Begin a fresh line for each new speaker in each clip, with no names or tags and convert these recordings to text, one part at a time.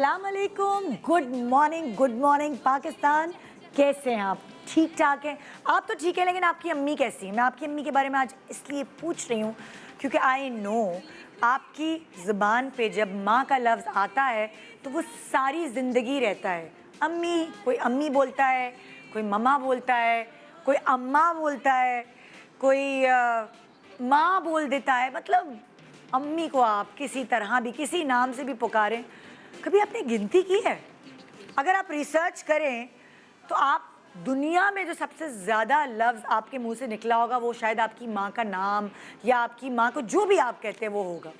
अस्सलाम वालेकुम, good morning Pakistan. कैसे हैं आप? ठीक ठाक हैं? आप तो ठीक है, लेकिन आपकी अम्मी कैसी है? मैं आपकी अम्मी के बारे में आज इसलिए पूछ रही हूँ क्योंकि आई नो आपकी ज़ुबान पे जब माँ का लफ्ज़ आता है तो वो सारी ज़िंदगी रहता है। अम्मी, कोई अम्मी बोलता है, कोई मम्मा बोलता है, कोई अम्मा बोलता है, कोई माँ बोल देता है। मतलब अम्मी को आप किसी तरह भी, किसी नाम से भी पुकारें, कभी आपने गिनती की है? अगर आप रिसर्च करें तो आप दुनिया में जो सबसे ज़्यादा लफ्ज़ आपके मुंह से निकला होगा वो शायद आपकी माँ का नाम या आपकी माँ को जो भी आप कहते हैं वो होगा,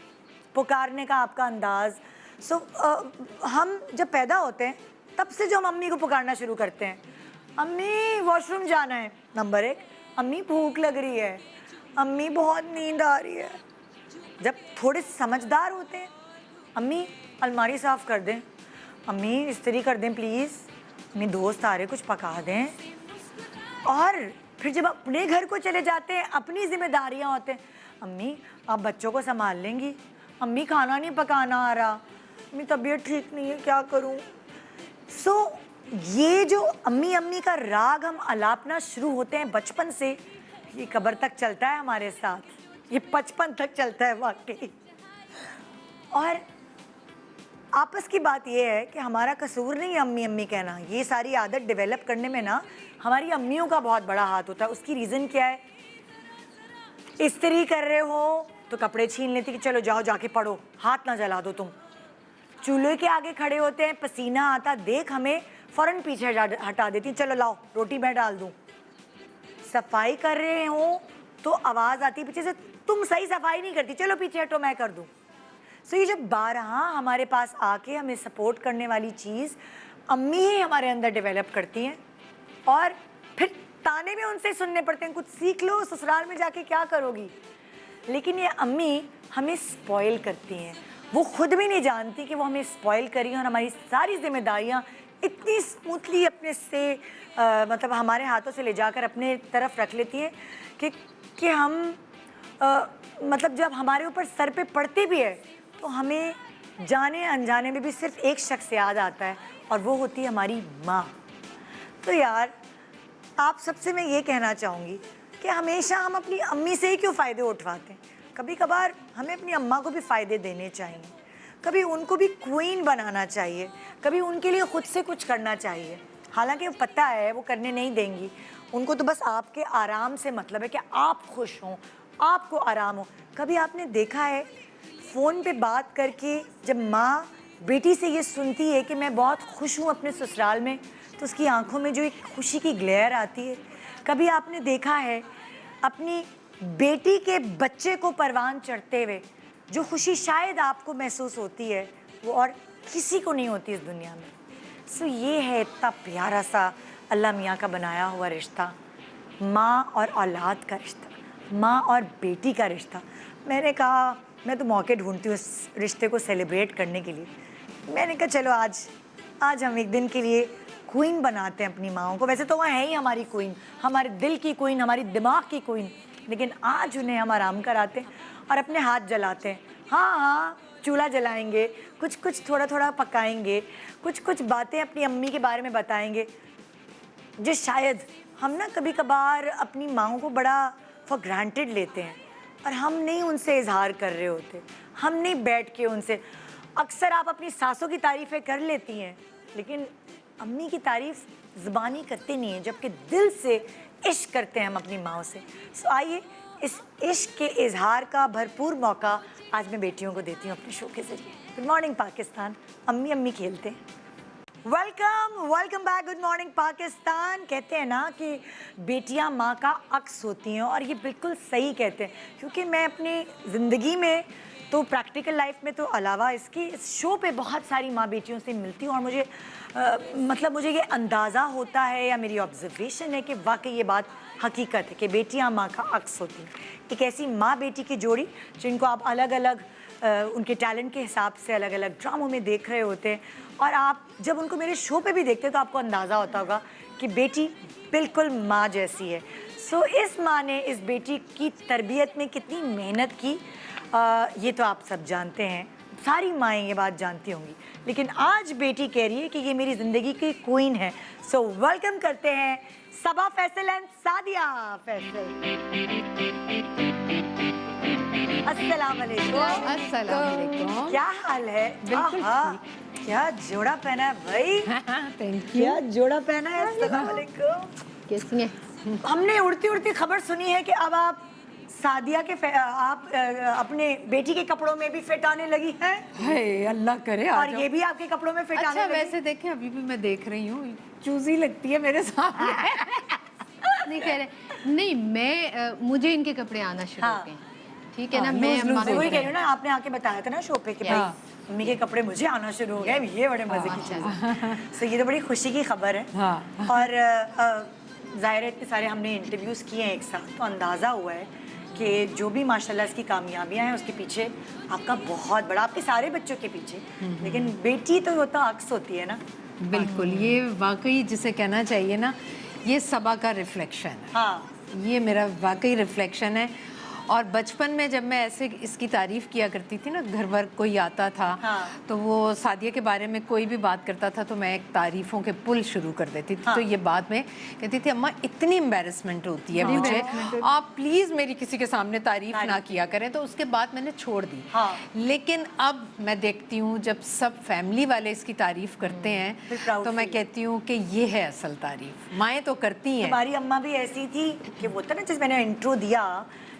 पुकारने का आपका अंदाज़। हम जब पैदा होते हैं तब से जो हम अम्मी को पुकारना शुरू करते हैं, अम्मी वॉशरूम जाना है नंबर 1, अम्मी भूख लग रही है, अम्मी बहुत नींद आ रही है। जब थोड़े समझदार होते हैं, अम्मी अलमारी साफ़ कर दें, अम्मी इस्त्री कर दें प्लीज़, अम्मी दोस्त आ रहे कुछ पका दें। और फिर जब अपने घर को चले जाते हैं, अपनी जिम्मेदारियां होते हैं, अम्मी आप बच्चों को संभाल लेंगी, अम्मी खाना नहीं पकाना आ रहा, अम्मी तबीयत ठीक नहीं है क्या करूं। ये जो अम्मी अम्मी का राग हम अलापना शुरू होते हैं बचपन से, ये कब्र तक चलता है हमारे साथ, ये बचपन तक चलता है वाकई। और आपस की बात ये है कि हमारा कसूर नहीं है अम्मी अम्मी कहना, ये सारी आदत डेवलप करने में ना हमारी अम्मियों का बहुत बड़ा हाथ होता है। उसकी रीज़न क्या है? इस्त्री कर रहे हो तो कपड़े छीन लेती कि चलो जाओ जाके पढ़ो, हाथ ना जला दो तुम। चूल्हे के आगे खड़े होते हैं, पसीना आता देख हमें फ़ौरन पीछे हटा देती, चलो लाओ रोटी मैं डाल दूँ। सफाई कर रहे हो तो आवाज़ आती है पीछे से, तुम सही सफाई नहीं करती, चलो पीछे हटो मैं कर दूँ। ये जब बारहा हमारे पास आके हमें सपोर्ट करने वाली चीज़ अम्मी ही हमारे अंदर डेवलप करती हैं, और फिर ताने भी उनसे सुनने पड़ते हैं, कुछ सीख लो, ससुराल में जाके क्या करोगी। लेकिन ये अम्मी हमें स्पॉइल करती हैं, वो खुद भी नहीं जानती कि वो हमें स्पॉइल करी हैं, और हमारी सारी जिम्मेदारियाँ इतनी स्मूथली अपने से मतलब हमारे हाथों से ले जाकर अपने तरफ रख लेती हैं कि हम मतलब जब हमारे ऊपर सर पे पड़ती भी है तो हमें जाने अनजाने में भी सिर्फ एक शख्स याद आता है, और वो होती है हमारी माँ। तो यार आप सबसे मैं ये कहना चाहूँगी कि हमेशा हम अपनी अम्मी से ही क्यों फ़ायदे उठवाते हैं? कभी कभार हमें अपनी अम्मा को भी फ़ायदे देने चाहिए, कभी उनको भी क्वीन बनाना चाहिए, कभी उनके लिए ख़ुद से कुछ करना चाहिए। हालांकि पता है वो करने नहीं देंगी, उनको तो बस आपके आराम से मतलब है कि आप खुश हों, आपको आराम हो। कभी आपने देखा है फ़ोन पे बात करके जब माँ बेटी से ये सुनती है कि मैं बहुत खुश हूँ अपने ससुराल में, तो उसकी आंखों में जो एक खुशी की ग्लेयर आती है। कभी आपने देखा है अपनी बेटी के बच्चे को परवान चढ़ते हुए जो खुशी शायद आपको महसूस होती है, वो और किसी को नहीं होती इस दुनिया में। ये है इतना प्यारा सा अल्लाह मियाँ का बनाया हुआ रिश्ता, माँ और औलाद का रिश्ता, माँ और बेटी का रिश्ता। मैंने कहा मैं तो मौके ढूंढती हूँ इस रिश्ते को सेलिब्रेट करने के लिए। मैंने कहा चलो आज हम एक दिन के लिए क्वीन बनाते हैं अपनी माँओं को। वैसे तो वह है ही हमारी क्वीन, हमारे दिल की क्वीन, हमारी दिमाग की क्वीन, लेकिन आज उन्हें हम आराम कराते हैं और अपने हाथ जलाते हैं। हाँ, चूल्हा जलाएंगे, कुछ थोड़ा पकाएंगे, कुछ बातें अपनी अम्मी के बारे में बताएंगे जो शायद हम ना कभी कभार अपनी माँओं को बड़ा फॉर ग्रांटेड लेते हैं, और हम नहीं उनसे इजहार कर रहे होते, हम नहीं बैठ के उनसे। अक्सर आप अपनी सासों की तारीफ़ें कर लेती हैं, लेकिन अम्मी की तारीफ़ ज़ुबानी करते नहीं हैं, जबकि दिल से इश्क करते हैं हम अपनी माँओं से। आइए इस इश्क के इजहार का भरपूर मौका आज मैं बेटियों को देती हूँ अपने शो के ज़रिए। गुड मॉर्निंग पाकिस्तान, अम्मी अम्मी खेलते हैं। Welcome back, good morning Pakistan. कहते हैं ना कि बेटियां माँ का अक्स होती हैं, और ये बिल्कुल सही कहते हैं, क्योंकि मैं अपनी ज़िंदगी में तो प्रैक्टिकल लाइफ में तो अलावा इसकी इस शो पे बहुत सारी माँ बेटियों से मिलती हूँ, और मुझे मतलब मुझे ये अंदाज़ा होता है या मेरी ऑब्जर्वेशन है कि वाकई ये बात हकीकत है कि बेटियाँ माँ का अक्स होती हैं। एक ऐसी माँ बेटी की जोड़ी जिनको आप अलग अलग उनके टैलेंट के हिसाब से अलग अलग ड्रामों में देख रहे होते हैं, और आप जब उनको मेरे शो पे भी देखते हैं तो आपको अंदाज़ा होता होगा कि बेटी बिल्कुल माँ जैसी है। इस माँ ने इस बेटी की तरबियत में कितनी मेहनत की, ये तो आप सब जानते हैं। सारी माएँ ये बात जानती होंगी, लेकिन आज बेटी कह रही है कि ये मेरी ज़िंदगी की क्वीन है। सो वेलकम करते हैं सबा फैसल एंड सादिया फैसल। अस्सलाम वालेकुम।
अस्सलाम वालेकुम।
क्या हाल है?
बिल्कुल
आहा, क्या जोड़ा पहना है भाई,
थैंक
क्या
यू।
जोड़ा पहना है। अस्सलाम वालेकुम।
कैसी हैं?
हमने उड़ती उड़ती खबर सुनी है कि अब आप सादिया के आप अपने बेटी के कपड़ों में भी फिट आने लगी हैं
हाय अल्लाह करे आ
और
जाओ।
ये भी आपके कपड़ों में फिट आने
अच्छा
लगी।
वैसे देखें अभी भी मैं देख रही हूँ चूजी लगती है मेरे सामने।
नहीं कह रहे नहीं मैं मुझे इनके कपड़े आना शुरू
हाँ।
हो गए, ठीक है ना।
हाँ,
मैं
लूज
अम्मा
लूज
मैं
को
वही कह रही
कपड़े-
हूँ ना, आपने आके बताया था ना शो पे कि भाई
हाँ।
मम्मी के कपड़े मुझे आना शुरू हो गए, ये बड़े मजे की चीज़ है। सो ये तो बड़ी खुशी की खबर है।
हाँ।
और ज़ाहिर है इतने सारे हमने इंटरव्यूज़ किए हैं एक साथ, तो अंदाज़ा हुआ है कि जो भी माशाल्लाह इसकी कामयाबियां हैं उसके पीछे आपका बहुत बड़ा, आपके सारे बच्चों के पीछे, लेकिन बेटी तो वो तो अक्स होती है ना।
बिल्कुल, ये वाकई जिसे कहना चाहिए ना, ये सबा का रिफ्लेक्शन है।
हाँ,
ये मेरा वाकई रिफ्लेक्शन है। और बचपन में जब मैं ऐसे इसकी तारीफ़ किया करती थी ना, घर भर कोई आता था
हाँ।
तो वो सादिया के बारे में कोई भी बात करता था तो मैं एक तारीफ़ों के पुल शुरू कर देती थी।
हाँ।
तो ये बाद में कहती थी अम्मा इतनी एम्बेरसमेंट होती है मुझे, आप प्लीज़ मेरी किसी के सामने तारीफ़ ना किया करें। तो उसके बाद मैंने छोड़ दी।
हाँ।
लेकिन अब मैं देखती हूँ जब सब फैमिली वाले इसकी तारीफ़ करते
फिर
हैं
proud
तो मैं
feel।
कहती हूँ कि ये है असल तारीफ़। माएँ तो करती हैं।
हमारी अम्मा भी ऐसी थी कि वो था ना, जैसे मैंने इंट्रो दिया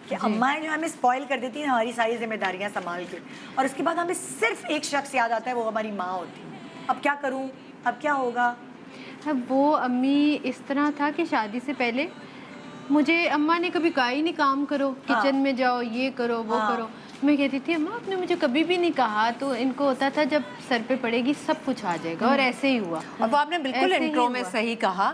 कि अम्माएं जो हमें स्पॉइल कर देती हैं हमारी सारी जिम्मेदारियां संभाल के, और उसके बाद हमें सिर्फ एक शख्स याद आता है, वो हमारी माँ होती है। अब क्या करूं, अब क्या होगा।
अब वो अम्मी इस तरह था कि शादी से पहले मुझे अम्मा ने कभी कहा ही नहीं काम करो,
हाँ।
किचन में जाओ, ये करो, वो
हाँ।
करो। मैं कहती थी अम्मा आपने मुझे कभी भी नहीं कहा। तो इनको होता था जब सर पे पड़ेगी सब कुछ आ जाएगा, और ऐसे ही हुआ।
और वो आपने बिल्कुल
ऐसे ही
इंट्रो में
हुआ।
सही कहा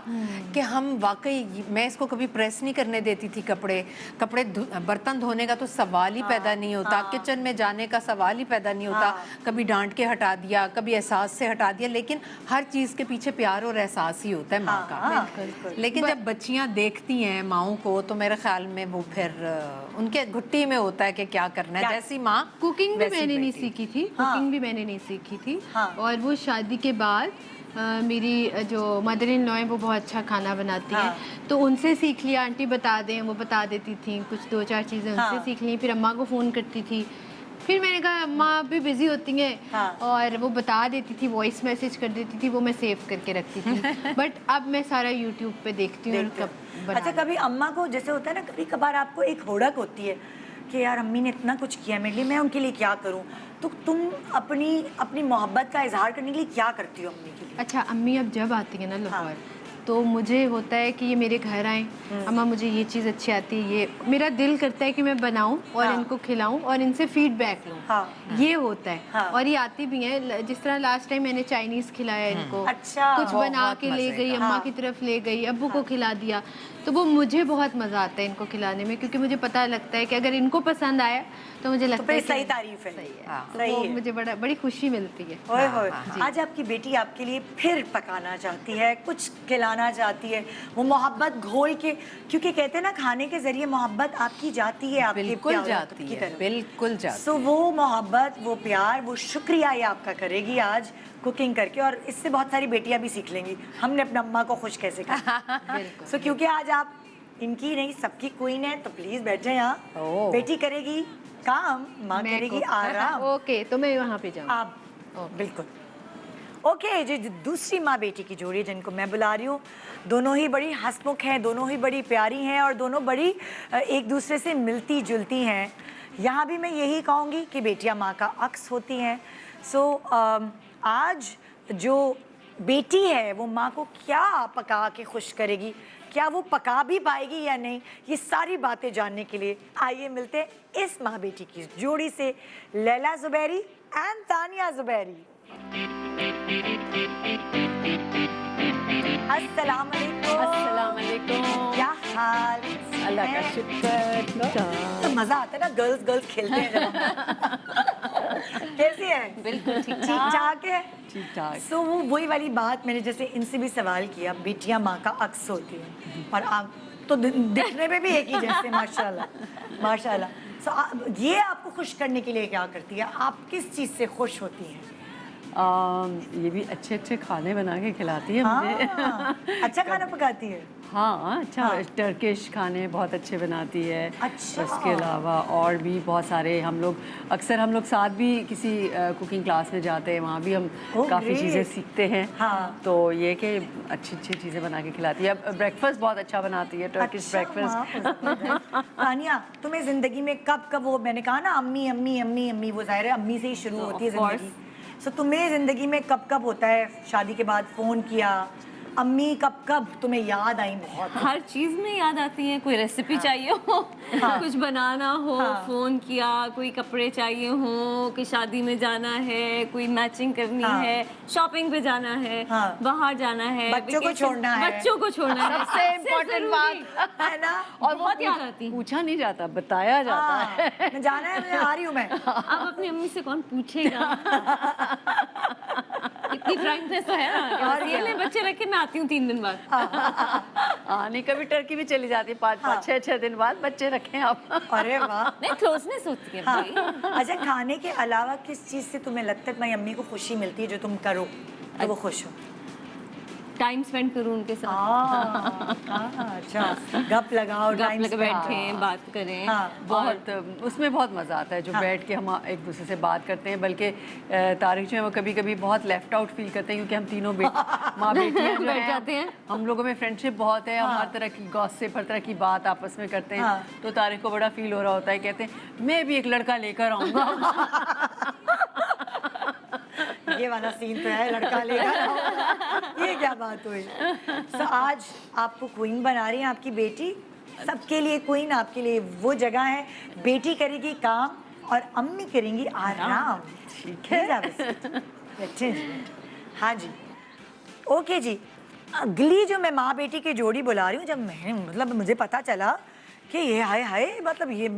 कि हम वाकई, मैं इसको कभी प्रेस नहीं करने देती थी कपड़े बर्तन धोने का तो सवाल ही पैदा नहीं होता, किचन में जाने का सवाल ही पैदा नहीं होता। कभी डांट के हटा दिया, कभी एहसास से हटा दिया, लेकिन हर चीज़ के पीछे प्यार और एहसास ही होता है माँ का।
बिल्कुल।
लेकिन जब बच्चियाँ देखती हैं माओं को तो मेरे ख्याल में वो फिर उनके घुट्टी में होता है कि क्या करना है। जैसी माँ
कुकिंग भी
वैसी
मैंने नहीं
बेटी।
सीखी थी,
हाँ।
कुकिंग भी मैंने नहीं सीखी थी।
हाँ।
और वो शादी के बाद मेरी जो मदर इन लॉ है वो बहुत अच्छा खाना बनाती
हाँ।
हैं, तो उनसे सीख लिया। आंटी बता दें, वो बता देती थी कुछ 2-4 चीज़ें उनसे
हाँ।
सीख ली। फिर अम्मा को फ़ोन करती थी, फिर मैंने कहा अम्मा भी बिजी होती हैं।
हाँ।
और वो बता देती थी, वॉइस मैसेज कर देती थी, वो मैं सेव करके रखती थी। बट अब मैं सारा यूट्यूब पे देखती हूँ और
देखते
कब
हो।
बना
अच्छा, कभी अम्मा को जैसे होता है ना, कभी कभार आपको एक होड़क होती है कि यार अम्मी ने इतना कुछ किया मेरे लिए, मैं उनके लिए क्या करूं, तो तुम अपनी अपनी मोहब्बत का इजहार करने के लिए क्या करती हो अम्मी के लिए।
अच्छा, अम्मी अब जब आती है ना लाहौर,
हाँ।
तो मुझे होता है कि ये मेरे घर आए, अम्मा मुझे ये चीज़ अच्छी आती है, ये मेरा दिल करता है कि मैं बनाऊं और
हाँ।
इनको खिलाऊं और इनसे फीडबैक लूं।
हाँ।
ये होता है।
हाँ।
और ये आती भी हैं, जिस तरह लास्ट टाइम मैंने चाइनीज़ खिलाया इनको।
अच्छा।
कुछ बना
बहुत
के ले
मज़े
गई,
का।
अम्मा
हाँ।
की तरफ ले गई, अब्बू को खिला दिया। तो वो मुझे बहुत मज़ा आता है इनको खिलाने में, क्योंकि मुझे पता लगता है कि अगर इनको पसंद आया तो मुझे
तो
लगता
फिर
है कि
सही तारीफ है।
सही है।
हाँ।
तो
सही
वो
है।
मुझे बड़ी खुशी मिलती है।
ओए होए,
हाँ,
आज आपकी बेटी आपके लिए फिर पकाना चाहती है, कुछ खिलाना चाहती है, वो मोहब्बत घोल के, क्योंकि कहते हैं ना खाने के जरिए मोहब्बत आपकी जाती है आपके
बिल्कुल
प्यारों
जाती
की
है,
तरफ।
बिल्कुल जाती
सो वो मोहब्बत, वो प्यार, वो शुक्रिया ये आपका करेगी आज कुकिंग करके, और इससे बहुत सारी बेटियां भी सीख लेंगी हमने अपने अम्मा को खुश कैसे करना।
बिल्कुल।
सो क्योंकि आज आप इनकी नहीं सबकी क्वीन है, तो प्लीज बैठ जाए यहाँ।
ओह।
बेटी करेगी काम, माँ
मैं
करेगी
को-
आराम।
ओके, तो मैं वहाँ पे जाऊँ।
आप बिल्कुल ओके। जो दूसरी माँ बेटी की जोड़ी जिनको मैं बुला रही हूँ, दोनों ही बड़ी हंसमुख हैं, दोनों ही बड़ी प्यारी हैं और दोनों बड़ी एक दूसरे से मिलती जुलती हैं। यहाँ भी मैं यही कहूँगी कि बेटियाँ माँ का अक्स होती हैं। सो आज जो बेटी है वो माँ को क्या पका के खुश करेगी, क्या वो पका भी पाएगी या नहीं, ये सारी बातें जानने के लिए आइए मिलते हैं इस माँ बेटी की जोड़ी से, लैला ज़ुबैरी एंड तानिया ज़ुबैरी। अस्सलाम वालेकुम।
अस्सलाम वालेकुम।
क्या हाल?
अल्लाह का शुक्र।
तो मजा आता है ना, गर्ल्स गर्ल्स खेलते हैं जब हम। कैसी है?
बिल्कुल ठीक
ठीक ठाक है।
ठीक ठाक।
सो वो वही वाली बात मैंने जैसे इनसे भी सवाल किया, बेटियां माँ का अक्स होती हैं और आप तो दिखने में भी एक ही जैसे, माशाल्लाह माशाल्लाह। ये आपको खुश करने के लिए क्या करती है? आप किस चीज़ से खुश होती हैं?
ये भी अच्छे अच्छे खाने बना के खिलाती है मुझे।
हाँ, अच्छा खाना पकाती है।
हाँ, अच्छा टर्किश खाने बहुत अच्छे बनाती है।
अच्छा।
उसके अलावा और भी बहुत सारे हम लोग साथ भी किसी कुकिंग क्लास में जाते हैं, वहाँ भी हम काफ़ी
great.
चीज़ें सीखते हैं।
हाँ।
तो ये कि अच्छी अच्छी चीज़ें बना के खिलाती है। ब्रेकफास्ट बहुत अच्छा बनाती है, टर्किश ब्रेकफास्ट।
तानिया, तुम्हें जिंदगी में कब कब वो, मैंने कहा ना अम्मी अम्मी अम्मी अम्मी, वो जाहिर है अम्मी से ही शुरू होती है जिंदगी। सो तुम्हें जिंदगी में कब कब होता है शादी के बाद फोन किया, अम्मी कब कब तुम्हें याद आई बहुत?
हर चीज में याद आती है। कोई रेसिपी चाहिए हो, कुछ बनाना हो, फोन किया, कोई कपड़े चाहिए हो, कि शादी में जाना है, कोई मैचिंग करनी है, शॉपिंग पे जाना है, बाहर जाना है,
बच्चों को छोड़ना है,
बच्चों को छोड़ना है,
सबसे इम्पोर्टेंट बात
है ना?
और बहुत याद आती है।
पूछा नहीं जाता, बताया जाता है।
मैं जाना है, मैं आ रही हूँ मैं।
अब अपनी अम्मी से कौन पूछेगा? इतनी फ्रैंकनेस तो है ना, और ये ले बच्चे रख के मैं आती हूँ 3 दिन बाद।
हाँ, नहीं कभी टर्की भी चली जाती है 5-5 6-6 दिन बाद, बच्चे रखें आप।
अरे वाह।
नहीं, क्लोजनेस होती है भाई।
अच्छा, खाने के अलावा किस चीज़ से तुम्हें लगता है तुम्हारी अम्मी को खुशी मिलती है, जो तुम करो तो वो खुश हो?
टाइम स्पेंड करूँ उनके साथ।
अच्छा, गप लगाओ,
गप
टाइम
लगे बैठें, बात करें।
बहुत उसमें बहुत मज़ा आता है जो बैठ के हम एक दूसरे से बात करते हैं। बल्कि तारिक जो है वो कभी कभी बहुत लेफ्ट आउट फील करते हैं, क्योंकि हम तीनों माँ बेटियाँ जो
बैठ जाते हैं।
हम लोगों में फ्रेंडशिप बहुत है, हम हर तरह की गॉसिप, हर तरह की बात आपस में करते हैं। तो तारिक को बड़ा फील हो रहा होता है, कहते हैं मैं भी एक लड़का लेकर आऊँगा।
ये वाला सीन तो है, लड़का लेकर ये क्या बात हुई? तो आज आपको क्वीन बना रही है आपकी बेटी। सबके लिए क्वीन, आपके लिए वो जगह है, बेटी करेगी काम और अम्मी करेंगी आराम। ठीक है, हाँ जी, ओके जी। अगली जो मैं माँ बेटी की जोड़ी बुला रही हूँ, जब मैं मतलब मुझे पता चला कि ये हाय हाय मतलब ये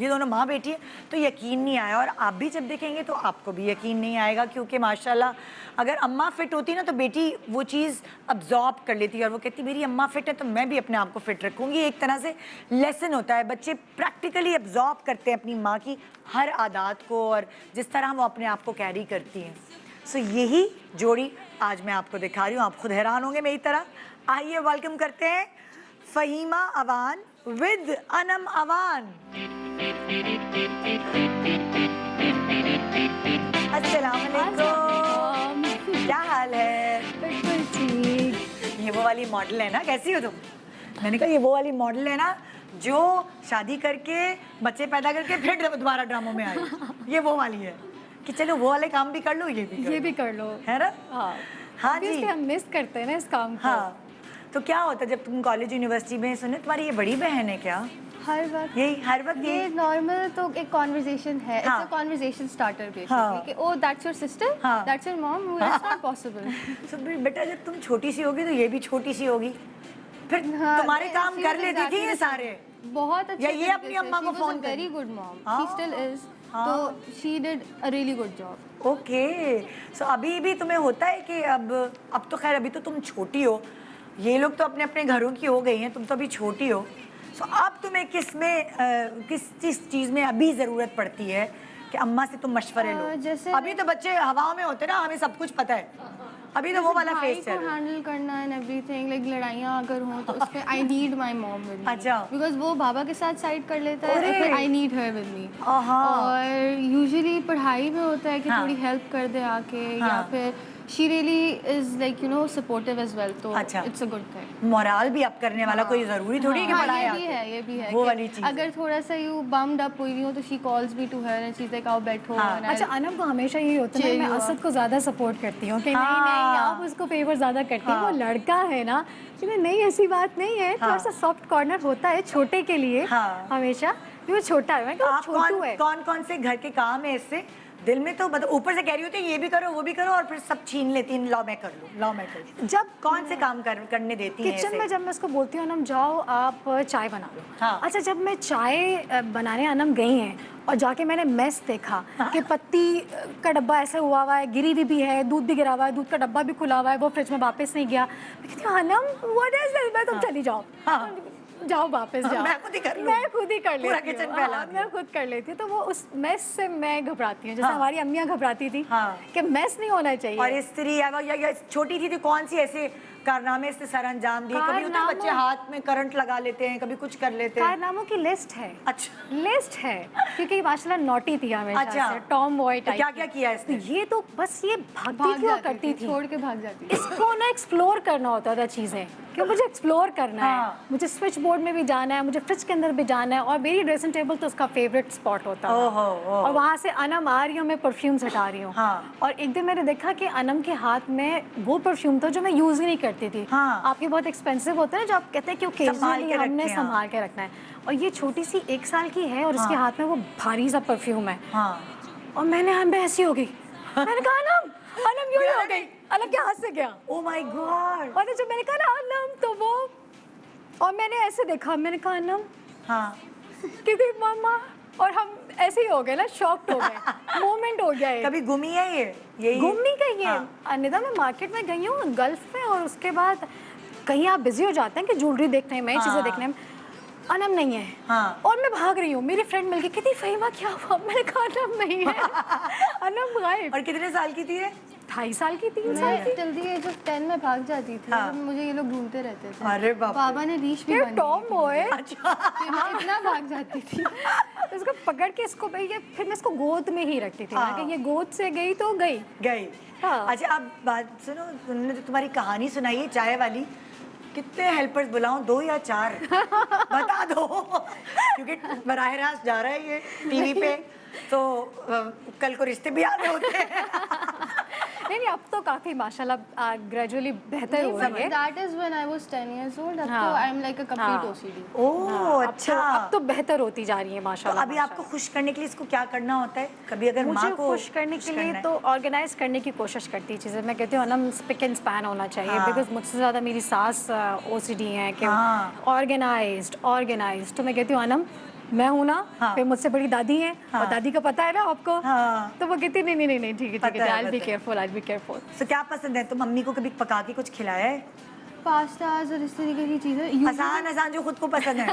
दोनों माँ बेटी है, तो यकीन नहीं आया। और आप भी जब देखेंगे तो आपको भी यकीन नहीं आएगा, क्योंकि माशाल्लाह अगर अम्मा फिट होती ना तो बेटी वो चीज़ अब्जॉर्ब कर लेती है और वो कहती मेरी अम्मा फिट है तो मैं भी अपने आप को फिट रखूँगी। एक तरह से लेसन होता है, बच्चे प्रैक्टिकली अब्जॉर्ब करते हैं अपनी माँ की हर आदत को और जिस तरह वो अपने आप को कैरी करती हैं। सो यही जोड़ी आज मैं आपको दिखा रही हूँ, आप खुद हैरान होंगे मेरी तरह। आइए वेलकम करते हैं फ़हीमा अवान विद अनम अवान। अस्सलाम वालेकुम, क्या हाल है?
बिल्कुल ठीक।
ये वो वाली मॉडल है ना, कैसी हो तुम? मैंने कहा ये वो वाली मॉडल है ना जो शादी करके बच्चे पैदा करके फिर दोबारा ड्रामों में आई, ये वो वाली है कि चलो वो वाले काम भी कर लो, ये भी कर लो, है ना? हाँ जी,
हम मिस करते हैं ना इस काम को।
हाँ। तो क्या होता है जब तुम कॉलेज यूनिवर्सिटी में, सुने तुम्हारी ये बड़ी बहन है क्या?
हर वक्त
हर वक्त
ये नॉर्मल तो एक कॉन्वर्सेशन है, it's a conversation starter basically कि oh that's your sister, that's your mom, it's not possible.
So बेटा जब तुम छोटी सी होगी तो ये भी छोटी सी होगी, फिर तुम्हारे काम कर लेती थी ये सारे?
बहुत अच्छे।
या ये अपनी अम्मा को फोन कर?
Very good mom, she still is, तो she did a really good job.
Okay, so अभी भी तुम्हें होता है कि अब तो खैर अभी तो तुम छोटी हो, ये लोग तो अपने अपने घरों की हो गई हैं, तुम तो अभी छोटी हो। सो अब तुम्हें किस चीज़ में अभी ज़रूरत पड़ती है कि अम्मा से तुम मशवरे लो?
जैसे
अभी तो बच्चे हवाओं में होते ना, हमें सब कुछ पता है, अभी तो वो वाला फेस चल रहा है।
हैंडल करना एंड एवरीथिंग, लाइक लड़ाइयाँ अगर हों तो उसपे I need my mom with me.
अच्छा।
बिकॉज वो बाबा के साथ साइड कर लेता है और फिर I need her with me.
आहा।
और यूजुअली पढ़ाई में होता है कि थोड़ी हेल्प कर दे आके, या फिर she really is like you know supportive as well, तो it's a good thing.
Moral भी अप करने वाला कोई ज़रूरी थोड़ी है कि पढ़ाई
ये भी है
वो वाली चीज़।
अगर थोड़ा सा यू बम्ड अप हुई हो तो she calls me to her and she is like आओ बैठो।
अच्छा, अनम को हमेशा यही होता है, मैं असद को ज़्यादा सपोर्ट करती हूँ कि नहीं आप उसको फेवर ज़्यादा करती हैं, वो लड़का है ना। नहीं, ऐसी बात नहीं है, थोड़ा सा सॉफ्ट कॉर्नर होता है छोटे के लिए हमेशा, वो छोटा है, मैं छोटू है।
कौन से घर के काम है इससे दिल में तो मतलब ऊपर से कह रही होती है ये भी करो वो भी करो और फिर सब छीन लेती हैं, लाओ मैं कर लूँ। जब कौन से काम करने देती हैं?
किचन में जब मैं उसको बोलती हूँ अनम जाओ आप चाय बना लो। अच्छा, जब मैं चाय बनाने अनम गई हैं और जाके मैंने मेस देखा कि पत्ती का डब्बा ऐसा हुआ है, गिरी हुई भी है, दूध भी गिरा हुआ है, दूध का डब्बा भी खुला हुआ है, वो फ्रिज में वापस नहीं गया। मैं कहती हूँ अनम व्हाट इज दिस, मैं तुम चली जाओ, जाओ वापस जाओ,
मैं खुद ही
ही कर
पूरा
लेती
किचन
हूँ।
फैला
हाँ,
दिया।
मैं खुद कर लेती हूँ, तो वो उस मेस से मैं घबराती हूँ, जैसे हमारी अम्मियाँ घबराती थी
हाँ।
कि मेस नहीं होना चाहिए।
और स्त्री या छोटी थी तो कौन सी ऐसे कारनामे से सर अंजाम दिए? कभी होता है बच्चे
कारनामा-
हाथ में करंट लगा लेते हैं, कभी कुछ कर लेते हैं।
कारनामों की लिस्ट है,
अच्छा
लिस्ट है, क्योंकि माशाल्लाह नॉटी थी हमेशा
अच्छा।
से, टॉम बॉय
तो
टाइप।
क्या क्या किया इसने?
ये तो बस ये भागती
भाग
थी और
जाती
करती
थी,
थी।
छोड़ के भाग जाती थी।
इसको ना एक्सप्लोर करना होता था चीज़ें, कि मुझे एक्सप्लोर करना
हाँ।
है, मुझे स्विच बोर्ड में भी जाना है, मुझे फ्रिज के अंदर भी जाना है, और मेरी ड्रेसिंग टेबल तो उसका फेवरेट स्पॉट होता था।
ओहो, ओहो।
और वहाँ से अनम आ रही हूँ, मैं परफ्यूम्स हटा रही हूँ।
हाँ।
और एक दिन मैंने देखा कि अनम के हाथ में वो परफ्यूम था जो मैं यूज़ ही नहीं करती थी।
हाँ।
आपके बहुत एक्सपेंसिव होते हैं जो आप कहते हैं कि
संभाल
ओकेजनली
के
हमने
रखें, हाँ।
संभाल के रखना है, और ये छोटी सी 1 साल की है और इसके हाथ में वो भारी सा परफ्यूम है।
हाँ
और मैं ऐसी हो गई, मैंने कहा अनम यूँ ही हो गई, अनम के हाथ से गया।
Oh my God.
और जब मैंने कहा ना अनम, तो वो, और मैंने ऐसे देखा, मैंने कहा अनम
हाँ
कितनी मम्मा, और हम ऐसे ही हो गए ना, शॉक्ड हो गए, मोमेंट हो गया ये।
कभी घूमी है ये यही
घूम नहीं गई है
हाँ।
अनिता, मैं मार्केट में गई हूँ गल्फ में, और उसके बाद कहीं आप बिजी हो जाते हैं कि ज्वेलरी देखने में,
हाँ।
चीज़ें देखने में, अनम नहीं है।
हाँ।
और मैं भाग रही हूँ, मेरी फ्रेंड मिलके कहती फहीमा क्या हुआ, मैंने कहा अनम नहीं है, अनम गायब।
और कितने साल की थी ये?
2.5 साल की, 3 साल की।
मैं जल्दी एज ऑफ 10 में भाग जाती थी,
हाँ।
तो मुझे ये लोग ढूंढते रहते थे।
अरे बाप रे।
बाबा ने रीच भी
ये
बनी
टॉम बॉय,
अच्छा
थी, मैं इतना भाग जाती थी।
तो इसको पकड़ के इसको ये, फिर मैं इसको गोद में ही रखती थी, मैं कि ये गोद से गई तो गई।
गई।
हाँ।
अच्छा अब बात सुनो, तुमने जो तुम्हारी कहानी सुनाई है चाय वाली, कितने हेल्पर्स बुलाऊं, 2 या 4? बता दो, क्योंकि बराह रास्त जा रहा है ये टीवी पे, तो कल को रिश्ते भी आने होते हैं।
नहीं, अब तो काफी माशाल्लाह ग्रेजुअली बेहतर हो रही है।
That is when I was 10 years old. अब तो
हाँ।
I am like a complete
हाँ।
OCD.
ओह अच्छा।
अब तो बेहतर होती जा रही है
तो
माशाल्लाह।
अभी आपको खुश करने के लिए इसको क्या करना होता है? कभी अगर माँ
मुझे
को
खुश करने के लिए
करना है?
तो ऑर्गेनाइज करने की कोशिश करती है चीज़ें। मैं कहती हूँ अनम स्पिक एंड स्पैन होना चाहिए,
हाँ।
बिकॉज मुझसे ज़्यादा मेरी सास OCD हैं कि
हाँ।
ऑर्गेनाइज्ड। तो मैं कहती हूँ अनम मैं हूँ ना,
हाँ।
फिर मुझसे बड़ी दादी हैं,
हाँ।
और दादी का पता है ना आपको,
हाँ।
तो वो कहती नहीं ठीक है
पता है,
आई बी
पता है।
Careful, I be careful.
तो क्या पसंद है? तो मम्मी को कभी पका के कुछ खिलाया है?
पास्ताज और इस तरीके की चीज़ें
आसान आसान जो खुद को पसंद है।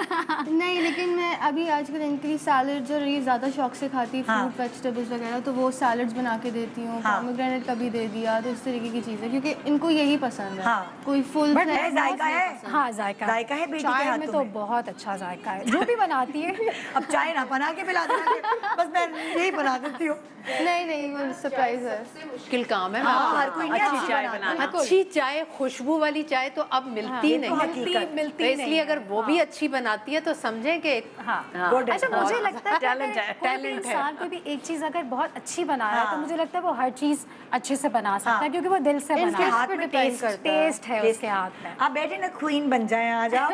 नहीं, लेकिन मैं अभी आजकल इनके लिए सैलड्स और ये ज़्यादा शौक से खाती,
हाँ।
फ्रूट वेजिटेबल्स वगैरह, तो वो सैलड्स बना के देती हूँ।
हाँ।
पोमेग्रेनेट कभी दे दिया, तो इस तरीके की चीज़ें, क्योंकि इनको यही पसंद है।
हाँ।
कोई फुल
But
है, जायका है?
हाँ जायका
जायका है बेटी के
चाय में
हाथों
तो
में।
बहुत अच्छा जायका है, जो भी बनाती है।
अब चाय ना बना के पिला देना, बस मैं यही बना देती हूँ।
नहीं, वो सरप्राइज है।
मुश्किल काम है। मैं
हाँ,
आपको
हर कोई नहीं
अच्छी
अच्छी
चाय
बनाता है।
बनाना, अच्छी चाय, खुशबू वाली चाय तो अब मिलती नहीं है।
मिलती
तो इसलिए अगर वो भी अच्छी बनाती है तो समझें कि
हाँ।
Good है।
अच्छा, मुझे लगता है
टैलेंट है,
कोई भी
टैलेंट है।
इंसान कोई भी एक चीज अगर बहुत अच्छी बना रहा है,
हाँ।
तो मुझे लगता है वो हर चीज अच्छे से बना सकता
हाँ।
है, क्योंकि वो दिल से बना
इसके
रहा है।
हाथ
पे
में
depend
टेस्ट
करता है।
टेस्ट है उसके हाथ में।
आप बैठे ना, क्वीन बन जाएं आज आप।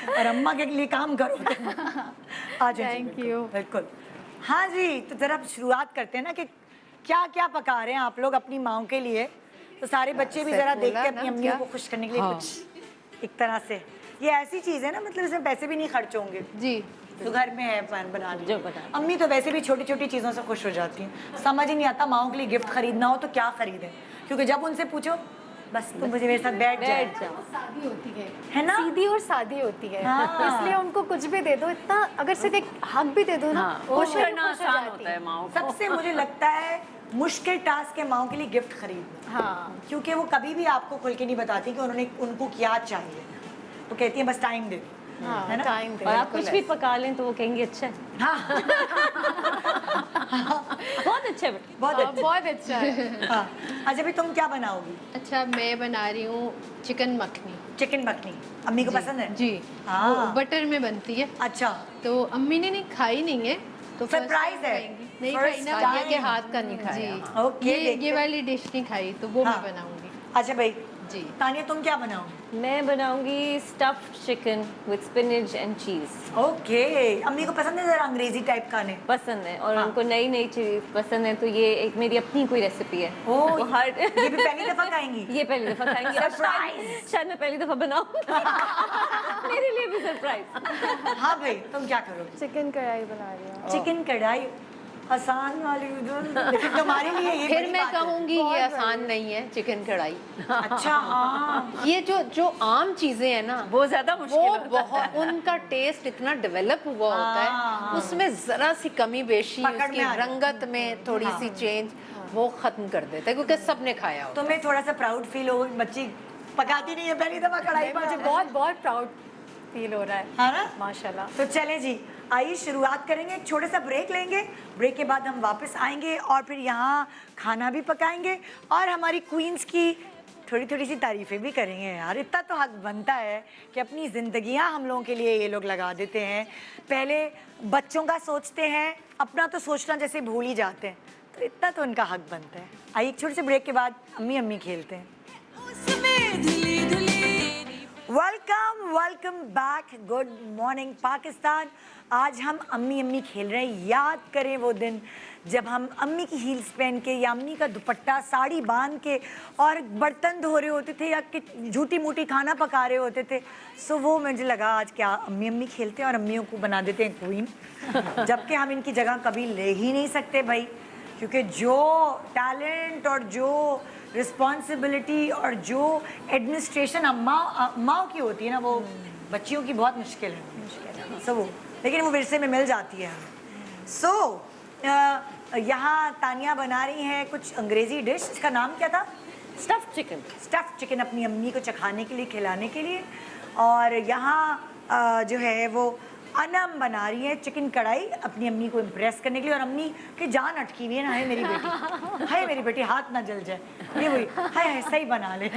और अम्मा के लिए काम करो तुम। आ जाओ।
Thank you.
बिल्कुल। हाँ जी, तो जरा शुरुआत करते हैं ना कि क्या क्या पका रहे हैं आप लोग अपनी माओ के लिए। तो सारे बच्चे भी जरा देखते हैं अपनी अम्मियों को खुश करने के लिए कुछ एक तरह से। ये ऐसी चीज़ है ना, मतलब इसमें पैसे भी नहीं खर्च होंगे,
जी
तो घर में है बना लीजिए। अम्मी तो वैसे भी छोटी छोटी चीज़ों से खुश हो जाती हैं। समझ ही नहीं आता माओ के लिए गिफ्ट खरीदना हो तो क्या खरीदें, क्योंकि जब उनसे पूछो बस तुम मुझे मेरे साथ बैठ जाओ,
शादी होती
है ना?
सीधी और सादी होती है,
हाँ।
इसलिए उनको कुछ भी दे दो, इतना अगर सिर्फ एक हक भी दे दो ना,
खुश
वो
करना
खुश हो
आसान
जाती
होता है माओ को।
सबसे मुझे लगता है मुश्किल टास्क है माओ के लिए गिफ्ट खरीदना,
हाँ।
क्योंकि वो कभी भी आपको खुल के नहीं बताती कि उन्होंने उनको क्या चाहिए। तो कहती हैं बस टाइम दे दो, है ना?
टाइम दे
और आप कुछ भी पका लें तो वो कहेंगे अच्छा है,
हाँ
बहुत अच्छा है बेटा।
बहुत अच्छा।
बहुत अच्छा है।
हाँ। अच्छा भाई तुम क्या बनाओगी?
अच्छा, मैं बना रही हूँ चिकन मखनी।
चिकन मखनी अम्मी को पसंद है?
जी
हाँ।
वो बटर में बनती है,
अच्छा,
तो अम्मी ने नहीं खाई नहीं है, तो first
Surprise
time
है।
खाएंगी। नहीं
First
खाई ना, भाइया के
time।
हाथ का नहीं खाया। हाँ।
ओके,
ये
देखते।
वाली डिश नहीं खाई, तो वो
हाँ।
मैं बनाऊंगी।
अच्छा भाई
जी
तानिया तुम क्या बनाओगी?
मैं बनाऊंगी stuffed chicken with spinach and cheese.
Okay, अम्मी को पसंद है जरा अंग्रेजी टाइप खाने।
पसंद है और
हाँ।
उनको नई नई चीज़ पसंद है, तो ये एक मेरी अपनी कोई रेसिपी है।
ओह,
वो हर
ये भी पहली दफा खाएंगी?
ये पहली दफा खाएंगी और शायद मैं पहली दफा बनाऊं। मेरे लिए भी सरप्राइज।
हाँ भाई तुम क्या करोगे?
चिकन कढ़ाई बना रही हूँ।
चिकन कढ़ाई। आसान वाली लेकिन तुम्हारे लिए ये
फिर
बड़ी
मैं
बात है।
कहूंगी ये आसान नहीं है चिकन कढ़ाई।
अच्छा हाँ
ये जो आम चीजें हैं ना
वो ज्यादा मुश्किल
वो
होता है।
बहुत उनका टेस्ट इतना डेवलप हुआ होता है, उसमें जरा सी कमी बेशी
पकड़ में
उसकी
आ जाए।
रंगत में थोड़ी सी चेंज वो खत्म कर देता है क्योंकि सबने खाया होता
तुम्हें थोड़ा सा प्राउड फील हो बच्ची पकाती नहीं है पहली दफा कढ़ाई
मुझे
पर
बहुत बहुत प्राउड फील हो रहा है
है ना
माशाल्लाह।
तो चलें जी आइए शुरुआत करेंगे, एक छोटे सा ब्रेक लेंगे, ब्रेक के बाद हम वापस आएंगे और फिर यहाँ खाना भी पकाएंगे और हमारी क्वींस की थोड़ी थोड़ी सी तारीफें भी करेंगे। यार इतना तो हक बनता है कि अपनी ज़िंदगियाँ हम लोगों के लिए ये लोग लगा देते हैं। पहले बच्चों का सोचते हैं, अपना तो सोचना जैसे भूल ही जाते हैं, तो इतना तो उनका हक बनता है। आइए एक छोटे से ब्रेक के बाद अम्मी अम्मी खेलते हैं। Welcome back, good morning Pakistan. आज हम अम्मी अम्मी खेल रहे हैं। याद करें वो दिन जब हम अम्मी की हील्स पहन के या अम्मी का दुपट्टा साड़ी बांध के और बर्तन धो रहे होते थे या झूठी मूठी खाना पका रहे होते थे। सो वो मुझे लगा आज क्या अम्मी अम्मी खेलते हैं और अम्मियों को बना देते हैं क्वीन जबकि हम इनकी जगह कभी ले ही नहीं सकते भाई, क्योंकि जो टैलेंट और जो रिस्पॉन्सिबिलिटी और जो एडमिनिस्ट्रेशन अम्माओं की होती है ना वो बच्चियों की बहुत मुश्किल है। सो वो लेकिन वो विरसे में मिल जाती है हमें। सो यहाँ तानिया बना रही हैं कुछ अंग्रेज़ी डिश, इसका नाम क्या था?
Stuff chicken.
स्टफ चिकन अपनी अम्मी को चखाने के लिए, खिलाने के लिए। और यहाँ जो है वो अनम बना रही है चिकन कढ़ाई अपनी अम्मी को इम्प्रेस करने के लिए। और अम्मी की जान अटकी हुई है ना, हाय मेरी बेटी, हाय मेरी बेटी, हाथ ना जल जाए, ये वही हाय हाय सही बना ले।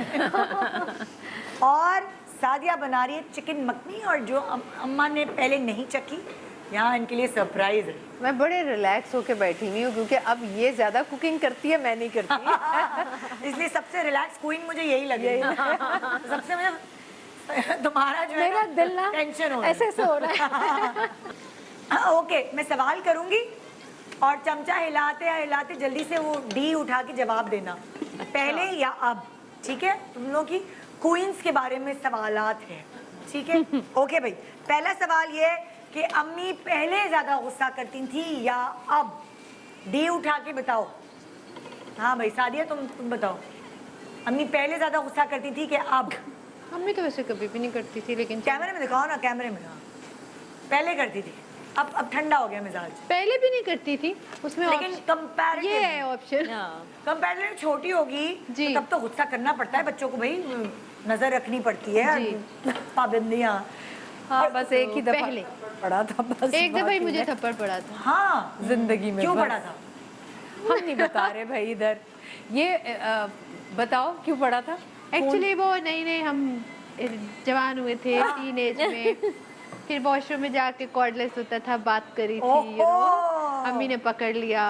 और सादिया बना रही है चिकन मखनी और जो अम्मा ने पहले नहीं चखी, यहाँ इनके लिए सरप्राइज है।
मैं बड़े रिलैक्स होके बैठी हुई हूँ क्योंकि अब ये ज्यादा कुकिंग करती है, मैं नहीं करती।
इसलिए सबसे रिलैक्स क्वीन मुझे यही लगी। सबसे मुझे तुम्हारा जो है
मेरा दिल ना
टेंशन हो रहा है।
ऐसे हो रहा है।
ओके मैं सवाल करूंगी और चमचा हिलाते हिलाते जल्दी से वो डी उठा के जवाब देना, पहले या अब, ठीक है? तुम लोग की क्वींस के बारे में सवालात हैं, ठीक है? ओके भाई, पहला सवाल ये कि अम्मी पहले ज्यादा गुस्सा करती थी या अब? डी उठा के बताओ। हाँ भाई सादिया तुम बताओ, अम्मी पहले ज्यादा गुस्सा करती थी कि अब?
मम्मी तो वैसे कभी भी नहीं करती थी, लेकिन
कैमरे में दिखाओ ना, कैमरे में। हाँ पहले करती थी, अब ठंडा हो गया मिजाज।
पहले भी नहीं करती थी उसमें
लेकिन
ये
कंपैरेटिव
है ऑप्शन।
कंपैरेटिव छोटी होगी
जी।
तो तब तो गुस्सा करना पड़ता है बच्चों को भाई, नजर रखनी पड़ती है, पाबंदियाँ।
हाँ बस एक ही दफा
पहले
पड़ा था बस,
एक दफा ही
बाकी
मुझे
है।
थप्पड़ पड़ा था
हाँ
जिंदगी में।
क्यों
बस।
पड़ा था?
हम नहीं बता रहे भाई इधर। ये बताओ क्यों पड़ा था?
एक्चुअली वो नई हम जवान हुए थे टीनेज में, फिर वॉशरूम में जाके कॉर्डलेस होता था, बात करी थी,
ओहो।
अम्मी ने पकड़ लिया।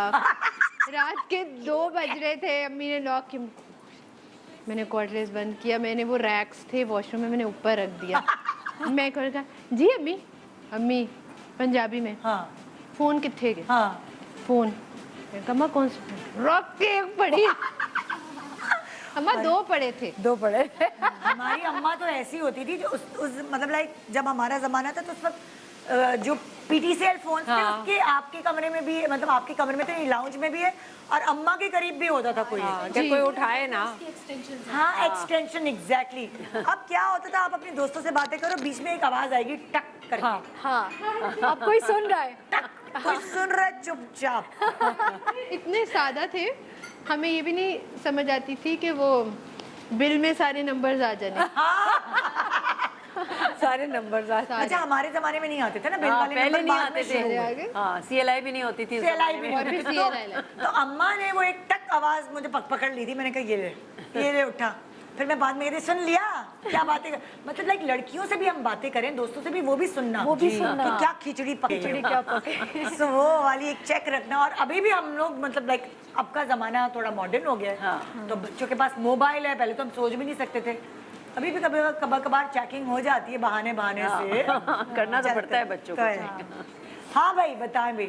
रात के 2 बज रहे थे, अम्मी ने लॉक की, मैंने कॉर्डलेस बंद किया, मैंने वो रैक्स थे वॉशरूम में मैंने ऊपर रख दिया। मैं कहा जी अम्मी, अम्मी पंजाबी में,
हाँ
फोन कितने गए?
हाँ
फोन। मैं कहा कौन सा फोन? रख के एक पड़ी। अम्मा 2 पड़े थे।
2 पड़े। हमारी अम्मा तो ऐसी होती थी जो उस मतलब लाइक जब हमारा जमाना था तो उस वक्त जो PTCL फोन थे उसके आपके कमरे में भी, मतलब आपके कमरे में तो नहीं, लाउंज में भी है और अम्मा के करीब भी होता था कोई।
जब कोई उठाए ना।
हाँ एक्सटेंशन एग्जैक्टली। अब क्या होता था, आप अपने दोस्तों से बातें करो, बीच में एक आवाज आएगी टक करके,
हाँ अब कोई सुन रहा है।
टक, कोई सुन रहा है चुपचाप।
इतने सादा थे, हमें ये भी नहीं समझ आती थी कि वो बिल में सारे नंबर्स आ जाने।
सारे नंबर्स
अच्छा हमारे जमाने में नहीं आते थे ना बिल वाले
पहले
नंबर,
नहीं
बाद
आते
में शुरू हुए।
थे। हाँ CLI भी नहीं होती थी उस
CLI
जमाने
भी
में।
और फिर
नहीं होती थी। तो अम्मा ने वो एक टक आवाज मुझे पकड़ ली थी, मैंने कहा ये ले उठा। फिर मैं बाद में कहती सुन लिया क्या बातें मतलब लाइक लड़कियों से भी हम बातें करें, दोस्तों से भी, वो भी सुनना,
वो भी सुनना।
कि क्या खिचड़ी पकी है। सो वो वाली एक चेक रखना। और अभी भी हम लोग मतलब लाइक अब का जमाना थोड़ा मॉडर्न हो गया है, तो बच्चों के पास मोबाइल है, पहले तो हम सोच भी नहीं सकते थे, अभी भी कभी कभार चेकिंग हो जाती है बहाने से।
करना तो पड़ता है बच्चों को।
हाँ भाई बताएं भाई,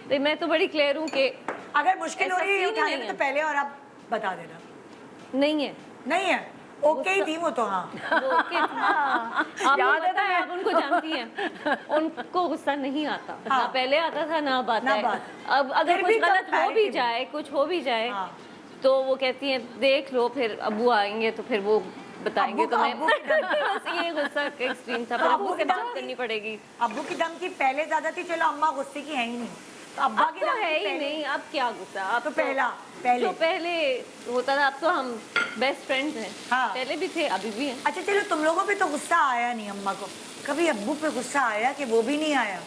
तो मैं तो बड़ी क्लियर हूँ कि
अगर मुश्किल हो
ऐसा
रही है
सीन
उठाने
नहीं
में
है।
तो पहले और आप बता देना।
नहीं है।
नहीं है ओके ही थी वो तो। हाँ
वो ओके था। आपको
याद है
पता है, आप उनको जानती हैं, उनको गुस्सा नहीं आता, ना पहले आता था ना अब आता
ना
है।
बात।
अब अगर
फिर
कुछ
भी
गलत हो भी
comparative।
जाए, कुछ हो भी जाए,
हाँ।
तो वो कहती हैं देख लो, फिर अब्बू आएंगे तो फिर वो बताएंगे
अब्बू का-
तुम्हें।
अब्बू की धमकी।
बस ये गुस्सा एक्सट्रीम था, पर अब्बू से बात करनी पड़ेगी।
अब्बू की धमकी पहले ज्यादा थी, चलो अम्मा गुस्से की है ही नहीं, तो अब्बा
अब
की
तो
धमकी
है ही
पहले-
नहीं, अब क्या गुस्सा, अब
तो पहले
जो पहले होता था, अब तो हम बेस्ट फ्रेंड्स हैं।
हाँ।
पहले भी थे, अभी भी हैं।
अच्छा चलो, तुम लोगों पे तो गुस्सा आया नहीं अम्मा को, कभी अब्बू पे गुस्सा आया कि वो भी नहीं आया?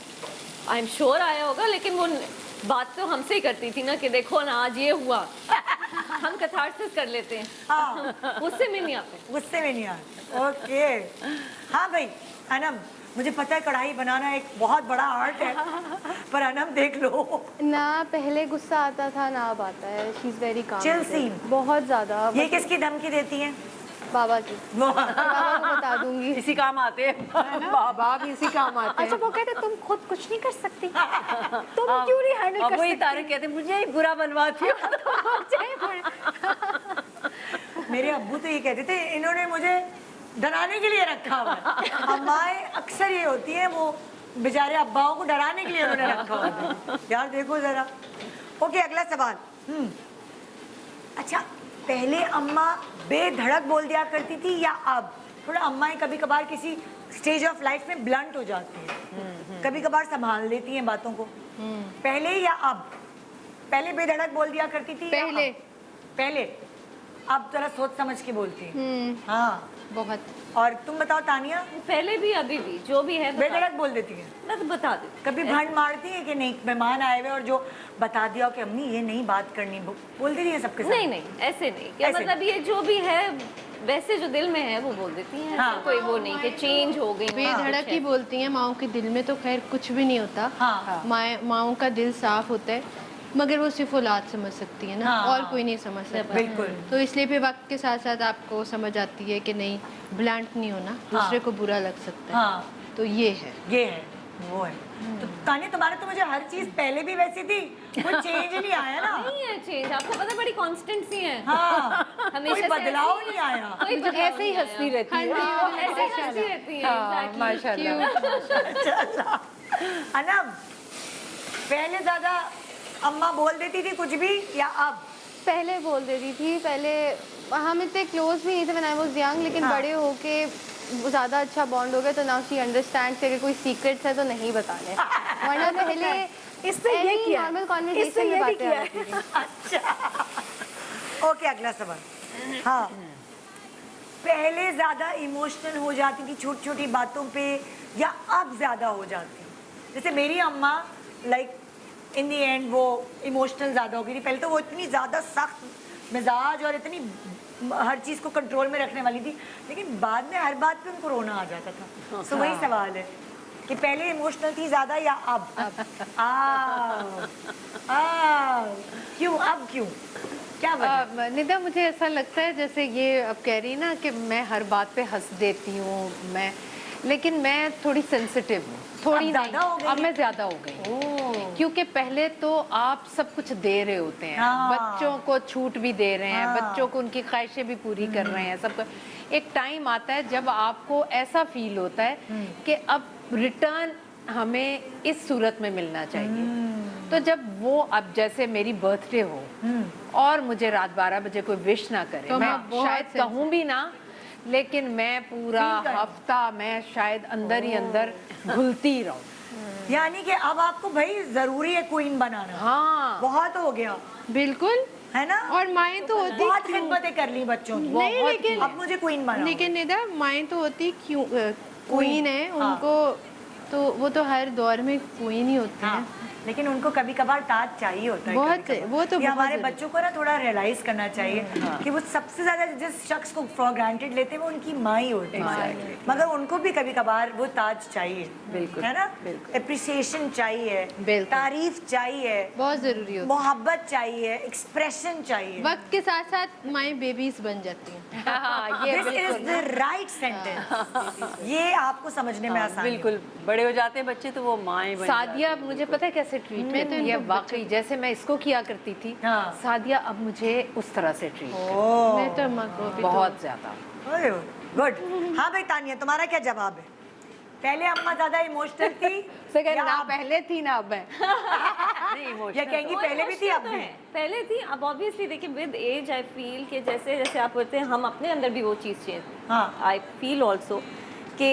आई एम श्योर आया होगा, लेकिन वो बात तो हमसे ही करती थी ना कि देखो ना आज ये हुआ। हम कैथार्सिस कर लेते हैं।
हाँ।
उससे में नहीं आते।
गुस्से में नहीं आया। ओके। हाँ भाई अनम, मुझे पता है कढ़ाई बनाना एक बहुत बड़ा आर्ट है, पर अनम देख लो,
ना पहले गुस्सा आता था ना अब आता है। She is very calm.
Chill scene।
बहुत ज्यादा।
ये किसकी धमकी देती है?
बाबा की।
वो
बाबा को बता दूंगी।
इसी काम आते हैं।
बाबा भी इसी काम आते हैं।
अच्छा वो कहते तुम खुद कुछ नहीं कर सकती, तुम क्यों नहीं हैंडल
अब
कर
वही
सकती?
तारिक कहते हैं, मुझे ही बुरा बनवाती हो।
मेरे अब्बू तो ये कहते थे इन्होंने मुझे डराने के लिए रखा हुआ है। अम्माएं अक्सर ये होती हैं, वो बेचारे अब्बाओं को डराने के लिए उन्होंने रखा हुआ है। यार देखो जरा। ओके अगला सवाल। अच्छा, पहले अम्मा बेधड़क बोल दिया करती थी या अब? थोड़ा अम्माएं कभी कभार किसी स्टेज ऑफ लाइफ में ब्लंट हो जाती हैं, कभी कभार संभाल लेती हैं बातों को। पहले या अब? पहले बेधड़क बोल दिया करती थी या
पहले।
अब? पहले। अब जरा सोच समझ के बोलती हैं। हाँ।
बहुत।
और तुम बताओ तानिया?
पहले भी अभी भी जो भी है
बेधड़क बोल देती है?
मैं तो बता देती।
कभी भंड मारती है कि नहीं, मेहमान आए हुए और जो बता दिया हो कि अम्मी ये नहीं बात करनी, बोल देती है सबके साथ?
नहीं नहीं, ऐसे नहीं, क्या
ऐसे
मतलब ये जो भी है वैसे जो दिल में है वो बोल देती हैं।
हाँ।
ऐसा कोई वो नहीं कि चेंज हो गई।
बेधड़क ही बोलती हैं। माओ के दिल में तो खैर कुछ भी नहीं होता।
हाँ।
माओ का दिल साफ होता है, मगर वो सिर्फ औलाद समझ सकती है ना।
हाँ।
और कोई नहीं समझ सकता।
बिल्कुल।
तो इसलिए फिर वक्त के साथ साथ आपको समझ आती है कि नहीं, ब्लंट नहीं होना, दूसरे को बुरा लग सकता है।
हाँ,
तो ये है।
ये है, वो है। तो तानिया तुम्हारे तो मुझे हर चीज पहले भी वैसी थी, कोई चेंज ही नहीं आया ना?
नहीं है चेंज, आपको पता है, बड़ी कांस्टेंट सी है।
हाँ,
हमेशा
कोई
से
बदलाव
ऐसे ही-
नहीं आया।
कोई
तो
बदलाव
ऐसे ही
नहीं आया।
हंसती रहती है।
हाँ, ऐसे ही हंसती रहती है।
हाँ,
exactly।
माशाल्लाह।
अनम, पहले ज्यादा अम्मा बोल देती थी कुछ भी या अब?
पहले बोल देती थी। पहले हम इतने क्लोज भी नहीं थे व्हेन आई वाज यंग, लेकिन
हाँ।
बड़े होके ज़्यादा अच्छा बॉन्ड हो गया, तो नाउ शी अंडरस्टैंड्स कि अगर कोई सीक्रेट्स है तो नहीं बताने। वरना पहले
इससे ये किया,
नॉर्मल
इससे
कॉन्वर्सेशन
ये
में
भी
बातें
किया
आ जाती थी।
अच्छा। ओके अगला सवाल। हाँ, पहले ज्यादा इमोशनल हो जाती थी छोटी छोटी बातों पे या अब ज्यादा हो जाती? जैसे मेरी अम्मा लाइक इन दी एंड वो इमोशनल ज़्यादा हो गई थी। पहले तो वो इतनी ज़्यादा सख्त मिजाज और इतनी हर चीज़ को कंट्रोल में रखने वाली थी, लेकिन बाद में हर बात पे उनको रोना आ जाता था। सो वही सवाल है कि पहले इमोशनल थी ज़्यादा या अब? क्यों अब, क्यों, क्या वजह?
निदा, मुझे ऐसा लगता है जैसे ये अब कह रही ना कि मैं हर बात पे हंस देती हूँ, मैं, लेकिन मैं थोड़ी सेंसिटिव हूँ, थोड़ी
अब ज़्यादा हो गई
अब
है?
मैं ज़्यादा हो गई हूँ। क्योंकि पहले तो आप सब कुछ दे रहे होते हैं,
हाँ।
बच्चों को छूट भी दे रहे हैं,
हाँ।
बच्चों को उनकी ख्वाहिशें भी पूरी कर रहे हैं, सब। एक टाइम आता है जब आपको ऐसा फील होता है कि अब रिटर्न हमें इस सूरत में मिलना चाहिए। तो जब वो, अब जैसे मेरी बर्थडे हो और मुझे रात 12 बजे कोई विश ना करे,
तो
मैं
मैं बहुत
शायद कहूँ भी ना, लेकिन मैं पूरा
Feel करें।
हफ्ता मैं शायद अंदर ही अंदर घुलती रहूं।
यानी कि अब आपको भाई ज़रूरी है क्वीन बनाना?
हाँ,
बहुत हो गया
बिल्कुल।
है ना?
और माएँ तो होती
बहुत
क्यों?
खिदमतें कर ली बच्चों की।
नहीं,
बहुत
लेकिन-
की। अब मुझे क्वीन बनाओ।
लेकिन निदा, माएँ तो होती क्यों क्वीन है,
हाँ।
उनको तो वो तो हर दौर में क्वीन ही होती
हाँ,
है।
लेकिन उनको कभी कभार ताज चाहिए होता है।
बहुत,
कभी-कभार।
वो तो
ये
बहुत
हमारे
जरूरी।
बच्चों को ना थोड़ा रियलाइज करना चाहिए कि वो सबसे ज्यादा जिस शख्स को फॉर ग्रांटेड लेते हैं वो उनकी माँ ही होती है, मगर उनको भी कभी कभार वो ताज चाहिए।
बिल्कुल,
है ना?
बिल्कुल।
एप्रिसिएशन चाहिए,
बिल्कुल।
तारीफ चाहिए,
बहुत जरूरी होती
मोहब्बत चाहिए, एक्सप्रेशन चाहिए।
है। वक्त के साथ साथ माएँ बेबीज बन जाती हैं।
हाँ, ये
दिस इज
बिल्कुल।
The right sentence. ये आपको समझने में आसान है।
बिल्कुल, बड़े हो जाते हैं बच्चे तो वो माएँ बन जाती
सादिया अब मुझे पता है कैसे ट्रीट करती है, वाकई जैसे मैं इसको किया करती थी,
हाँ।
सादिया अब मुझे उस तरह से ट्रीट
ओह,
मैं तो अम्मा को भी
बहुत ज्यादा।
गुड। हाँ भाई तानिया, तुम्हारा क्या जवाब है? पहले अम्मा ज्यादा इमोशनल थी
सेकंड
या
ना
अब?
पहले थी ना अब है।
नहीं
या
इमोशनल
कहेंगी पहले भी थी अब भी?
पहले थी, अब ऑब्वियसली देखिए विद एज आई फील कि जैसे जैसे आप बोलते हैं हम अपने अंदर भी वो चीज़ चेंज,
हाँ।
आई फील ऑल्सो कि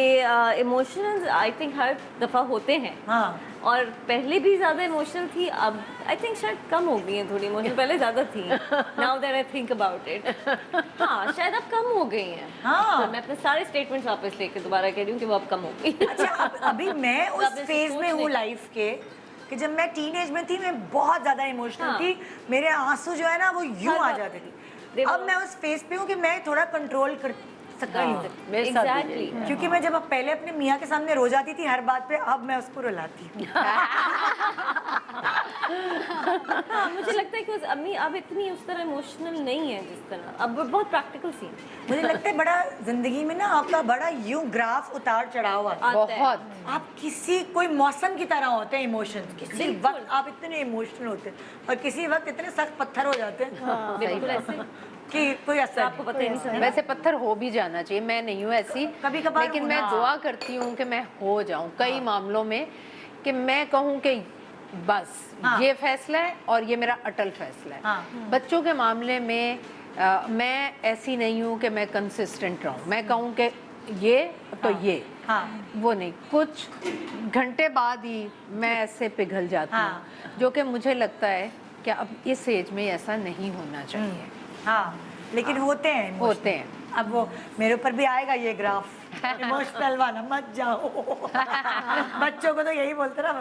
इमोशनल आई थिंक हर दफ़ा होते हैं।
हाँ।
और पहले भी ज़्यादा इमोशनल थी, अब आई थिंक शायद कम हो गई हैं थोड़ी इमोशनल, पहले ज़्यादा थी। Now that I think about it, हाँ शायद अब कम हो गई हैं।
हाँ।
तो मैं अपने सारे स्टेटमेंट्स वापस लेके दोबारा कह रही हूँ कि वो अब कम हो गई।
अच्छा अभी मैं
तो
उस
अब इसको
फेज में
सोच
हूँ
लें।
लाइफ के कि जब मैं टीनेज में थी मैं बहुत ज्यादा इमोशनल
हाँ।
थी, मेरे आंसू जो है ना वो यूं
हर
आ
बात
जाते
पे।
थे।
देखो-
अब मैं उस फेज पे हूँ कि मैं थोड़ा कंट्रोल कर सकती हूँ,
मेरे साथ भी
Exactly.
यही है।
क्योंकि मैं जब पहले अपने मियाँ के सामने रो जाती थी हर बात पे, अब मैं उसको रुलाती हूँ।
हाँ मुझे लगता है कि उस अम्मी अब इतनी उस तरह इमोशनल नहीं है जिस तरह, अब वो बहुत प्रैक्टिकल सी हैं।
मुझे लगता है बड़ा जिंदगी में ना आपका बड़ा यूं ग्राफ उतार चढ़ाव आता है।
आता है।
बहुत
आप किसी कोई मौसम की तरह होते हैं इमोशंस, किसी
बिल्कुल।
वक्त आप इतने इमोशनल होते हैं और किसी वक्त इतने सख्त पत्थर हो जाते हैं
बिल्कुल ऐसे
कि कोई असर
आपको पता ही नहीं चलता।
वैसे पत्थर हो भी जाना चाहिए, मैं नहीं हूँ ऐसी,
कभी-कभार
लेकिन
होना।
मैं दुआ करती हूँ कि मैं हो जाऊँ कई मामलों में, कि मैं कहूँ कि बस
हाँ।
ये फैसला है और ये मेरा अटल फैसला है।
हाँ।
बच्चों के मामले में मैं ऐसी नहीं हूँ कि मैं कंसिस्टेंट रहूँ, मैं कहूँ कि ये तो ये,
हाँ।
वो नहीं, कुछ घंटे बाद ही मैं ऐसे पिघल जाती
हाँ।
हूँ, जो कि मुझे लगता है कि अब इस एज में ऐसा नहीं होना चाहिए।
हाँ लेकिन होते हैं emotional।
होते हैं।
अब वो मेरे ऊपर भी आएगा ये ग्राफ इमोशनल वाला, मत जाओ। बच्चों को तो यही बोलते ना।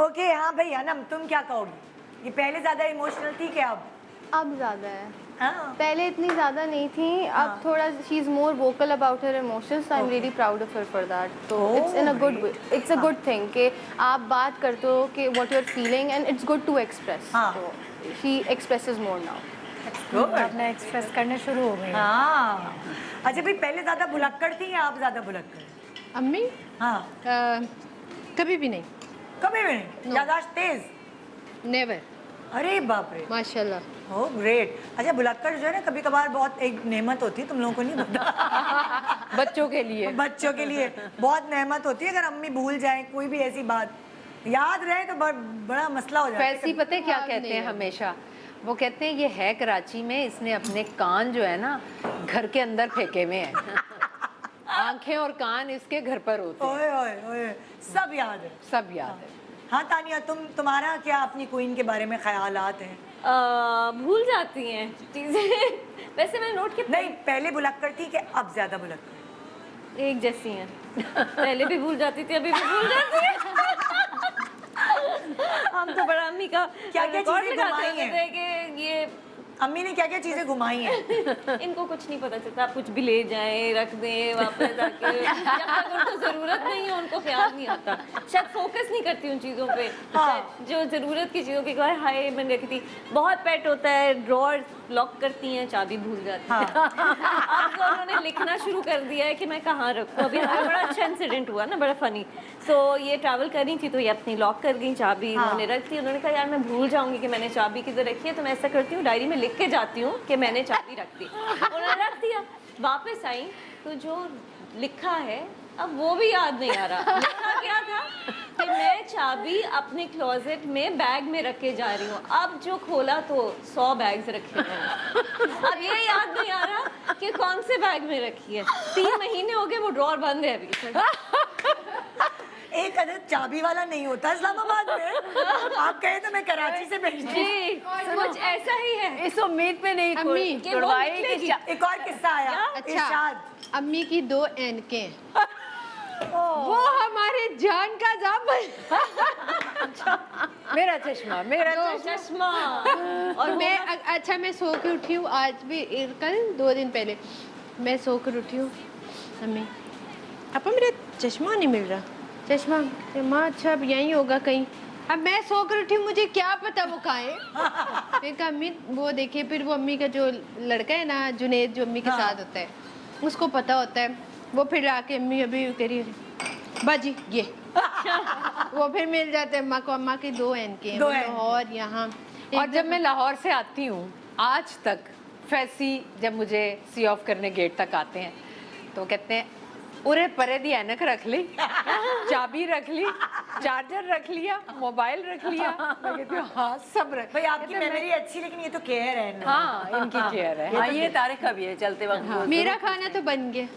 ओके हाँ भाई अनम, तुम क्या कहोगी? ये पहले ज्यादा इमोशनल थी क्या
अब ज़्यादा है,
हाँ।
पहले इतनी ज़्यादा नहीं थी, अब थोड़ा she is more vocal about her emotions. I am really proud of her for that. तो it's in a good way, it's a good thing कि आप बात करते हो कि what you are feeling and it's good to express.
हाँ।
तो she expresses more now.
अपना एक्सप्रेस करने शुरू हो गए।
हाँ अच्छा भाई, पहले ज्यादा भुलक्कड़ थी या आप ज्यादा भुलक्कड़?
अम्मी
हाँ
कभी भी नहीं,
कभी भी नहीं, याददाश्त तेज?
नेवर,
अरे बाप रे,
माशाल्लाह।
Oh great. अच्छा भुलक्कड़ जो है ना कभी कभार बहुत एक नेमत होती है, तुम लोगों को नहीं पता।
बच्चों के लिए
बच्चों के लिए बहुत नेमत होती है, अगर अम्मी भूल जाए कोई भी ऐसी बात याद रहे तो बड़ा मसला हो जाता है।
फैसी पता है क्या कहते हैं हमेशा, वो कहते हैं ये है कराची में, इसने अपने कान जो है ना घर के अंदर फेंके हुए हैं। आंखें और कान इसके घर पर होते हैं,
ओए ओए ओए, सब याद है।
सब याद है।
हाँ तानिया, तुम्हारा क्या अपनी क्वीन के बारे में ख्यालात हैं?
भूल जाती हैं चीज़ें। वैसे मैंने नोट किया
नहीं पहले भुलक्कड़ थी कि अब ज्यादा भुलक्कड़?
एक जैसी हैं, पहले भी भूल जाती थी अभी भी भूल जाती है। हम तो बड़ा अम्मी का
क्या-क्या
रिकॉर्ड
चीज़ें
लगाते
घुमाई
रहते थे कि ये
अम्मी ने क्या क्या चीजें घुमाई हैं?
इनको कुछ नहीं पता चलता, आप कुछ भी ले जाएं रख दें वापस जाके, जब तक उनको ज़रूरत नहीं है उनको ख्याल नहीं आता, शायद फोकस नहीं करती उन चीज़ों पे। शायद जो ज़रूरत की चीज़ों की हाय मैंने रखी थी। बहुत पेट होता है, ड्रॉर लॉक करती हैं, चाबी भूल जाती है। अब तो उन्होंने लिखना शुरू कर दिया है कि मैं कहाँ रखूँ। अभी हमारा बड़ा अच्छा इंसिडेंट हुआ ना, बड़ा फनी। सो ये ट्रैवल कर रही थी तो ये अपनी लॉक कर गई चाबी, उन्होंने रख दी। उन्होंने कहा यार मैं भूल जाऊंगी कि मैंने चाबी किधर रखी है, तो मैं ऐसा करती हूँ डायरी में लिख के जाती हूँ कि मैंने चाबी रख दी। उन्होंने रख दिया, वापस आई तो जो लिखा है अब वो भी याद नहीं आ रहा। लिखा क्या था कि मैं चाबी अपने क्लोजेट में बैग में रख के जा रही हूँ। अब जो खोला तो 100 बैग्स रखे हैं। अब ये याद नहीं आ रहा कि कौन से बैग में रखी है। 3 महीने हो गए वो ड्रॉर बंद है अभी।
एक अदद चाबी वाला नहीं होता इस्लामाबाद में। आप कहे तो मैं कराची से भेज दूँ।
जी कुछ ऐसा ही है।
इस उम्मीद पे नहीं
अम्मी,
कि वो
छुड़वाई कि
निकलेगी।
एक और किस्सा आया,
अच्छा।
इरशाद।
अम्मी की 2 ऐनकें, वो हमारे जान का जाम।
मेरा चश्मा, मेरा
चश्मा।
और मैं अच्छा मैं सो के उठी हूँ आज भी, कल 2 दिन पहले मैं सो कर उठी हूँ, अम्मी आपा मेरा चश्मा नहीं मिल रहा। चश्मा माँ अच्छा अब यहीं होगा कहीं। अब मैं सो कर उठी हूँ, मुझे क्या पता वो कहाँ है। मैं कहा अम्मी वो देखिए, फिर वो अम्मी का जो लड़का है ना जुनेद, जो अम्मी के साथ होता है, उसको पता होता है। वो फिर आके अम्मी अभी कह रही है बाजी ये। वो फिर मिल जाते हैं अम्मा को। अम्मा की 2 ऐनकें हैं,
दो ऐनकें।
और यहाँ
और जब मैं लाहौर से आती हूँ आज तक फैसी जब मुझे सी ऑफ करने गेट तक आते हैं तो कहते हैं उरे परे दी ऐनक रख ली, चाबी रख ली, चार्जर रख लिया, मोबाइल रख लिया। मैं कहती हूँ हाँ सब रख।
भाई आपकी मेमोरी अच्छी, लेकिन ये तो केयर है ना।
हाँ इनकी केयर है।
हाँ ये तारीख का भी है चलते वक्त।
मेरा खाना तो बन गया।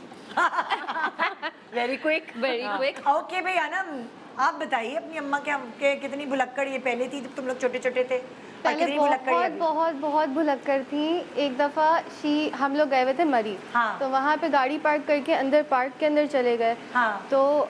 Very quick.
Very quick.
Okay भाई अनम, आप बताइए अपनी अम्मा के कितनी भुलक्कड़ ये पहले थी जब तुम लोग छोटे छोटे थे, और
पहले
कितनी भुलक्कड़ ये
बहुत
अभी?
बहुत बहुत भुलक्कड़ थी। एक दफ़ा हम लोग गए हुए थे मरी,
हाँ।
तो वहाँ पे गाड़ी पार्क करके अंदर पार्क के अंदर चले गए।
हाँ।
तो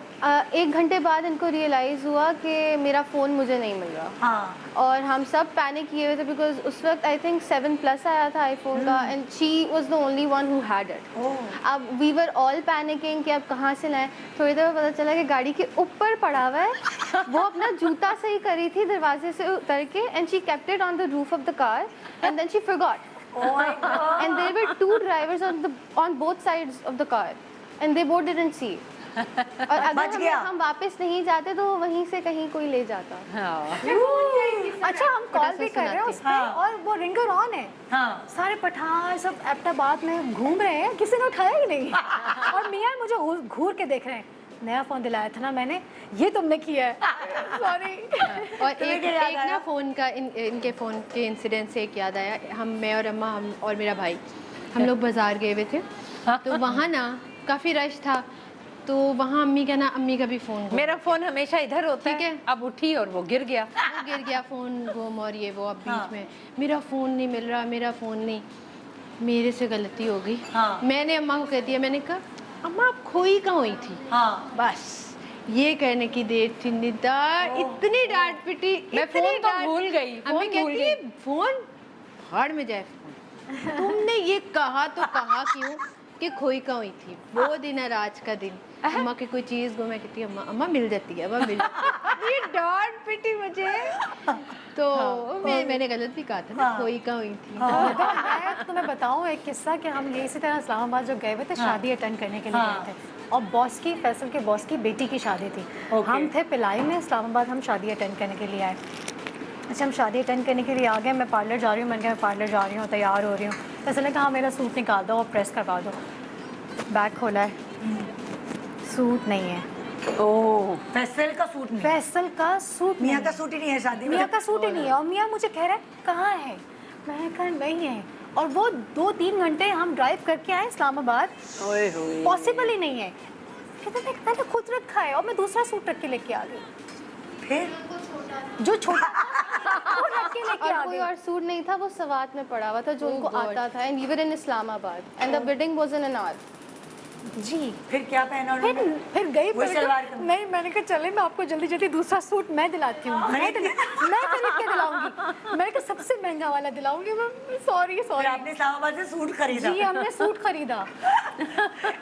1 घंटे बाद इनको रियलाइज़ हुआ कि मेरा फ़ोन मुझे नहीं मिल रहा।
हाँ।
और हम सब पैनिक किए हुए थे बिकॉज उस वक्त आई थिंक 7+ आया था आईफोन का, and she was the only one who had it.
Oh.
अब वी वर ऑल पैनिकिंग कि अब कहाँ से लाएं। थोड़ी देर में पता चला कि गाड़ी के ऊपर पड़ा हुआ है। वो अपना जूता सही करी थी दरवाजे से उतर के, and she kept it on the roof of the car, and then she forgot.
Oh my God.
And there were 2 drivers on both sides of the car, and they both didn't see. और
बच
अगर
गया।
हम वापस नहीं जाते तो वो वहीं से कहीं कोई ले जाता।
अच्छा हम कॉल भी कर रहे हैं उस पे,
हाँ।
और वो रिंगर ऑन है।
हाँ।
सारे पठान सब एबटाबाद में घूम रहे हैं, किसी ने उठाया ही नहीं। और मियाँ मुझे घूर के देख रहे हैं, नया फ़ोन दिलाया था ना मैंने, ये तुमने किया है। सॉरी।
और
तुम्हें
एक
क्या याद
एक
आया?
ना फ़ोन का इनके फ़ोन के इंसिडेंट से एक याद आया। मैं और अम्मा, हम और मेरा भाई, हम लोग बाज़ार गए हुए थे, तो वहाँ ना काफ़ी रश था, तो वहाँ अम्मी का भी फ़ोन गुम।
मेरा फोन हमेशा इधर होता
ठीक
है,
है।
अब उठी और वो गिर गया।
वो गिर गया फ़ोन गुम, और ये वो अब बीच में मेरा फ़ोन नहीं मिल रहा, मेरा फ़ोन नहीं। मेरे से गलती हो गई।
हाँ।
मैंने अम्मा को कह दिया, मैंने कहा अम्मा आप खोई कहाँ हुई थी?
हाँ।
बस ये कहने की देर थी निदा, इतनी डांट पिटी।
मैं
इतनी
फोन तो
डांट-
भूल गई, फोन
अम्मी
भूल
कहती है फोन भाड़ में जाए फोन। तुमने ये कहा तो कहा क्यों कि खोई कहाँ हुई थी? वो दिन है आज का दिन, अम्मा की कोई चीज़ गुम है, कहती है अम्मा अम्मा मिल जाती है, अम्मा मिल जाती है। ये डांट पिटी मुझे। तो मैंने गलत भी कहा था ना, खोई कहाँ हुई थी।
मैं तुम्हें बताऊं एक किस्सा कि हम ये इसी तरह इस्लामाबाद जो गए हुए थे, शादी अटेंड करने के लिए गए थे, और बॉस की, फैसल के बॉस की बेटी की शादी थी। हम थे पिलाई में, इस्लामाबाद हम शादी अटेंड करने के लिए आए। अच्छा हम शादी अटेंड करने के लिए आ गए, मैं पार्लर जा रही हूँ, मैंने कहा मैं पार्लर जा रही हूँ, तैयार हो रही हूँ। फैसल ने कहा मेरा सूट निकाल दो और प्रेस करवा दो। बैग खोला है, सूट नहीं है।
ओह, फैसल का सूट नहीं,
फैसल का सूट
मियाँ
नहीं
का
है।
सूट ही नहीं है शादी में।
मियाँ का सूट ही नहीं है, और मियाँ मुझे कह रहा है कहाँ है, मैं कहा नहीं है। और वो 2-3 घंटे हम ड्राइव करके आए इस्लामाबाद,
ओए होए।
पॉसिबल ही नहीं है। कहते मैंने खुद रखा है, और मैं दूसरा सूट रख के लेके आ गई,
फिर
जो छोटा था, वो रख के लेके
और
आ
कोई
गई।
और सूट नहीं था, वो सवात में पड़ा हुआ था जो उनको आता था, and we were in Islamabad, and the wedding was in an hour.
जी
फिर क्या पहना उन्होंने?
फिर गई,
वो
मैंने
सलवार
कहा,
कमीज।
नहीं मैंने कहा चले मैं आपको जल्दी जल्दी दूसरा सूट मैं दिलाती हूँ, मैं खरीद के दिलाऊंगी, मैंने कहा सबसे महंगा वाला दिलाऊंगी मैं। सॉरी
फिर
सॉरी।
आपने इस्लामाबाद से सूट खरीदा।
जी हमने सूट खरीदा।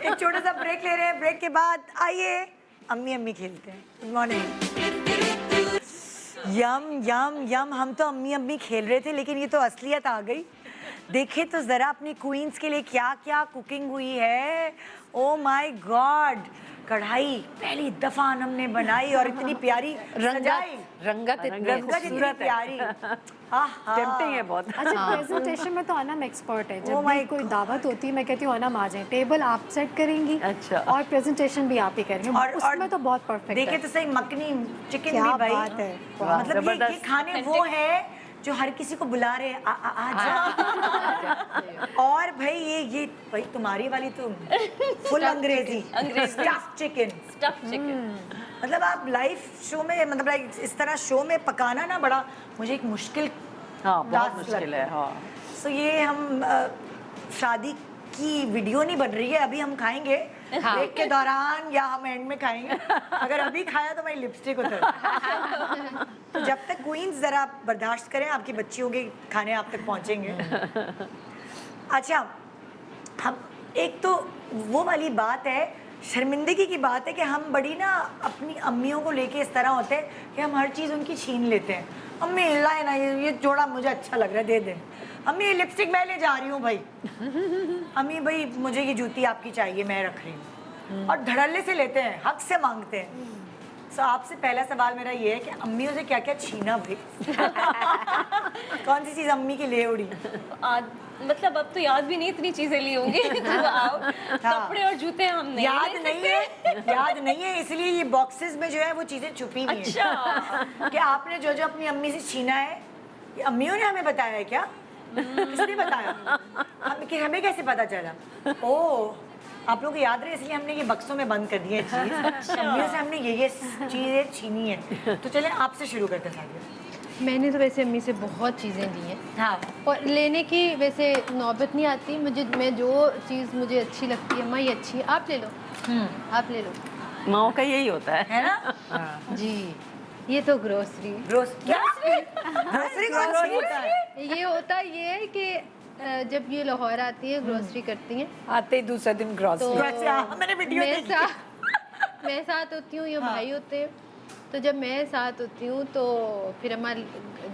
एक छोटा सा ब्रेक ले रहे हैं, ब्रेक के बाद आइए अम्मी अम्मी खेलते हैं। Good morning. यम यम यम, हम तो अम्मी अम्मी खेल रहे थे, लेकिन ये तो असलियत आ गई। देखे तो जरा अपनी क्वींस के लिए क्या क्या कुकिंग हुई है। ओ माय गॉड, कढ़ाई पहली दफा अनम ने बनाई और इतनी प्यारी सजाई,
रंगत इतनी
रंगत इतनी
खूबसूरत है।
प्यारी। आहा।
टेम्पटिंग है बहुत।
अच्छा प्रेजेंटेशन में तो अनम एक्सपर्ट है,
Oh
जब
my
भी कोई दावत होती है मैं कहती हूँ अनम आ जाए, टेबल आप सेट करेंगी,
अच्छा।
और प्रेजेंटेशन भी आप ही करेंगे, उसमें तो बहुत परफेक्ट
देखे
है।
तो सही, मखनी चिकन
क्या
भी भाई,
बात है।
मतलब ये
जबरदस्त।
खाने वो है जो हर किसी को बुला रहे हैं, आ जा। और भाई ये भाई तुम्हारी वाली तो फुल अंग्रेजी स्टफ चिकन।
Stuff chicken.
मतलब आप लाइव शो में, मतलब लाइक इस तरह शो में पकाना ना बड़ा मुझे एक मुश्किल
हाँ बहुत
टास्क
मुश्किल
लगता
है। हाँ
सो ये हम शादी की वीडियो नहीं बन रही है, अभी हम खाएंगे ब्रेक के दौरान, या हम एंड में खाएंगे। अगर अभी खाया तो मेरी लिपस्टिक उतर। तो जब तक क्वींस जरा बर्दाश्त करें, आपकी बच्चियों के खाने आप तक पहुंचेंगे। अच्छा, हम एक तो वो वाली बात है, शर्मिंदगी की बात है कि हम बड़ी ना अपनी अम्मियों को लेके इस तरह होते हैं कि हम हर चीज़ उनकी छीन लेते हैं। अम्मी लाए ना, ये जोड़ा मुझे अच्छा लग रहा है, दे दें। अम्मी ये लिपस्टिक मैं ले जा रही हूँ भाई। अम्मी भाई मुझे ये जूती आपकी चाहिए, मैं रख रही हूँ। और धड़ल्ले से लेते हैं, हक से मांगते हैं। सो आपसे पहला सवाल मेरा ये है कि अम्मियों से क्या क्या छीना भाई? कौन सी चीज़ अम्मी की ले उड़ी?
मतलब अब तो याद भी नहीं इतनी चीजें ली होंगी कपड़े और जूते हम नहीं
याद
ले
नहीं
सकते।
है, याद नहीं है, इसलिए ये बॉक्सेस में जो है वो चीज़ें छुपी हुई
अच्छा।
हैं कि आपने जो जो अपनी अम्मी से छीना है, ये अम्मियों ने हमें बताया है क्या? किसने बताया? हमें कैसे पता चला? ओह, आप लोगों को याद रहे इसलिए हमने ये बक्सों में बंद कर दिया है चीज़। अम्मियों से हमने ये चीज़ें छीनी है। तो चलें आपसे शुरू करते हैं सादिया।
मैंने तो वैसे अम्मी से बहुत चीज़ें ली हैं
हाँ,
और लेने की वैसे नौबत नहीं आती मुझे। मैं जो चीज़ मुझे अच्छी लगती है, अम्मा ये अच्छी है, आप ले लो, आप ले लो।
माओ का यही होता है
ना?
जी, ये तो ग्रोसरी
ग्रोसरी कौन सी होता है?
ये होता ये है कि जब ये लाहौर आती है ग्रोसरी करती हैं
आते ही दूसरे दिन ग्रॉसरी।
ग्रोसरी, हाँ, मैंने वीडियो देखी।
मैं साथ होती हूँ, ये भाई होते हैं, तो जब मैं साथ होती हूँ तो फिर अम्मा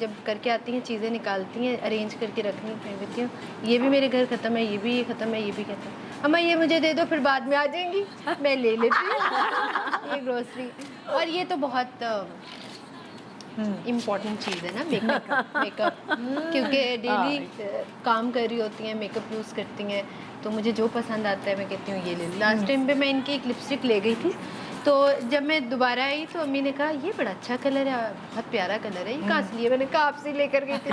जब करके आती हैं चीज़ें निकालती हैं, अरेंज करके रखनी देती हूँ। ये भी मेरे घर ख़त्म है, ये भी ख़त्म है, ये भी ख़त्म है, अम्मा ये मुझे दे दो, फिर बाद में आ जाएंगी, मैं ले लेती हूँ ये ग्रोसरी। और ये तो बहुत इम्पॉर्टेंट चीज़ है ना, मेकअप क्योंकि डेली काम कर रही होती हैं, मेकअप यूज़ करती हैं, तो मुझे जो पसंद आता है मैं कहती हूँ ये ले लो। लास्ट टाइम पे मैं इनकी एक लिपस्टिक ले गई थी, तो जब मैं दोबारा आई तो अम्मी ने कहा ये बड़ा अच्छा कलर है, बहुत प्यारा कलर है, ये कहाँ से लिए? मैंने कहा आपसे लेकर गई थी।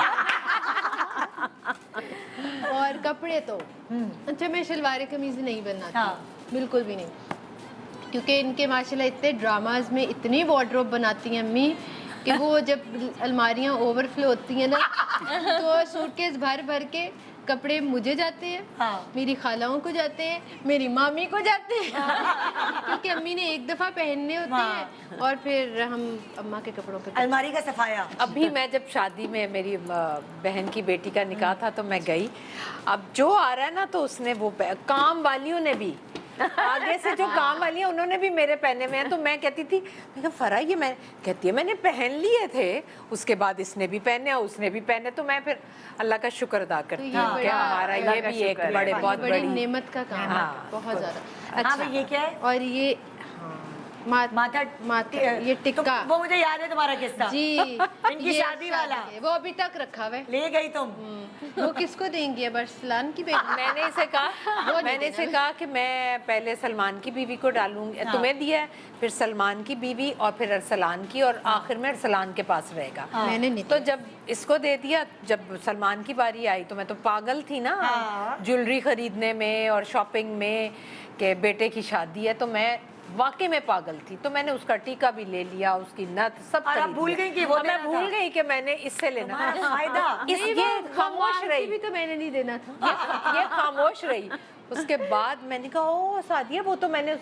और कपड़े तो अच्छा, मैं शलवार कमीज नहीं बनाती, बिल्कुल भी नहीं, क्योंकि इनके माशाल्लाह इतने ड्रामाज में इतनी वार्डरोब बनाती हैं अम्मी कि वो जब अलमारियाँ ओवरफ्लो होती हैं ना तो सूटकेस भर भर के कपड़े मुझे जाते हैं, मेरी खालाओं को जाते हैं, मेरी मामी को जाते हैं क्योंकि अम्मी ने एक दफ़ा पहनने होते हैं और फिर हम अम्मा के कपड़ों पे
अलमारी का सफाया।
अभी मैं जब शादी में मेरी बहन की बेटी का निकाह था तो मैं गई। अब जो आ रहा है ना तो उसने वो काम वालियों ने भी आगे से जो काम वाली है उन्होंने भी मेरे पहने में है, तो मैं कहती थी, मैं कहा फरा ये मैं कहती है मैंने पहन लिए थे, उसके बाद इसने भी पहने और उसने भी पहने, तो मैं फिर अल्लाह का शुक्र अदा करती हूँ कि हमारा ये भी एक बड़े बहुत
बड़ी
बड़ी
नेमत का काम है, बहुत ज़्यादा।
हाँ भाई, ये क्या है?
और ये माथा ये टिक्का,
वो मुझे याद है तुम्हारा किस्सा
जी,
इनकी
ये
शादी वाला,
वो अभी तक रखा हुआ है।
ले गई तुम?
वो किसको देंगी? अब अरसलान की बेटी।
मैंने इसे कहा कि मैं पहले सलमान की बीवी को डालूंगी, तुम्हें दिया है, फिर सलमान की बीवी और फिर अरसलान की, और आखिर में अरसलान के पास रहेगा।
मैंने नहीं,
तो जब इसको दे दिया, जब सलमान की बारी आई तो मैं तो पागल थी ना ज्वेलरी खरीदने में और शॉपिंग में कि बेटे की शादी है, तो मैं वाकई में पागल थी, तो मैंने उसका टीका भी ले लिया, उसकी नथ सब खरीद
भूल
लिया।
गई कि वो
और मैं
देना
भूल
था।
गई कि मैंने इससे लेना था
फायदा।
ये खामोश रही,
भी तो मैंने नहीं देना था।
ये खामोश रही। उसके बाद मैंने कहा ओ सादिया वो तो मैंने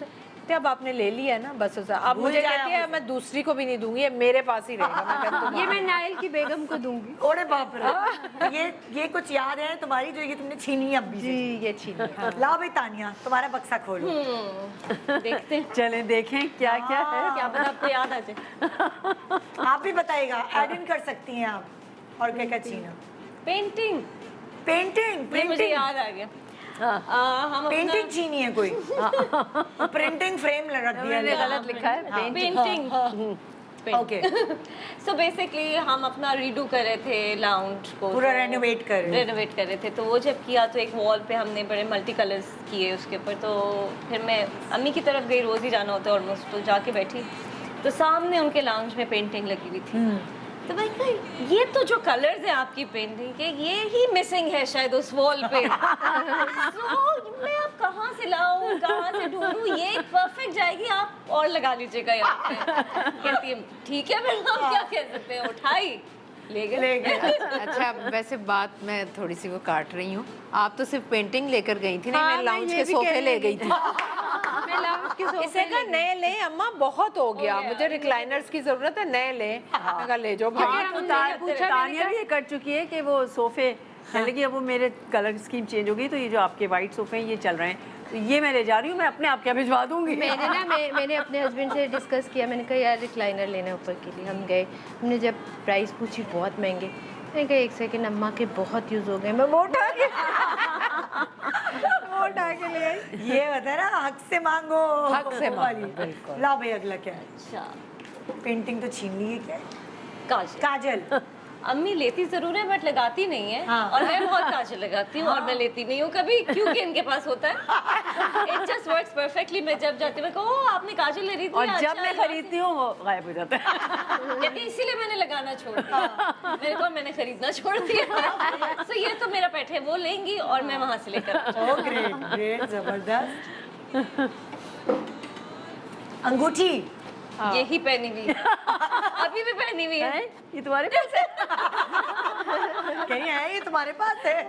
अब आपने ले लिया है ना, बस उसे अब
भूल
मुझे
जाया
कहती है मैं दूसरी को भी नहीं दूंगी, ये मेरे पास ही रहेगा। मैं कहती हूँ
ये मैं नाइल की बेगम को दूंगी।
ओरे बाप रे, ये कुछ याद है तुम्हारी जो ये तुमने छीनी है अभी
जी,
से?
ये छीन लिया।
लाओ भाई तानिया, तुम्हारा बक्सा खोलो।
देखते हैं
चलें देखें क्या क्या है।
क्या पता आपको याद आ जाए।
आप भी बताइएगा, ऐड इन कर सकती हैं आप, और क्या क्या छीना?
पेंटिंग,
पेंटिंग,
मुझे
प्रिंटिंग,
याद आ गया। हम
पेंटिंग छीनी है कोई? प्रिंटिंग फ्रेम रख दिया
मैंने गलत लिखा है
पेंटिंग।
ओके,
सो बेसिकली हम अपना रीडू कर रहे थे लाउंज को,
पूरा रेनोवेट कर रहे
रेनोवेट कर रहे थे। तो वो जब किया तो एक वॉल पे हमने बड़े मल्टी कलर्स किए उसके ऊपर। तो फिर मैं अम्मी की तरफ गई, रोज़ ही जाना होता है ऑलमोस्ट, तो जाके बैठी तो सामने उनके लाउंज में पेंटिंग लगी हुई थी। तो भाई कहा ये तो जो कलर्स हैं आपकी पेंटिंग के ये ही मिसिंग है शायद उस वॉल पे। तो मैं अब कहाँ से लाऊं, कहाँ से ढूंढूं, ये परफेक्ट जाएगी, आप और लगा लीजिएगा यहाँ पे। कहती है ठीक है, फिर हम क्या कह सकते हैं, उठाई ले गए।
अच्छा वैसे बात मैं थोड़ी सी वो काट रही हूँ, आप तो सिर्फ पेंटिंग लेकर गई थी, नहीं
हाँ,
मैं
मैं
लाउंज
ये
के
भी
सोफे
कहने
ले गई
लगी
थी।
मैं लाउंज के सोफे
इसे कहा नए ले अम्मा, बहुत हो गया, मुझे रिक्लाइनर्स की जरूरत है, नए ले। मैं कहा ले जाओ भाई।
हाँ, तो तानिया भी ये कर चुकी है कि वो सोफे कहने लगी अब वो मेरे कलर स्कीम चेंज हो गई, तो ये जो आपके वाइट सोफे हैं ये चल रहे हैं, तो ये मैं ले जा रही हूँ, मैं अपने आप क्या भिजवा दूंगी।
मैंने अपने हस्बैंड से डिस्कस किया, मैंने कहा यार रिक्लाइनर लेना है ऊपर के लिए। हम गए, हमने जब प्राइस पूछी बहुत महंगे, मैंने कहा एक सेकंड अम्मा के बहुत यूज हो गए, मैं वो उठा के ले आई।
ये होता है ना हक से मांगो,
हक से मांगो,
वाली।
बिल्कुल।
लाओ भाई अगला क्या है?
अच्छा
पेंटिंग तो छीन ली है, क्या है?
काजल
काजल।
अम्मी लेती जरूर है बट लगाती नहीं है।
हाँ।
और मैं बहुत काजल लगाती हूँ और मैं लेती नहीं हूँ कभी, क्योंकि इनके पास होता है। It just works perfectly. मैं जब जाती हूँ मैं कहूँ, "ओह, आपने काजल ले रही थी?"
और
अच्छा,
जब मैं
यहाँ से-
खरीदती हूँ वो गायब हो जाता है।
कहती है, इसीलिए मैंने लगाना छोड़ दिया। मेरे को मैंने खरीदना छोड़ दिया। सो ये तो मेरा पेट है, वो लेंगी और मैं वहाँ से लेकर आऊँगी।
ओ ग्रेट ग्रेट, जबरदस्त। अंगूठी।
यही पहनी हुई है। अभी भी पहनी हुई है।
हैं? ये तुम्हारे पास है?
कहीं है ये तुम्हारे पास है?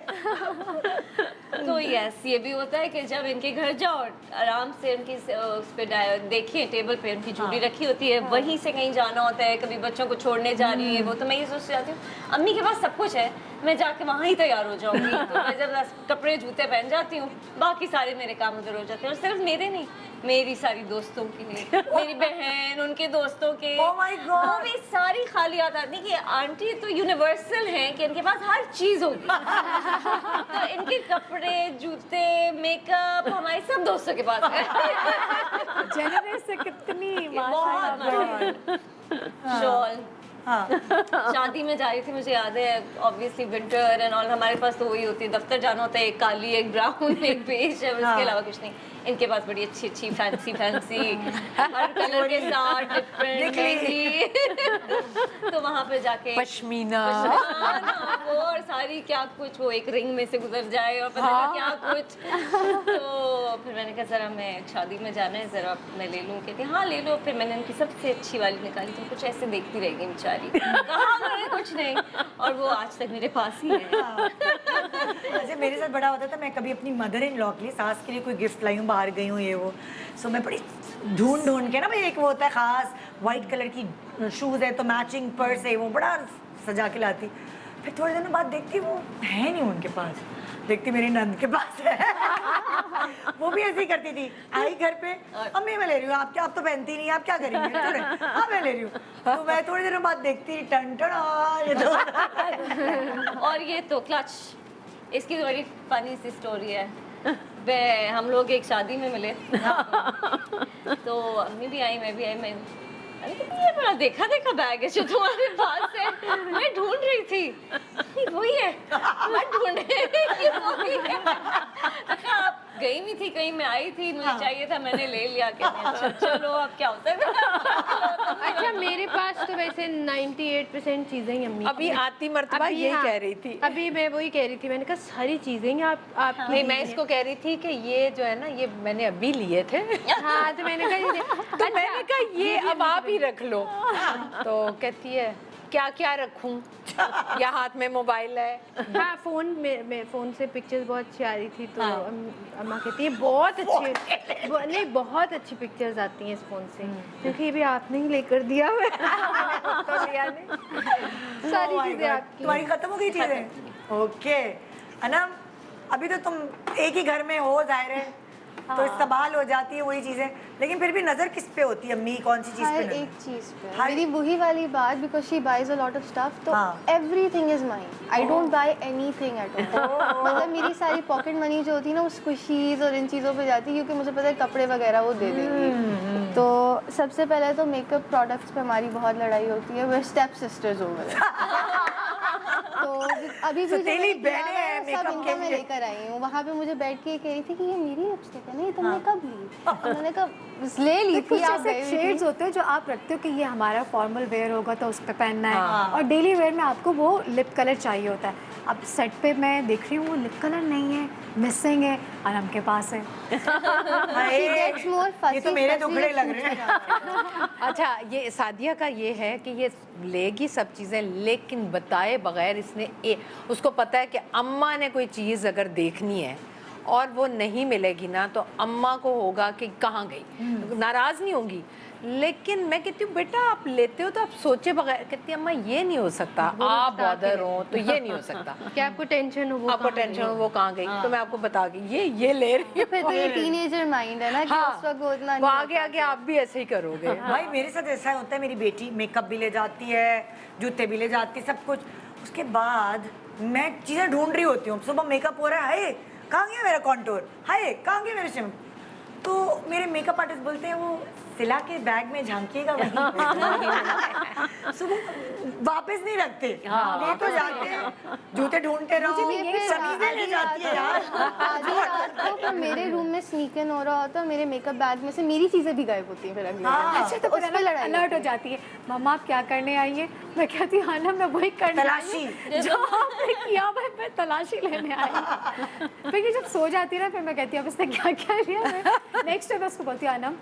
तो यस, ये भी होता है कि जब इनके घर जाओ आराम से उनकी उस पे देखिए टेबल पे उनकी जूड़ी रखी होती है, वहीं से कहीं जाना होता है, कभी बच्चों को छोड़ने जा रही है वो, तो मैं ये सोच जाती हूँ अम्मी के पास सब कुछ है, मैं जाके वहाँ ही तैयार हो जाऊंगी। तो मैं जब कपड़े जूते पहन जाती हूँ, बाकी सारे मेरे काम उधर हो जाते हैं। और सिर्फ मेरे नहीं, मेरी सारी दोस्तों की, मेरी बहन, उनके दोस्तों के,
Oh my God!
वो भी सारी खाली याद आती कि आंटी तो यूनिवर्सल हैं कि इनके पास हर चीज होगी। तो इनके कपड़े, जूते, मेकअप हमारे सब दोस्तों के पास है।
जनरस से कितनी
बहुत शॉल।
हाँ।
शादी में जा रही थी, मुझे याद है, ऑब्वियसली विंटर एंड ऑल, हमारे पास तो वही होती है, दफ्तर जाना होता है, एक काली, एक ब्राउन, एक बेज है, उसके अलावा कुछ नहीं। इनके पास बड़ी अच्छी अच्छी फैंसी हर कलर के साथ डिफरेंट महंगी। तो वहाँ पे जाके
पश्मीना।
वो और सारी क्या कुछ, वो एक रिंग में से गुजर जाए और पता नहीं क्या कुछ। तो फिर मैंने कहा जरा मैं शादी में जाना है, जरा मैं ले लूँ। कहती हाँ ले लो। फिर मैंने उनकी सबसे अच्छी वाली निकाली, तो कुछ ऐसे देखती रह गई बेचारी, कहाँ उन्होंने कुछ नहीं, और वो आज तक मेरे पास ही है।
अच्छा, मेरे साथ बड़ा होता था, मैं कभी अपनी मदर इन लॉ के लिए, सास के लिए कोई गिफ्ट लाई हूँ, बाहर गई हूँ ये वो, सो मैं बड़ी ढूंढ के ना भाई, एक वो होता है खास वाइट कलर की शूज़ है तो मैचिंग पर्स है, वो बड़ा सजा के लाती। फिर थोड़े दिनों बाद देखती वो है नहीं उनके पास, देखती मेरी नंद के पास है। वो भी ऐसे ही करती थी, आई घर पे, अम्मी मैं ले रही हूँ, आप तो पहनती नहीं, आप क्या करेंगे? हाँ मैं ले रही हूँ। तो मैं थोड़ी देर बाद देखती टन टन, ये तो।
और ये तो क्लच, इसकी बड़ी फनी सी स्टोरी है। हम लोग एक शादी में मिले, तो अम्मी भी आई, मैं भी आई। अरे ये बड़ा देखा बैग है जो तुम्हारे पास है, मैं ढूंढ रही थी, वही है, मैं ढूंढ रही वही है। आप गई नहीं थी कहीं, मैं आई थी, मुझे चाहिए था, मैंने ले लिया। अच्छा चलो अब क्या होता है।
अच्छा मेरे पास तो वैसे 98% चीजें ही अम्मी
अभी
की हैं।
आती मर्तबा
अभी
यही
हाँ,
कह रही थी।
अभी मैं वही कह रही थी, मैंने कहा सारी चीजें ही आपकी
नहीं,
ही
मैं
हैं।
इसको कह रही थी कि ये जो है ना, ये मैंने अभी लिए थे।
हाँ तो मैंने कहा
तो मैंने कहा ये अब आप ही रख लो। तो कहती है क्या क्या रखूं, या हाथ में मोबाइल है।
हाँ फोन में फोन से पिक्चर्स बहुत अच्छी आ रही थी, तो अम्मा कहती है बहुत अच्छी, नहीं बहुत अच्छी पिक्चर्स आती हैं इस फोन से, क्योंकि ये भी आपने ही लेकर दिया हुआ है। तो लिया नहीं, सारी चीजें आपकी।
तुम्हारी खत्म हो गई चीजें? ओके अनम, अभी तो तुम एक ही घर में हो, जाहिर है तो इस्तेमाल हो जाती है वही चीजें, लेकिन फिर भी नजर किस पे होती है अम्मी, कौन सी चीज
हर
पे?
एक चीज पे
हर-
मेरी वही वाली बात, because she buys a lot of stuff, तो
हाँ।
Everything is mine, I don't buy anything at all. मतलब मेरी सारी पॉकेट मनी जो होती है ना, वो स्क्विशीज और इन चीज़ों पे जाती है, क्योंकि मुझे पता है कपड़े वगैरह वो दे देंगी। तो सबसे पहले तो मेकअप प्रोडक्ट्स पे हमारी बहुत लड़ाई होती है, वे स्टेप सिस्टर्स ओवर। तो अभी भी जो
सौतेली
मैंने किया
बहनें
है,
हैं
सब
makeup
इनको
के
मैं
लिए।
लेकर आई हूँ। वहाँ पे मुझे बैठ के कह रही थी कि ये मेरी लिपस्टिक है ना, ये तुमने कब ली? तो मैंने कहा ले ली
कुछ
थी, आप
ऐसे
गई हुई थी।
शेड्स होते हैं जो आप रखते हो कि ये हमारा फॉर्मल वेयर होगा तो उस पर पहनना है, और डेली वेयर में आपको वो लिप कलर चाहिए होता है। अब सेट पे मैं देख रही हूँ वो लिप कलर नहीं है, मिसिंग है, अनम के पास है।
हाय,
She gets more
ये तो
fussy,
मेरे
fussy
दुखड़े
जब
लग
पूछ
रहे हैं।
अच्छा, ये सादिया का ये है कि ये लेगी सब चीज़ें, लेकिन बताए बगैर इसने उसको पता है कि अम्मा ने कोई चीज़ अगर देखनी है और वो नहीं मिलेगी ना, तो अम्मा को होगा कि कहाँ गई, नाराज़ नहीं होंगी। लेकिन मैं कहती हूँ बेटा आप लेते हो तो आप सोचे बगैर, कहती है अम्मा ये नहीं हो सकता, आप बॉदर हो तो ये नहीं हो सकता।
क्या आपको टेंशन हो, वो
आपको
कहाँ
टेंशन हो वो कहाँ गई, तो मैं आपको बता गई ये ले रही हूँ।
फिर तो ये टीनेजर माइंड है ना कि उस वक्त वो इतना
वो
नहीं
आगे आगे आप भी ऐसे ही करोगे।
भाई मेरे साथ ऐसा होता है, मेरी बेटी मेकअप भी ले जाती है, जूते भी ले जाती है, सब कुछ। उसके बाद मैं चीज़ें ढूंढ रही होती हूँ, सुबह मेकअप हो रहा है, हाय कहाँ गया मेरा कॉन्टोर, हाय कहाँ गया मेरे शिम, तो मेरे मेकअप आर्टिस्ट बोलते हैं वो सिला के बैग में झांकिएगा वही सो वो वापस नहीं रखते, ले तो जाते हैं, जूते ढूंढते रहो, समीज़ें ले जाती है यार।
तो मेरे रूम में स्नीक इन हो रहा होता है, मेरे मेकअप बैग में से मेरी चीजें भी गायब होती हैं फिर अगले दिन।
अच्छा तो
उस पे लड़ाई
अलर्ट हो जाती है, मम्मा आप क्या करने आई है? मैं कहती हूँ हाँ ना मैं वही करने आई
तलाशी।
हूँ जो आपने किया, मैं तलाशी लेने आई हूँ। फिर ये जब सो जाती है ना, फिर मैं कहती हूँ अब इसने क्या क्या लिया। नेक्स्ट टाइम उसको बोलती हूँ आनम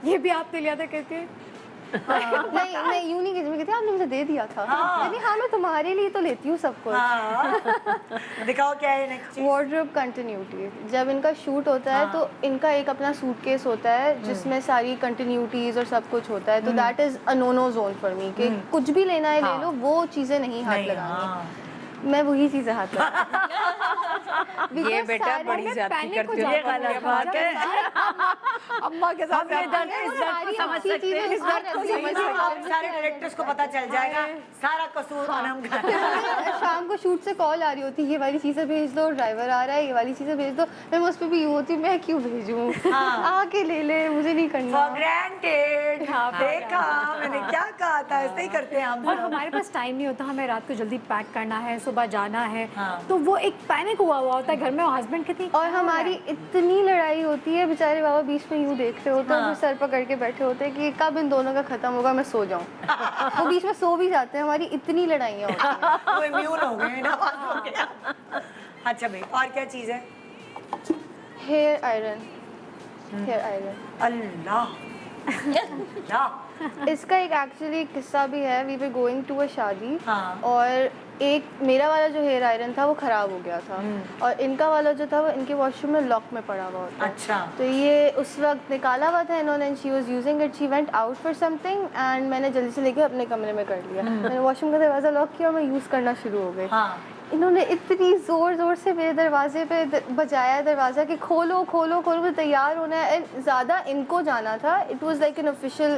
ये भी आपने लिया था, कहती है
नहीं मैं यूं नहीं कहती, मैं कहती आपने मुझे दे दिया था। कहती हाँ मैं तुम्हारे लिए तो लेती हूँ सब कुछ।
दिखाओ क्या है नेक्स्ट चीज।
वार्डरोब कंटिन्यूटी, जब इनका शूट होता है तो इनका एक अपना सूटकेस होता है जिसमें सारी कंटिन्यूटीज और सब कुछ होता है, तो that is a no no zone for me कि कुछ भी लेना है ले लो, वो चीजें नहीं हाथ लगानी। मैं वही चीजें हाथ लगाती।
ये बेटा बड़ी ज्यादती करती है।
ये गलत बात है।
अम्मा के साथ
इस दर्द को समझ सकते हैं, इस दर्द को समझ सकते हैं। अब सारे डायरेक्टर्स को पता चल जाएगा सारा कसूर अनम का है।
शाम को शूट से कॉल आ रही होती है, ये वाली चीजें भेज दो, ड्राइवर आ रहा है, ये वाली चीजें भेज दो। मैं उस पर भी यूँ होती हूँ, मैं क्यों भेजूँ, आके ले ले, मुझे नहीं करना।
For granted, देखा मैंने क्या कहा था, ऐसे ही करते हैं हम।
और हमारे पास टाइम नहीं होता, हमें रात को जल्दी पैक करना है, सुबह जाना है, तो वो एक पैनिक हुआ होता है घर में। हस्बैंड कहती
और हमारी इतनी लड़ाई होती है, बेचारे बाबा बीच में यूँ देख रहे होते हैं, वो सर पकड़ के बैठे होते हैं कि कब इन दोनों का खत्म होगा, मैं सो जाऊँ। वो बीच में सो भी जाते हैं, हमारी इतनी लड़ाइयाँ होती हैं।
वो इम्यून हो गए ना, हो गया। अच्छा भाई और क्या चीज है?
Hair iron, hair iron.
अल्लाह अल्लाह।
इसका एक एक्चुअली किस्सा भी है। We were going to a shaadi
हाँ।
और एक मेरा वाला जो हेयर आयरन था वो ख़राब हो गया था और इनका वाला जो था वो इनके वॉशरूम में लॉक में पड़ा हुआ होता।
अच्छा।
तो ये उस वक्त निकाला हुआ था इन्होंने, and she was using it, she went out for something and मैंने जल्दी से लेके अपने कमरे में कर लिया। मैंने वॉशरूम का दरवाज़ा लॉक किया और मैं यूज़ करना शुरू हो गई।
हाँ।
इन्होंने इतनी ज़ोर ज़ोर से मेरे दरवाजे पे बजाया दरवाज़ा कि खोलो खोलो खोलो, मुझे तैयार होना है। ज़्यादा इनको जाना था, it was like an official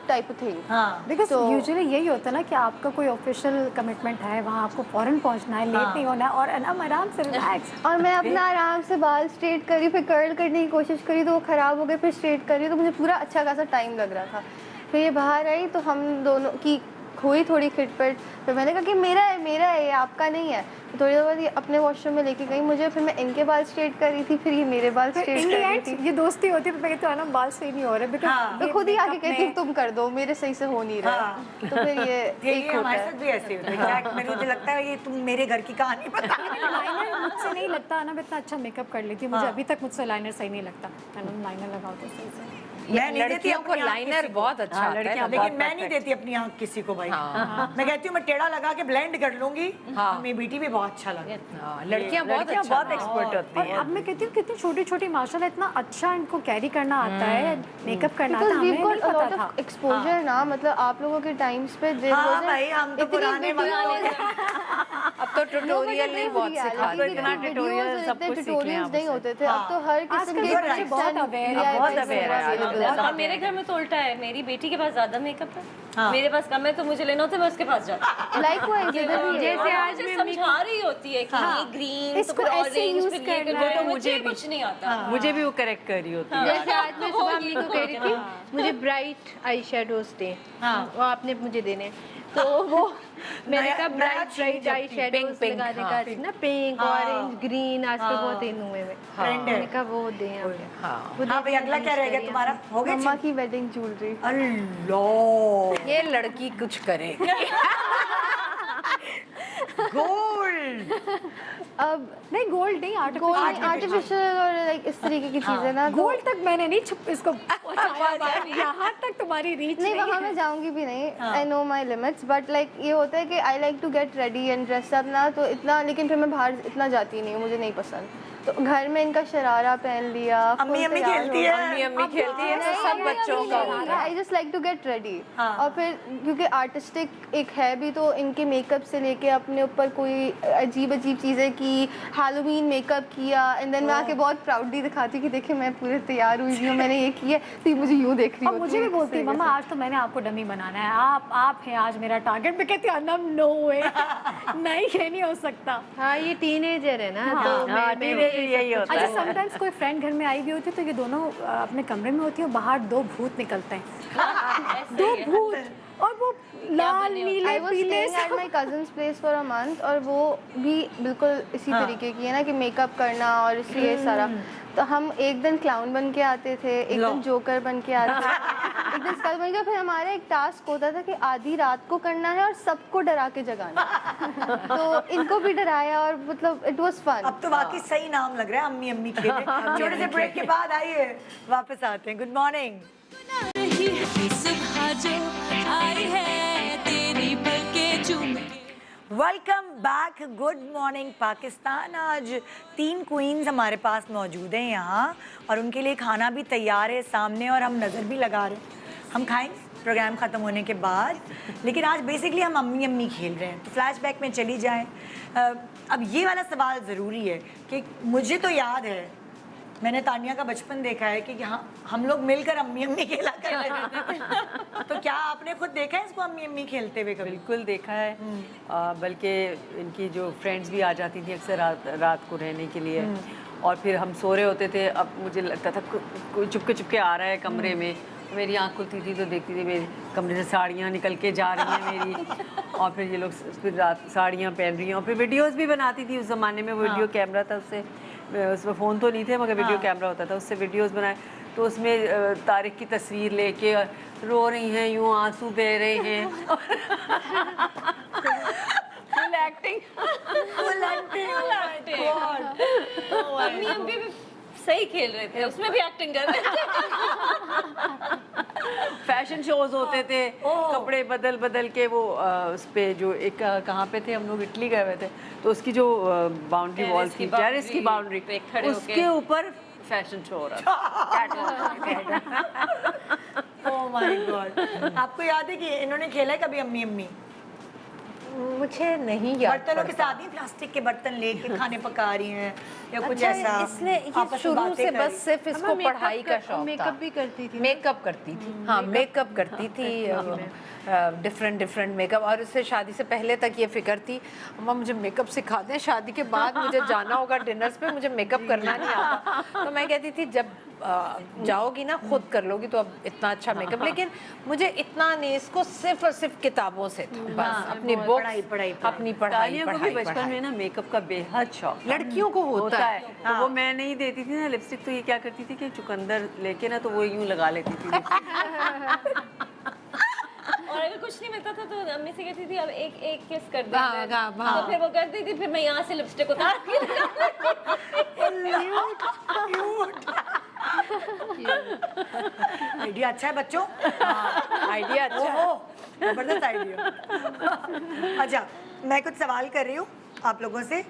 type of thing.
हाँ।
बिकॉज यूजुअली यही होता है ना कि आपका कोई ऑफिशियल कमिटमेंट है, वहाँ आपको फौरन पहुँचना है, लेट नहीं होना है और आराम से रिलैक्स।
और मैं अपना आराम से बाल स्ट्रेट करी, फिर कर्ल करने की कोशिश करी तो वो ख़राब हो गए, फिर स्ट्रेट करी तो मुझे पूरा अच्छा खासा टाइम लग रहा था। फिर ये बाहर आई तो हम दोनों की हुई थोड़ी खिटपट, फिर मैंने कहा कि मेरा है ये आपका नहीं है। तो थोड़ी देर बाद ये अपने वॉशरूम में लेके गई मुझे, फिर मैं इनके बाल स्ट्रेट कर रही थी, फिर ये मेरे बाल स्ट्रेट कर रही थी।
ये दोस्ती होती है, तो मैं कहती हूँ ना बाल सही नहीं हो रहे, बिकॉज
तो खुद ही आके कहती हूँ तुम कर दो, मेरे सही से हो नहीं रहा। तो फिर ये एक होता
हमारे
है।
साथ भी ऐसे होता है। क्या मेरे मुझे लगता है ये तुम मेरे घर की कहानी बता रही हो।
लाइनर मुझसे नहीं लगता ना, मैं इतना अच्छा मेकअप कर लेती हूँ, मुझे अभी तक मुझसे लाइनर सही नहीं लगता। लाइनर लगाओ तो सही से।
मैं नहीं देती
लड़कियों को
अपनी आँख
लाइनर
किसी को।
बहुत अच्छा आता है,
लेकिन मैं नहीं देती अपनी आँख किसी को भाई। मैं कहती हूँ मैं टेढ़ा लगा के ब्लेंड कर लूंगी। मेरी बेटी भी बहुत अच्छा लगा।
लड़कियां बहुत एक्सपर्ट होती
और अब मैं कहती हूँ कितनी छोटी छोटी माशाल्लाह इतना अच्छा इनको कैरी करना आता है, मेकअप करना आता है,
Because
हमें
we've
नहीं
got a
पता
lot
था।
of exposure ना, मतलब आप लोगों के टाइम्स पे there
हाँ
wasn't
भाई हम तो
इतनी
पुराने
videos-
अब तो ट्यूटोरियल नहीं बहुत सिखाते
reality
हैं।
की videos और इतने tutorials नहीं होते थे। अब तो हर किस्म
आजकल
के
के बच्चे बहुत
content
aware हैं,
DIY
बहुत aware है
available
आजकल।
है।
और मेरे घर में तो उल्टा है, मेरी बेटी के पास ज्यादा मेकअप है, मेरे पास कम है, तो मुझे लेना होता है मैं उसके पास जाती हूँ।
Likewise, इधर भी है।
जैसे आज मैं समझा रही होती है कि ये ग्रीन तो
इसको
फिर
ऐसे
ऑरेंज
use
फिर ये
करना
करना,
है।
तो मुझे कुछ नहीं आता।
मुझे भी वो करेक्ट कर रही होती है।
जैसे आज मैं सुबह अम्मी को कह रही थी मुझे ब्राइट आई शेडोज दे, वो आपने मुझे देने हैं। तो वो मैंने कहा ब्राइट आई शेडोज लगाने का ना, पिंक ऑरेंज ग्रीन आजकल बहुत इन हुए में, मैंने कहा वो दें आप।
हाँ भाई अगला क्या रह गया तुम्हारा? हो गया
मम्मा की वेडिंग ज्वेलरी।
अल्लाह
ये लड़की कुछ करे।
गोल्ड।
अब
नहीं गोल्ड नहीं,
गोल्ड आर्टिफिशियल और लाइक इस तरीके की चीजें ना, तो
गोल्ड तक मैंने नहीं छुप इसको यहाँ तक तुम्हारी रीच
नहीं वहाँ मैं जाऊंगी भी नहीं। I know my limits, but like ये होता है कि I like to get ready and dress up ना, तो इतना, लेकिन फिर मैं बाहर इतना जाती नहीं हूँ, मुझे नहीं पसंद। तो घर में इनका शरारा पहन लिया,
अम्मी अम्मी खेलती है।
अम्मी खेलती है, तो सब बच्चों का होता है।
I just like to get ready. और फिर क्योंकि आर्टिस्टिक एक है भी, तो इनके मेकअप से लेके अपने ऊपर कोई अजीब अजीब चीज़ें की, हैलोवीन मेकअप किया, एंड देन मैं आके बहुत प्राउडली दिखाती कि देखिए मैं पूरे तैयार हुई हूँ, मैंने ये किया, तो ये मुझे यूँ देख रही
और
होती
मुझे भी
है।
बोलती है मम्मा आज तो मैंने आपको डमी बनाना है, आप हैं आज मेरा टारगेट। मैं कहती हूँ अनम नो वे, नहीं ये नहीं हो सकता।
हाँ ये टीनेजर है ना, तो
मोस्टली यही होता
अच्छा
है।
समटाइम्स कोई फ्रेंड घर में आई हुई होती है तो ये दोनों अपने कमरे में होती है और बाहर दो भूत निकलते हैं, दो भूत और वो लाल नीले
आई वॉज
पीले
staying at my cousins place for a month और वो भी बिल्कुल इसी तरीके की है ना कि मेकअप करना और इसलिए ये सारा। तो हम एक दिन क्लाउन बन के आते थे, एक दिन जोकर बन के आते थे, एक दिन स्कल बन के। फिर हमारा एक टास्क होता था कि आधी रात को करना है और सबको डरा के जगाना। तो इनको भी डराया और मतलब इट वाज फन।
अब तो वाकई सही नाम लग रहा है, अम्मी अम्मी खेले। छोटे से ब्रेक के बाद आइए वापस आते हैं। Good morning.
सुबह जो आई है तेरी पलकें चूम के।
Welcome back, good morning Pakistan. आज 3 क्वींस हमारे पास मौजूद हैं यहाँ और उनके लिए खाना भी तैयार है सामने और हम नज़र भी लगा रहे हैं। हम खाएंगे प्रोग्राम ख़त्म होने के बाद, लेकिन आज बेसिकली हम अम्मी अम्मी खेल रहे हैं। तो फ्लैशबैक में चली जाएं। अब ये वाला सवाल ज़रूरी है कि मुझे तो याद है, मैंने तानिया का बचपन देखा है कि हाँ हम लोग मिलकर अम्मी अम्मी खेला करते थे। तो क्या आपने खुद देखा है इसको अम्मी अम्मी खेलते हुए कभी?
बिल्कुल देखा है। बल्कि इनकी जो फ्रेंड्स भी आ जाती थी अक्सर रात को रहने के लिए, और फिर हम सो रहे होते थे। अब मुझे लगता था कोई चुपके चुपके आ रहा है कमरे में, मेरी आँख खुलती थी तो देखती थी मेरे कमरे से साड़ियाँ निकल के जा रही हैं मेरी, और फिर ये लोग फिर रात साड़ियाँ पहन रही हैं। और फिर वीडियोस भी बनाती थी। उस ज़माने में वीडियो कैमरा था, उसमें फ़ोन तो नहीं थे मगर वीडियो कैमरा होता था, उससे वीडियोस बनाए। तो उसमें तारिक की तस्वीर लेके रो रही हैं, यूँ आंसू बह रहे हैं। Full acting.
अम्मी अम्मी भी सही खेल रहे थे, उसमें भी एक्टिंग कर रहे थे।
फैशन शोज होते थे, कपड़े बदल बदल के वो उस पे जो एक कहाँ पे थे हम लोग, इटली गए हुए थे, तो उसकी जो बाउंड्री वॉल थी, टेरेस की बाउंड्री, उसके ऊपर फैशन शो हो रहा था।
Oh my God. आपको याद है कि इन्होंने खेला है कभी अम्मी अम्मी?
मुझे नहीं याद
बर्तनों के
पड़ता।
साथ ही प्लास्टिक के बर्तन लेके खाने पका रही हैं या कुछ
अच्छा,
ऐसा?
इसने ये
आपस में
शुरू
बातें
से
कर
बस
रही।
सिर्फ इसको पढ़ाई का शौक था।
मेकअप भी करती थी।
मेकअप करती थी, हाँ मेकअप करती थी, डिफरेंट डिफरेंट मेकअप। और उससे शादी से पहले तक ये फिक्र थी अम्मा मुझे मेकअप सिखा दें, शादी के बाद मुझे जाना होगा डिनर्स पे, मुझे मेकअप करना नहीं आता। तो मैं कहती थी जब जाओगी ना खुद कर लोगी तो अब इतना अच्छा मेकअप। लेकिन मुझे इतना नहीं, इसको सिर्फ और सिर्फ किताबों से था बस, अपनी बुक, अपनी पढ़ाई
तानिया को भी बचपन में ना मेकअप का बेहद शौक था।
लड़कियों को होता है।
तो वो मैं नहीं देती थी ना लिपस्टिक, तो ये क्या करती थी कि चुकंदर लेके ना तो वो यूं लगा लेती थी।
और अगर कुछ नहीं मिलता था तो अम्मी से कहती थी अब एक एक किस कर दे,
हाँ, हाँ।
तो फिर वो करती थी, फिर मैं यहाँ से लिपस्टिक उतार के
आइडिया अच्छा है बच्चों,
आइडिया अच्छा है।
ओहो जबरदस्त आइडिया। अच्छा मैं कुछ सवाल कर रही हूँ आप लोगों से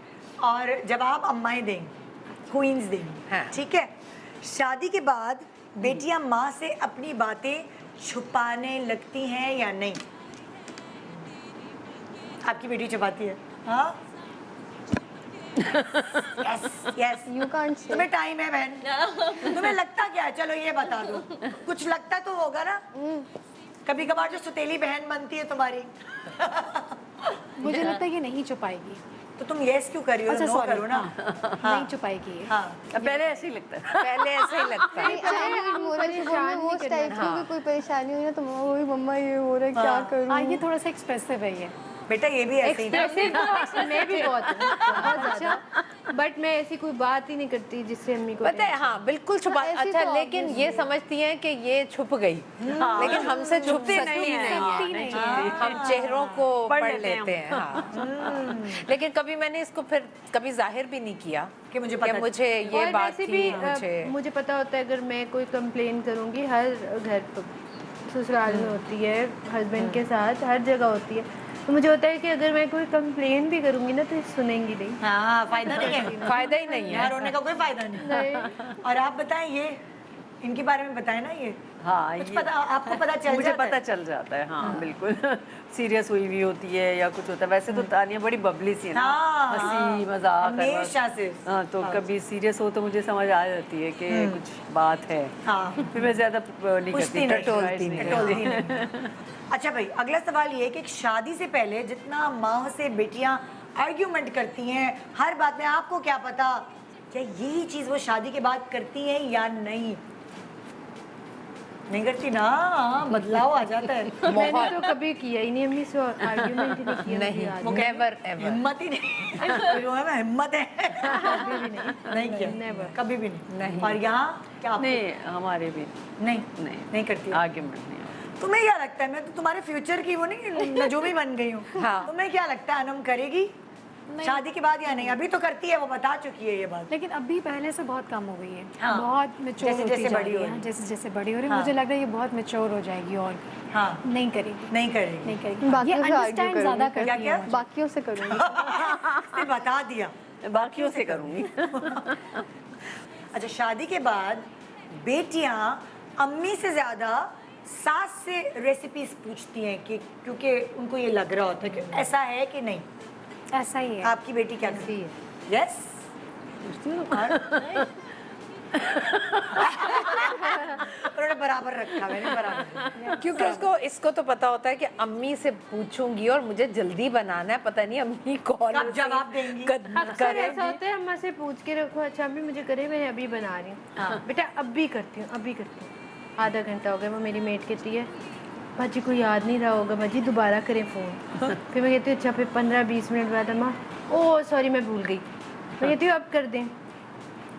और जवाब अम्माएं देंगी, क्वींस देंगी,
हाँ।
ठीक है? शादी के बाद बेटियां माँ से अपनी बातें छुपाने लगती हैं या नहीं? आपकी बेटी छुपाती है? हाँ yes yes.
You can't say.
तुम्हें टाइम है बहन, तुम्हें लगता क्या है? चलो ये बता दो, कुछ लगता तो होगा ना कभी कभार जो सुतेली बहन बनती है तुम्हारी।
मुझे लगता है ये नहीं छुपाएगी।
तो तुम यस क्यों कर रही हो?
अच्छा,
नो
sorry,
करो ना।
नहीं छुपाएगी ये।
हाँ
पहले ऐसे ही लगता है।
पहले ऐसे ही लगता है।
वो उस टाइप की भी कोई परेशानी हुई ना तो वही मम्मा ये हो रहा है क्या करूं।
हाँ ये थोड़ा सा एक्सप्रेसिव है ये।
बेटा ये भी ऐसे ही था।
मैं भी बहुत बहुत ज़्यादा, बट मैं ऐसी कोई बात ही नहीं करती जिससे अम्मी को
पता है, हाँ बिल्कुल छुपा।
ऐसी
अच्छा
तो
लेकिन ये समझती हैं कि ये छुप गई, लेकिन हमसे छुपती नहीं है। हम चेहरों को पढ़ लेते हैं, हाँ। लेकिन कभी मैंने इसको फिर कभी जाहिर भी नहीं किया
कि मुझे पता
मुझे ये
और
बात
वैसे
थी।
भी मुझे पता होता है अगर मैं कोई कंप्लेन करूंगी, हर घर पर ससुराल में होती है, हस्बैंड के साथ हर जगह होती है, तो मुझे होता है कि अगर मैं कोई कंप्लेन भी करूंगी ना तो ये सुनेंगी नहीं।
हाँ फायदा नहीं है,
फायदा ही नहीं है।
यहाँ रोने का कोई फायदा नहीं। और आप बताएं ये इनके बारे में बताएं ना ये
हाँ
कुछ
ये
पता आपको पता चल
मुझे
जाता
पता
है?
चल जाता है, हाँ बिल्कुल। सीरियस हुई हुई होती है या कुछ होता है। वैसे तो तानिया बड़ी बबली सी है ना,
हाँ,
हंसी मजाक
हमेशा से।
हाँ, तो कभी सीरियस हो तो मुझे समझ आ जाती है कि कुछ बात है।
हाँ
फिर मैं ज्यादा नहीं
पूछती
करती,
नहीं,
टटोलती
टटोलती नहीं। अच्छा भाई अगला सवाल ये है कि शादी से पहले जितना माँ से बेटियां आर्ग्यूमेंट करती हैं हर बात में, आपको क्या पता क्या यही चीज वो शादी के बाद करती हैं या नहीं? नहीं करती ना, बदलाव आ जाता है।
मैंने तो कभी किया ही नहीं अम्मी से, आर्ग्यूमेंट ही नहीं किया।
नहीं,
मुझे याद
वो
है।
Never ever.
हिम्मत ही नहीं। जो है ना, हिम्मत है।
कभी भी नहीं।
नहीं किया,
Never।
कभी भी नहीं।
नहीं।
और यहाँ क्या आपको-
नहीं, हमारे भी
नहीं
नहीं
नहीं करती है।
आर्ग्यूमेंट नहीं।
तुम्हें क्या लगता है, मैं तो तुम्हारे फ्यूचर की वो नहीं नजूमी बन गई हूँ।
हाँ।
तुम्हें क्या लगता है अनम करेगी शादी के बाद या नहीं? अभी तो करती है, वो बता चुकी है ये बात।
लेकिन अभी पहले से बहुत कम हो गई है।
हाँ।
बहुत मेच्योर
जैसे-
होती
जैसे
जा
बड़ी
रही
हो
है।
रही है।
जैसे जैसे बड़ी हो रही है,
हाँ।
मुझे लग रहा है ये बहुत मेच्योर हो जाएगी और
हाँ,
नहीं करेगी।
नहीं करेगी।
नहीं करेगी।
बाकियों
ये
से argue
अंडरस्टैंड
करूंगी।
ज्यादा
क्या-
करती
क्या?
है मुझे।
बाकियों से करूँगी।
इसने बता दिया।
बाकियों से करूँगी।
अच्छा, शादी के बाद बेटियां अम्मी से ज्यादा सास से रेसिपीज पूछती हैं कि क्योंकि उनको ये लग रहा होता है कि ऐसा है कि नहीं?
ऐसा ही है।
आपकी बेटी क्या करती है? यस, उन्होंने बराबर रखा, मैंने बराबर।
क्योंकि उसको इसको तो पता होता है कि अम्मी से पूछूंगी और मुझे जल्दी बनाना है, पता नहीं अम्मी कौन
कब जवाब देंगी?
अक्सर ऐसा होता है, अम्मा से पूछ के रखो, अच्छा अम्मी मुझे करे, मैं अभी बना रही हूँ। बेटा अभी करती हूँ, अभी करती हूँ। आधा घंटा हो गया, वो मेरी मेट कहती है भाजी को याद नहीं रहा होगा, भाजी दोबारा करें फ़ोन। फिर मैं कहती हूँ अच्छा, फिर 15-20 मिनट बाद अम्मा ओह सॉरी मैं भूल गई। मैं कहती हूँ अब कर दें,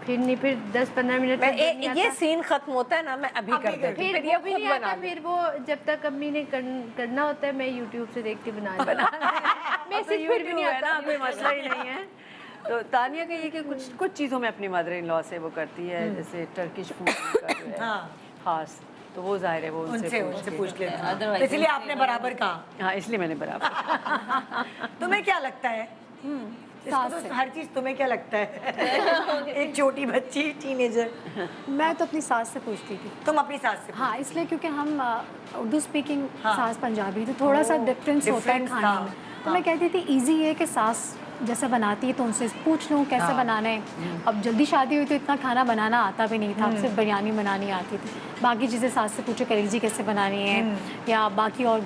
फिर नहीं, फिर 10-15 मिनट
मैं
तक जब नहीं
ये
आता।
सीन खत्म होता है ना, मैं अभी कर देती हूँ,
फिर
फिर ये
वो भी
खुद
नहीं
बना
आता,
लेती
फिर वो जब तक अम्मी ने करना होता है मैं यूट्यूब से देख के बना मैं
तो
फिर भी नहीं
है ना,
आता।
कोई मसला ही नहीं है। तो तानिया का ये कि कुछ चीज़ों में अपनी मदर इन लॉ से वो करती है, जैसे टर्किश फूड का जो है
हाँ।
खास, तो वो जाहिर है वो
उनसे
उनसे
पूछ लेते हैं।
Otherwise
तो इसलिए आपने बराबर कहा।
हाँ, इसलिए मैंने बराबर।
तुम्हें क्या लगता है? इसको तो हर चीज तुम्हें क्या लगता है? एक छोटी बच्ची, टीनेजर।
मैं तो अपनी सास से पूछती थी।
तुम अपनी सास से
हाँ, इसलिए क्योंकि हम उर्दू स्पीकिंग
हाँ।
सास पंजाबी, तो थोड़ा सा डिफरेंस होता है
difference
खाने
था।
में। तो मैं कहती थी इजी है कि सास जैसे बनाती है तो उनसे पूछ लूँ कैसे बनाना है। अब जल्दी शादी हुई तो इतना खाना बनाना आता भी नहीं था, सिर्फ बिरयानी बनानी आती थी। बाकी चीज़ें सास से पूछो, कलेजी कैसे बनानी है या बाकी और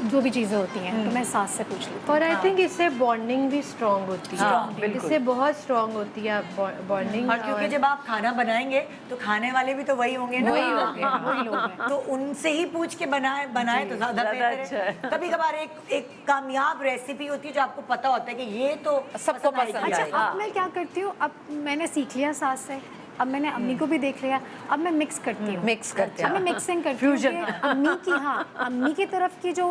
जो भी चीज़ें होती हैं, तो मैं सास से पूछ लेती हूँ।
और आई थिंक इससे बॉन्डिंग भी स्ट्रांग होती है।
हाँ, बिल्कुल।
इससे बहुत स्ट्रांग होती है बॉन्डिंग।
और क्योंकि जब आप खाना बनाएंगे तो खाने वाले भी तो वही होंगे ना,
वही लोग हैं, वही लोग हैं।
तो उनसे ही पूछ के बनाए तो ज्यादा बेहतर
अच्छा
है।
है।
कभी कभार एक कामयाब रेसिपी होती है जो आपको पता होता है कि ये तो
सबको
आएगी।
पसंद
अच्छा,
आएगी।
अब मैं क्या करती हूँ, अब मैंने सीख लिया सास से, अब मैंने अम्मी को भी देख लिया, अब मैं मिक्स करती हूँ।
मिक्स करते
अब मैं
हैं।
मिक्सिंग करती हूँ कि अम्मी की, हाँ, अम्मी की तरफ की जो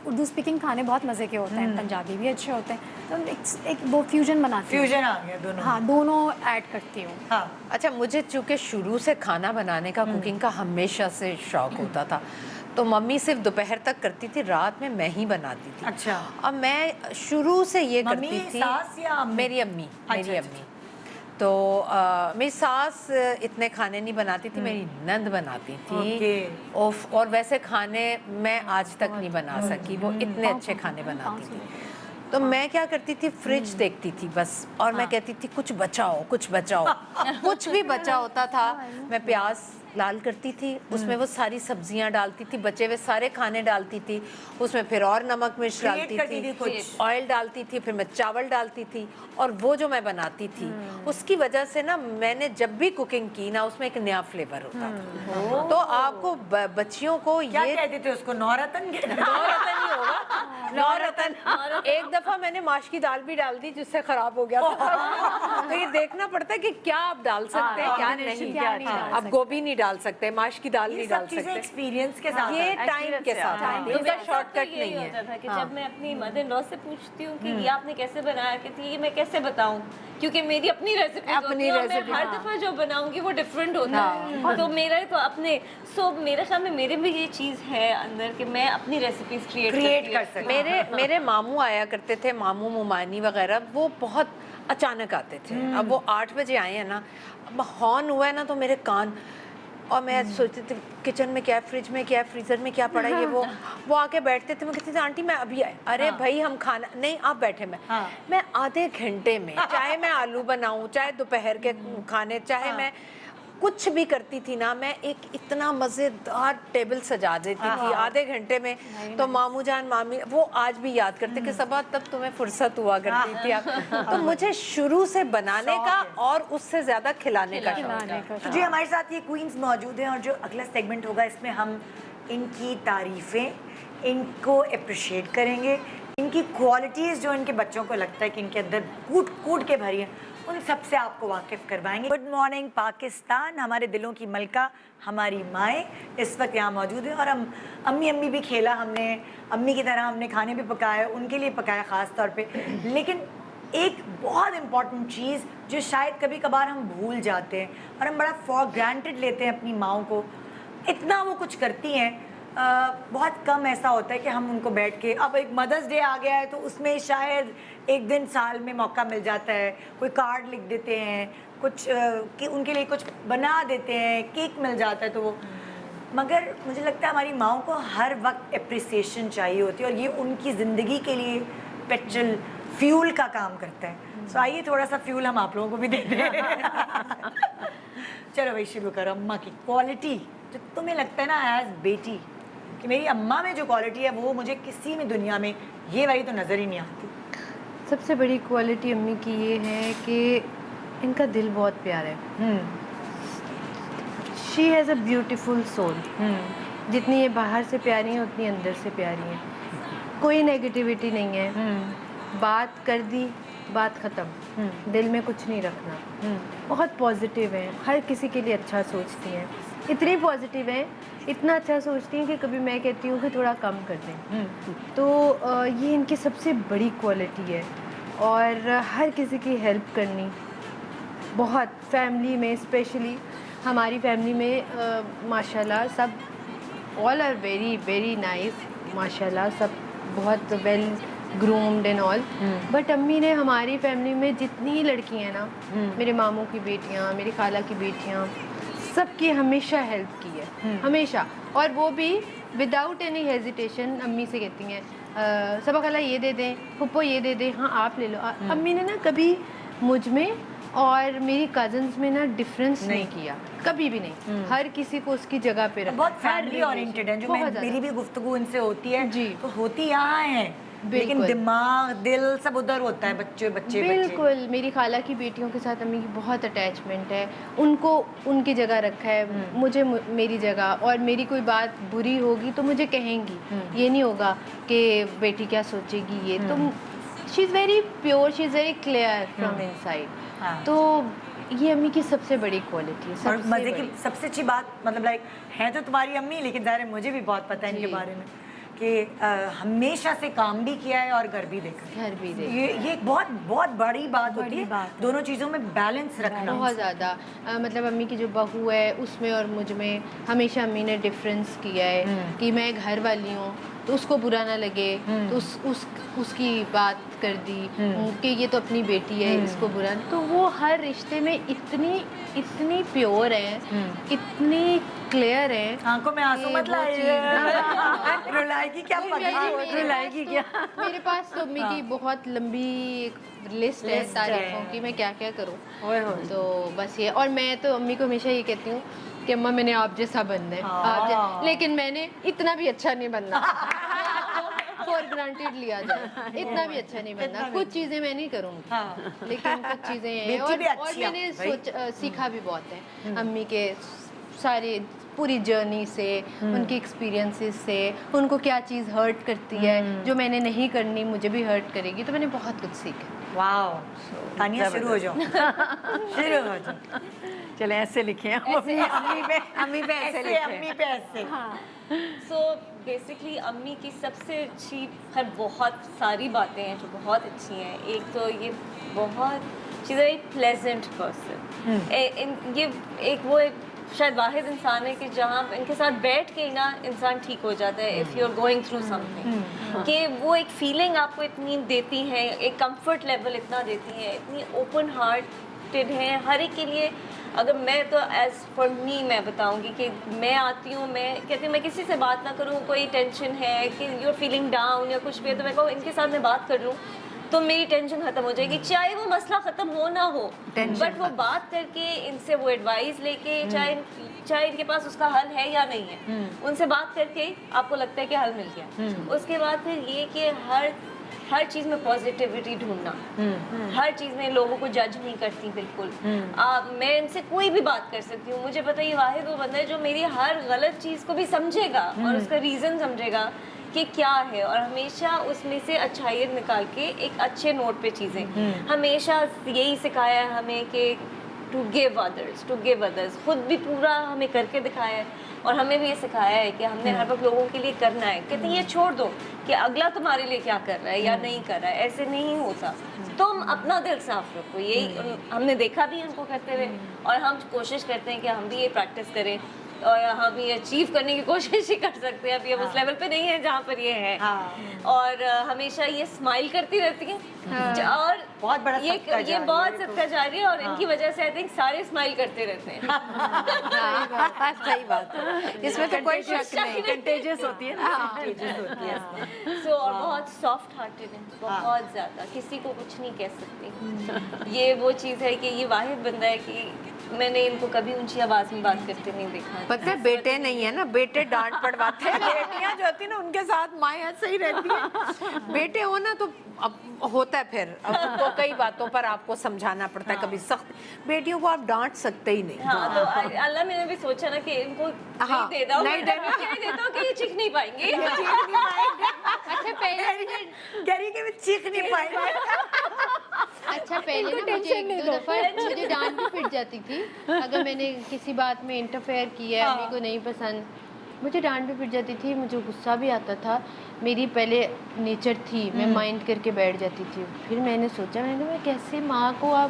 उर्दू स्पीकिंग खाने बहुत मज़े के होते हैं, पंजाबी भी अच्छे होते हैं, तो मिक्स एक वो फ्यूजन बनाती हूँ।
फ्यूजन आ गया दोनों।
हाँ, दोनों ऐड करती हूँ।
हाँ,
अच्छा, मुझे चूंकि शुरू से खाना बनाने का, कुकिंग का हमेशा से शौक होता था, तो मम्मी सिर्फ दोपहर तक करती थी, रात में मैं ही बनाती थी।
अच्छा।
अब मैं शुरू से ये
मम्मी,
करती थी।
सास या अम्मी?
मेरी अम्मी,
अच्छा,
मेरी
अच्छा।
अम्मी। तो मेरी सास इतने खाने नहीं बनाती थी, मेरी नंद बनाती थी।
ओके।
और वैसे खाने मैं आज तक नहीं बना सकी, वो इतने अच्छे खाने बनाती थी। तो मैं क्या करती थी, फ्रिज देखती थी बस, और मैं कहती थी कुछ बचाओ, कुछ बचाओ। कुछ भी बचा होता था, मैं प्याज लाल करती थी, उसमें वो सारी सब्जियां डालती थी, बचे हुए सारे खाने डालती थी, उसमें फिर और नमक मिर्च
Create
डालती
करती थी
थी,
कुछ।
ऑयल डालती थी, फिर मैं चावल डालती थी, और वो जो मैं बनाती थी उसकी वजह से ना, मैंने जब भी कुकिंग की ना, उसमें एक नया फ्लेवर होता था। तो आपको बच्चियों को
क्या
ये
कहते थे उसको? नौरतन
नौरतन ही होगा, नौरतन। एक दफा मैंने माश की दाल भी डाल दी, जिससे खराब हो गया था। तो ये देखना पड़ता है कि क्या आप डाल सकते हैं, क्या नहीं।
क्या नहीं डाल
आप गोभी नहीं डाल सकते, माश की दाल
ये
नहीं
सब
डाल
चीजें
सकते।
एक्सपीरियंस के साथ
ये
आती हैं।
टाइम के साथ आती है,
तो
इनका
मेरे साथ तो
शॉर्टकट
यही
नहीं
होता
है।
था कि जब मैं अपनी मदर इन लॉ से पूछती हूँ कि ये आपने कैसे बनाया, कहती है ये मैं कैसे बताऊँ, क्योंकि मेरी अपनी रेसिपी
अपनी
होती है और मैं
recipe,
हर दफा जो बनाऊंगी वो डिफरेंट होता है। तो मेरा तो अपने मेरे ख्याल में मेरे भी ये चीज़ है अंदर कि मैं अपनी रेसिपीज क्रिएट
कर सकते।
मेरे मामू आया करते थे, मामू मुमानी वगैरह, वो बहुत अचानक आते थे। अब वो 8 बजे आए हैं ना, अब हॉर्न हुआ है ना, तो मेरे कान, और मैं सोचती थी किचन में क्या है, फ्रिज में क्या है, फ्रीजर में क्या पड़ा है, ये वो आके बैठते थे। मैं कहती थी आंटी मैं अभी आए। अरे भाई हम खाना नहीं, आप बैठे। मैं आधे घंटे में, चाहे मैं आलू बनाऊं, चाहे दोपहर के खाने, चाहे मैं कुछ भी करती थी ना, मैं एक इतना मज़ेदार टेबल सजा देती थी आधे घंटे में। तो मामू जान मामी वो आज भी याद करते कि सबा तब तुम्हें फुर्सत हुआ करती थी आप। तो मुझे शुरू से बनाने का और उससे ज़्यादा खिलाने का शौक है।
तो जी हमारे साथ ये क्वींस मौजूद हैं और जो अगला सेगमेंट होगा इसमें हम इनकी तारीफ़ें, इनको अप्रिशिएट करेंगे, इनकी क्वालिटीज़ जो इनके बच्चों को लगता है कि इनके अंदर कूट कूट के भरी है, उन सबसे आपको वाकिफ़ करवाएंगे। गुड मॉर्निंग पाकिस्तान, हमारे दिलों की मलका, हमारी माएँ इस वक्त यहाँ मौजूद हैं और हम अम्मी भी खेला हमने, अम्मी की तरह हमने खाने भी पकाए, उनके लिए पकाया ख़ास तौर पे। लेकिन एक बहुत इम्पॉर्टेंट चीज़ जो शायद कभी कभार हम भूल जाते हैं और हम बड़ा फॉर ग्रांटेड लेते हैं अपनी माओं को, इतना वो कुछ करती हैं, बहुत कम ऐसा होता है कि हम उनको बैठ के, अब एक मदर्स डे आ गया है तो उसमें शायद एक दिन साल में मौका मिल जाता है, कोई कार्ड लिख देते हैं, कुछ कि उनके लिए कुछ बना देते हैं, केक मिल जाता है तो वो, मगर मुझे लगता है हमारी माओं को हर वक्त अप्रिसिएशन चाहिए होती है और ये उनकी ज़िंदगी के लिए पेट्रोल फ्यूल का काम करता है। सो आइए थोड़ा सा फ्यूल हम आप लोगों को भी दे दें। चलो भाई शुरू करो। अम्मा की क्वालिटी जो तुम्हें लगता है ना एज बेटी कि मेरी अम्मा में जो क्वालिटी है वो मुझे किसी में दुनिया में ये वाली तो नज़र ही नहीं आती।
सबसे बड़ी क्वालिटी अम्मी की ये है कि इनका दिल बहुत प्यारा है। She has a beautiful soul. जितनी ये बाहर से प्यारी हैं उतनी अंदर से प्यारी हैं। कोई नेगेटिविटी नहीं है। बात कर दी, बात ख़त्म, दिल में कुछ नहीं रखना। बहुत पॉजिटिव हैं, हर किसी के लिए अच्छा सोचती हैं। इतनी पॉजिटिव हैं, इतना अच्छा सोचती हैं कि कभी मैं कहती हूँ कि थोड़ा कम कर दें। तो ये इनकी सबसे बड़ी क्वालिटी है। और हर किसी की हेल्प करनी, बहुत फैमिली में स्पेशली हमारी फैमिली में माशाल्लाह सब all are very very nice, माशाल्लाह सब बहुत well groomed and all. But अम्मी ने हमारी फैमिली में जितनी लड़की हैं ना, मेरे मामू की बेटियाँ, मेरी खाला की बेटियाँ, सबकी हमेशा हेल्प की है, हमेशा। और वो भी विदाउट एनी हेजिटेशन अम्मी से कहती हैं सबा खाला ये दे दें, फुप्पो ये दे दें, हाँ आप ले लो। अम्मी ने ना कभी मुझ में और मेरी कजन्स में ना डिफरेंस नहीं किया, कभी भी नहीं। हर किसी को उसकी जगह पे रखा।
बहुत फैमिली ओरिएंटेड है, जो मेरी भी गुफ्तगू इनसे होती है जी, तो होती यहाँ है लेकिन दिमाग दिल सब उधर होता है, बच्चे
बिल्कुल। मेरी खाला की बेटियों के साथ अम्मी की बहुत अटैचमेंट है, उनको उनकी जगह रखा है, मुझे मेरी जगह। और मेरी कोई बात बुरी होगी तो मुझे कहेंगी, ये नहीं होगा कि बेटी क्या सोचेगी ये। तो she is very pure, she is very clear from inside. तो ये अम्मी की सबसे बड़ी क्वालिटी है।
और मज़े की सबसे अच्छी बात, मतलब लाइक है तो तुम्हारी अम्मी, लेकिन ज़ाहिर है मुझे भी बहुत पता है इनके बारे में कि हमेशा से काम भी किया है और घर भी देखा। ये एक बहुत बहुत बड़ी बात होती है, दोनों चीज़ों में बैलेंस रखना
बहुत ज़्यादा। मतलब अम्मी की जो बहू है उसमें और मुझ में हमेशा अम्मी ने डिफरेंस किया है कि मैं घर वाली हूँ तो उसको बुरा ना लगे, तो उसकी बात कर दी कि ये तो अपनी बेटी है, इसको बुरा। तो वो हर रिश्ते में इतनी प्योर है, इतनी क्लियर है।
आंखों में आंसू मत लाइए, रुलाएगी क्या? रुलाएगी क्या?
मेरे पास तो अम्मी की बहुत लंबी एक लिस्ट है तारीफों की, मैं क्या क्या करूँ। तो बस ये, और मैं तो अम्मी को हमेशा ये कहती हूँ कि अम्मा मैंने आप जैसा बनना है, लेकिन मैंने इतना भी अच्छा नहीं बनना फॉर ग्रांटेड लिया जाए, इतना भी अच्छा नहीं बनना। कुछ चीज़ें मैं नहीं करूँगी, लेकिन कुछ चीज़ें हैं। और मैंने सीखा भी बहुत है अम्मी के सारे पूरी जर्नी से, उनकी एक्सपीरियंसेस से, उनको क्या चीज़ हर्ट करती है जो मैंने नहीं करनी मुझे भी हर्ट करेगी। तो मैंने बहुत कुछ सीखा।
वाओ, तानिया शुरू हो जाओ। शुरू हो जाओ।
चले ऐसे लिखे हैं
अम्मी पे ऐसे।
सो बेसिकली अम्मी की सबसे अच्छी हर बहुत सारी बातें हैं जो बहुत अच्छी हैं। एक तो ये बहुत she is very pleasant person. ये एक वो शायद वाहिद इंसान है कि जहाँ इनके साथ बैठ के ना इंसान ठीक हो जाता है if you are going through something, कि वो एक फीलिंग आपको इतनी देती हैं, एक कंफर्ट लेवल इतना देती हैं, इतनी ओपन हार्टेड हैं हर एक के लिए। अगर मैं तो एज़ फॉर मी मैं बताऊंगी कि मैं आती हूँ, मैं कहती हूँ मैं किसी से बात ना करूँ, कोई टेंशन है कि यू आर फीलिंग डाउन या कुछ भी है तो मैं कहूँ इनके साथ मैं बात कर लूँ, तो मेरी टेंशन खत्म हो जाएगी, चाहे वो मसला खत्म हो ना हो, बट वो बात करके इनसे वो एडवाइस लेके, चाहे इनके पास उसका हल है या नहीं है, उनसे बात करके आपको लगता है कि हल मिल गया। उसके बाद फिर ये कि हर चीज में पॉजिटिविटी ढूंढना, हर चीज में लोगों को जज नहीं करती बिल्कुल। मैं इनसे कोई भी बात कर सकती हूँ, मुझे पता है ये वाहिद वो बंदा है जो मेरी हर गलत चीज को भी समझेगा और उसका रीजन समझेगा कि क्या है, और हमेशा उसमें से अच्छाई निकाल के एक अच्छे नोट पे चीजें, हमेशा यही सिखाया है हमें कि टू गिव अदर्स, खुद भी पूरा हमें करके दिखाया है और हमें भी ये सिखाया है कि हमने हर वक्त लोगों के लिए करना है। कहते ये छोड़ दो कि अगला तुम्हारे लिए क्या कर रहा है या नहीं कर रहा है, ऐसे नहीं होता। तुम अपना दिल साफ रखो, यही हमने देखा भी उनको करते हुए, और हम कोशिश करते हैं कि हम भी ये प्रैक्टिस करें और हम ये अचीव करने की कोशिश ही कर सकते हैं। अभी हम उस लेवल पे नहीं है जहाँ पर ये है, और हमेशा ये स्माइल करती रहती हैं, और
बहुत बड़ा
ये बहुत सदका जारी है, और इनकी वजह से आई थिंक सारे स्माइल करते रहते हैं।
सही बात है, इसमें तो कोई शक नहीं,
कंटेजियस होती है ना, कंटेजियस होती है।
सो और बहुत सॉफ्ट हार्टेड है, बहुत ज्यादा, किसी को कुछ नहीं कह सकती। ये वो चीज़ है कि ये वाहिद बंदा है कि मैंने इनको कभी ऊंची आवाज में बात करते नहीं देखा।
पता है बेटे नहीं है ना, बेटे डांट पड़वाते हैं, बेटियां जो होती है ना उनके साथ माएँ ऐसे ही रहती है, बेटे हो ना तो अब होता है फिर तो कई बातों पर आपको समझाना पड़ता है, कभी सख्त, बेटियों को आप डांट सकते ही नहीं।
हाँ, तो अल्लाह मैंने भी सोचा ना कि इनको नहीं दे दो, नहीं देता हूँ कि ये चीख नहीं पाएंगे।
अच्छा पहले
कह कि चीख नहीं पाएंगे।
अच्छा पहले ना मुझे एक दो दफा मुझे डांट भी पिट जाती थी अगर मैंने किसी बात में इंटरफेयर किया, मेरे को नहीं पसंद, मुझे डांट भी पिट जाती थी, मुझे गुस्सा भी आता था। मेरी पहले नेचर थी, मैं माइंड करके बैठ जाती थी। फिर मैंने सोचा, मैंने कहा मैं कैसे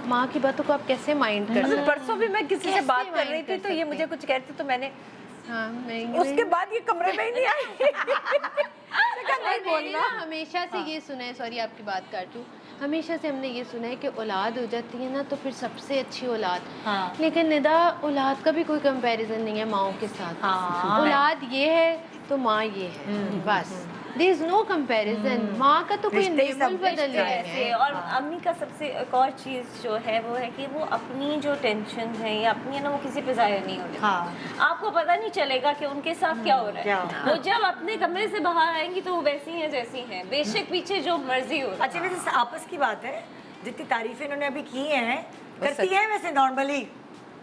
माँ की बातों को आप कैसे माइंड कर सकते।
परसों भी मैं किसी से बात कर रही थी तो ये मुझे कुछ कहती तो मैंने उसके बाद ये कमरे में ही नहीं आई। नहीं बोलना।
हमेशा से ये सुना है, सॉरी आपकी बात काटूं, हमेशा से हमने ये सुना है कि औलाद हो जाती है ना तो फिर सबसे अच्छी औलाद। लेकिन निदा औलाद का भी कोई कंपैरिजन नहीं है माओ के साथ। औलाद ये है तो माँ ये है, बस देयर इज नो कंपैरिजन। माँ का तो कोई लेवल बदल नहीं है।
और अम्मी का सबसे एक और चीज़ जो है वो है कि वो अपनी जो टेंशन है या अपनी है ना वो किसी पे जाहिर नहीं होने देती। आपको पता नहीं चलेगा कि उनके साथ क्या हो रहा है। वो जब अपने कमरे से बाहर आएंगी तो वो वैसी हैं जैसी हैं, बेशक पीछे जो मर्जी हो।
अच्छा वैसे आपस की बात है, जितनी तारीफें इन्होंने अभी की हैं, करती है वैसे नॉर्मली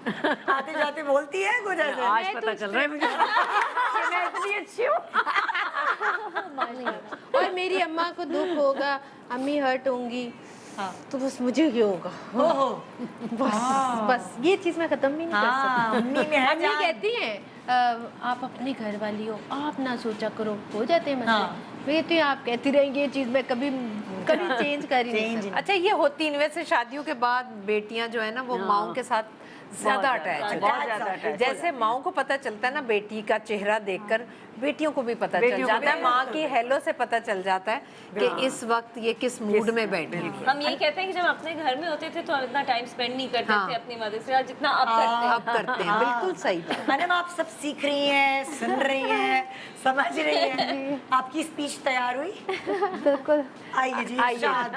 आते जाते बोलती है कुछ ऐसे।
आज पता चल रहा है मुझे मैं इतनी अच्छी हूँ।
और मेरी अम्मा को दुख होगा, अम्मी हर्ट होंगी, तो बस मुझे ये होगा, बस ये चीज मैं खत्म भी नहीं कर सकती।
अम्मी में है
अम्मी
जान।
कहती हैं आप अपने घर वाली हो, आप ना सोचा करो, हो जाते हैं मसले। मैं तो आप कहती रहेंगी ये चीज मैं कभी चेंज कर ही नहीं सकती।
अच्छा ये होती नहीं वैसे शादियों के बाद बेटियां जो है ना वो माओ के साथ ज्यादा अटैच,
बहुत ज्यादा अटैच।
जैसे माओ को पता चलता है ना बेटी का चेहरा देखकर, बेटियों को भी पता चल जाता है, माँ की हेलो से पता चल जाता है कि इस वक्त ये किस मूड में बैठी है।
हम ये कहते हैं कि जब अपने घर में होते थे तो हम इतना टाइम स्पेंड नहीं करते थे अपनी मदर से जितना अब करते हैं।
अब करते हैं, बिल्कुल सही बात।
मैडम आप सब सीख रही हैं, सुन रही हैं, समझ रही हैं। आपकी स्पीच तैयार हुई?
बिल्कुल।
आइए जी, इरशाद।